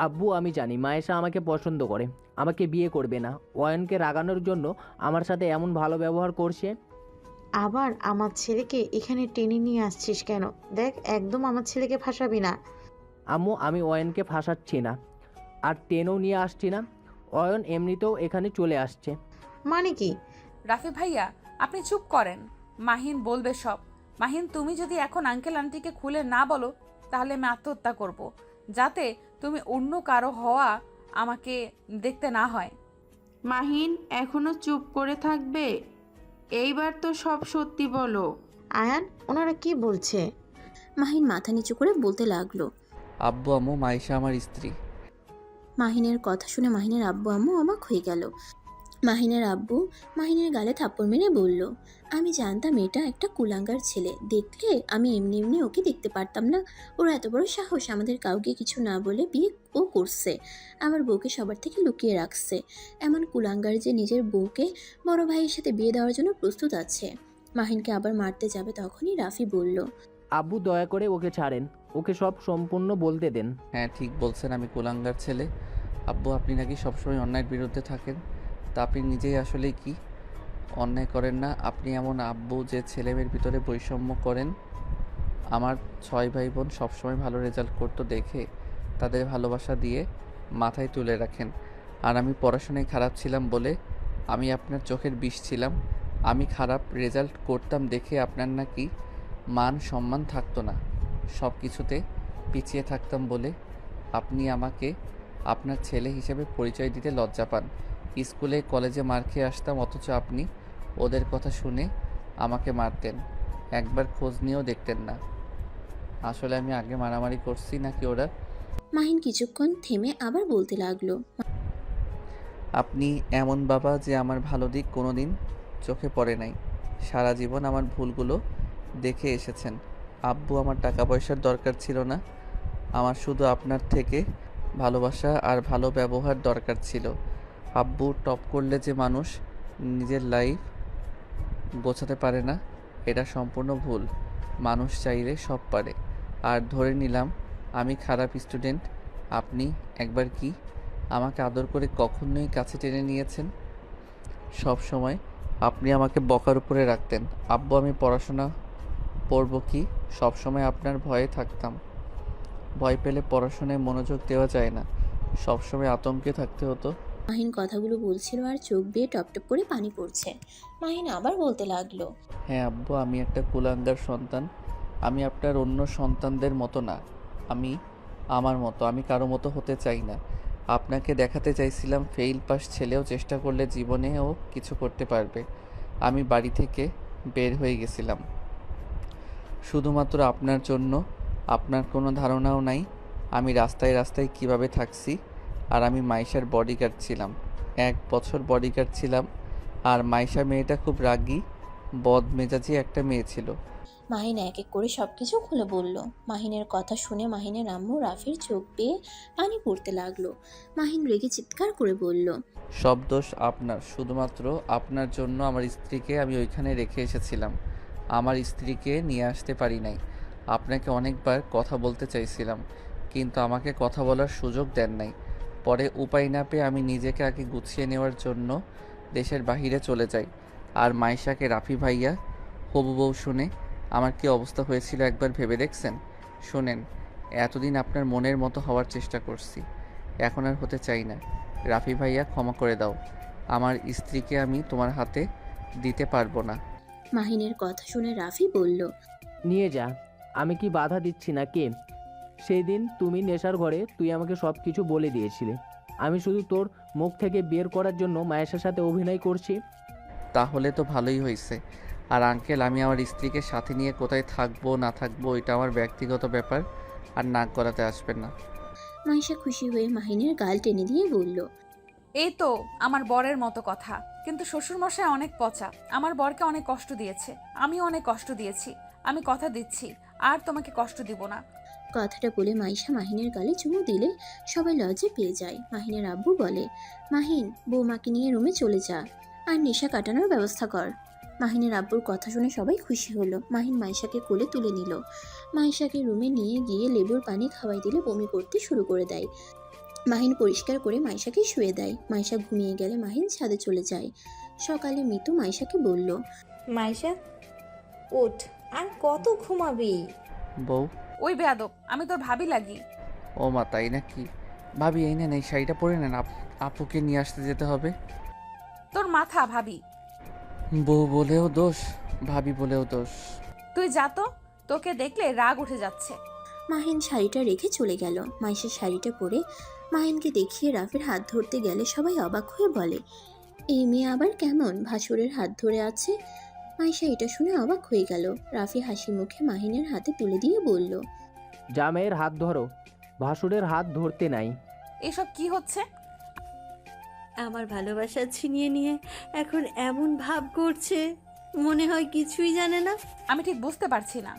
আব্বু, আমি জানি মায়েশা আমাকে পছন্দ করে, আমাকে বিয়ে করবে না। অয়নকে রাগানোর জন্য আমার সাথে এমন ভালো ব্যবহার করছে। আবার আমার ছেলেকে এখানে টেনে নিয়ে আসছিস কেন? দেখ, একদম আমার ছেলেকে ফাঁসাবি না। আম্মু, আমি অয়নকে ফাঁসাচ্ছি না, আর টেনও নিয়ে আসছি না। অয়ন এমনিতেও এখানে চলে আসছে। মানে কি? রাফি ভাইয়া, আপনি চুপ করেন, মাহিন বলবে সব। মাহিন, তুমি যদি এখন আঙ্কেল আন্টিকে খুলে না বলো তাহলে আমি আত্মহত্যা করব, যাতে তুমি অন্য কারো হওয়া আমাকে দেখতে না হয়। মাহিন এখনো চুপ করে থাকবে? এইবার তো সব সত্যি বলো। আয়ান, ওনারা কি বলছে? মাহিন মাথা নিচু করে বলতে লাগলো। আব্বু আম্মু, মাইশা আমার স্ত্রী। মাহিনের কথা শুনে মাহিনের আব্বু আম্মু অবাক হয়ে গেল। মাহিনের আব্বু মাহিনের গালে থাপ্পড় মেরে বলল, আমি জানতাম এটা একটা কুলাঙ্গার ছেলে, দেখলে আমি এমনি এমনি ওকে দেখতে পারতাম না। ওর এত বড় সাহস আমাদের কাউকে কিছু না বলে বিয়ে ও করছে, আমার বউকে সবার থেকে লুকিয়ে রাখছে। এমন কুলাঙ্গার যে নিজের বউকে বড় ভাইয়ের সাথে বিয়ে দেওয়ার জন্য প্রস্তুত আছে। মাহিনকে আবার মারতে যাবে তখনই রাফি বলল, আব্বু, দয়া করে ওকে ছাড়েন, ওকে সব সম্পূর্ণ বলতে দেন। হ্যাঁ, ঠিক বলছেন, আমি কুলাঙ্গার ছেলে। আব্বু, আপনি নাকি সবসময় অন্যায়ের বিরুদ্ধে থাকেন, তা আপনি নিজেই আসলে কি অন্যায় করেন না? আপনি এমন আব্বু যে ছেলেমেয়ের ভিতরে বৈষম্য করেন। আমার 6 ভাই বোন সবসময় ভালো রেজাল্ট করতো দেখে তাদের ভালোবাসা দিয়ে মাথায় তুলে রাখেন, আর আমি পড়াশোনায় খারাপ ছিলাম বলে আমি আপনার চোখের বিষ ছিলাম। আমি খারাপ রেজাল্ট করতাম দেখে আপনার নাকি মান সম্মান থাকতো না, সব কিছুতে পিছিয়ে থাকতাম বলে আপনি আমাকে আপনার ছেলে হিসেবে পরিচয় দিতে লজ্জা পান। স্কুলে কলেজে মার খেয়ে আসতাম, অথচ আপনি ওদের কথা শুনে আমাকে মারতেন, একবার খোঁজ নিয়েও দেখতেন না। আসলে আমি আগে মারামারি করছি নাকি ওরা? মাহিন কিছুক্ষণ থেমে আবার বলতে লাগলো, আপনি এমন বাবা যে আমার ভালো দিক কোনো দিন চোখে পড়ে নাই, সারা জীবন আমার ভুলগুলো দেখে এসেছেন। আব্বু, আমার টাকা পয়সার দরকার ছিল না, আমার শুধু আপনার থেকে ভালোবাসা আর ভালো ব্যবহার দরকার ছিল। আব্বু, টপ করলে যে মানুষ নিজের লাইফ গোছাতে পারে না, এটা সম্পূর্ণ ভুল। মানুষ চাইলে সব পারে। আর ধরে নিলাম আমি খারাপ স্টুডেন্ট, আপনি একবার কি আমাকে আদর করে কখনোই কাছে টেনে নিয়েছেন? সব সময় আপনি আমাকে বকার উপরে রাখতেন। আব্বু, আমি পড়াশোনা পড়ব কি? সব সময় আপনার ভয়ে থাকতাম। ভয় পেলে পড়াশোনায় মনোযোগ দেওয়া যায় না, সব সময় আতঙ্কে থাকতে হতো। মাহিন কথাগুলো বলছিল আর চোখ বেয়ে টপ টপ করে পানি পড়ছে। মাহিন আবার বলতে লাগলো, হ্যাঁ আব্বু, আমি একটা কুলাঙ্গার সন্তান। আমি আপনার অন্য সন্তানদের মতো না। আমি আমার মতো, আমি কারো মতো হতে চাই না। আপনাকে দেখাতে চাইছিলাম ফেইল পাস ছেলেও চেষ্টা করলে জীবনেও কিছু করতে পারবে। আমি বাড়ি থেকে বের হয়ে গেছিলাম শুধুমাত্র আপনার জন্য। আপনার কোনো ধারণাও নাই আমি রাস্তায় রাস্তায় কিভাবে থাকছি। আর আমি মাইশার বডিগার্ড ছিলাম, 1 বছর বডিগার্ড ছিলাম। আর মাইশা মেয়েটা খুব রাগী, বদমেজাজি একটা মেয়ে ছিল। মাহিন এক এক করে সবকিছু খুলে বলল। মাহিনের কথা শুনে মাহিনের আম্মু রাফির চোখ বেয়ে পানি পড়তে লাগলো। মাহিন রেগে চিৎকার করে বলল, সব দোষ আপনার, শুধুমাত্র আপনার জন্য আমার স্ত্রীকে আমি ওইখানে রেখে এসেছিলাম। আমার স্ত্রীকে নিয়ে আসতে পারি নাই। আপনাকে অনেকবার কথা বলতে চাইছিলাম, কিন্তু আমাকে কথা বলার সুযোগ দেন নাই। পরে উপায় না পেয়ে আমি নিজেকে আগে গুছিয়ে নেওয়ার জন্য দেশের বাহিরে চলে যাই। আর মাইশাকে রাফি ভাইয়া হবু বউ শুনে আমার কী অবস্থা হয়েছিল একবার ভেবে দেখছেন? শোনেন, এতদিন আপনার মনের মতো হওয়ার চেষ্টা করছি, এখন আর হতে চাই না। রাফি ভাইয়া, ক্ষমা করে দাও। আমার স্ত্রীকে আমি তোমার হাতে দিতে পারবো না। মাহিনের কথা শুনে রাফি বলল, নিয়ে যা, আমি কি বাধা দিচ্ছি না কে? সেই দিন তুমি নেশার ঘরে তুই আমাকে সব কিছু বলে দিয়েছিলে। আমি শুধু তোর মুখ থেকে বের করার জন্য মায়েশার সাথে অভিনয় করছি। তাহলে তো ভালোই হয়েছে। আর আঙ্কেল, আমি আমার স্ত্রীকে সাথে নিয়ে কোথায় থাকবো না থাকবো এটা আমার ব্যক্তিগত ব্যাপার, আর নাক গলাতে আসবেন না। মাইশা খুশি হয়ে মাহিনের গাল টেনে দিয়ে বলল, এই তো আমার বরের মতো কথা। কিন্তু শ্বশুরমশাই অনেক পচা, আমার বরকে অনেক কষ্ট দিয়েছে, আমিও অনেক কষ্ট দিয়েছি। আমি কথা দিচ্ছি আর তোমাকে কষ্ট দিব না। কথাটা বলে মাইশা মাহিনের গালে চুমু দিলে সবাই লজ্জা পেয়ে যায়। মাহিনের আব্বু বলে, মাহিন, বৌমাকে নিয়ে রুমে চলে যা আর নেশা কাটানোর ব্যবস্থা কর। মাহিনের আব্বুর কথা শুনে সবাই খুশি হলো। মাহিন মাইশাকে কোলে তুলে নিল। মাইশাকে রুমে নিয়ে গিয়ে লেবুর পানি খাওয়াই দিলে বমি করতে শুরু করে দেয়। মাহিন পরিষ্কার করে মাইশাকে শুয়ে দেয়। মাইশা ঘুমিয়ে গেলে মাহিন ছাদে চলে যায়। সকালে মিতু মাইশাকে বলল, মাইশা, ওঠ, আর কত ঘুমাবি? বউ, ওই বেয়াদব, আমি তোর ভাবি লাগি। ও মা, তাই নাকি? ভাবি, এই নেন, এই শাড়িটা পরে নেন, আপুকে নিয়ে আসতে যেতে হবে। তোর মাথা ভাবি। বউ বলেও দোষ, ভাবি বলেও দোষ। তুই যা তো, তোকে দেখলে রাগ উঠে যাচ্ছে। মাহিন শাড়িটা রেখে চলে গেল। মাইশা শাড়িটা পরে মাহিনকে দেখিয়ে রাফির হাত ধরতে গেলে সবাই অবাক হয়ে বলে, এই মেয়ে আবার কেমন ভাসুরের হাত ধরে আছে? মাইশা এটা শুনে অবাক হয়ে গেল। রাফি হাসি মুখে মাহিনের হাতে তুলে দিয়ে বলল, জামাইয়ের হাত ধরো, ভাসুরের হাত ধরতে নাই। এসব কি হচ্ছে? আমার ভালোবাসা ছিনিয়ে নিয়ে এখন এমন ভাব করছে, মনে হয় কিছুই জানে না। আমি ঠিক বুঝতে পারছি না।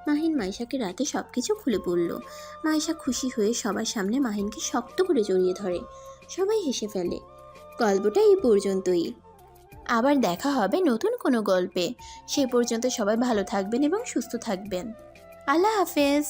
মাহিন মাইশাকে রাতে সবকিছু খুলে বলল। মাইশা খুশি হয়ে সবার সামনে মাহিনকে শক্ত করে জড়িয়ে ধরে। সবাই হেসে ফেলে। গল্পটা এই পর্যন্তই। আবার দেখা হবে নতুন কোনো গল্পে। সে পর্যন্ত সবাই ভালো থাকবেন এবং সুস্থ থাকবেন। আল্লাহ হাফেজ।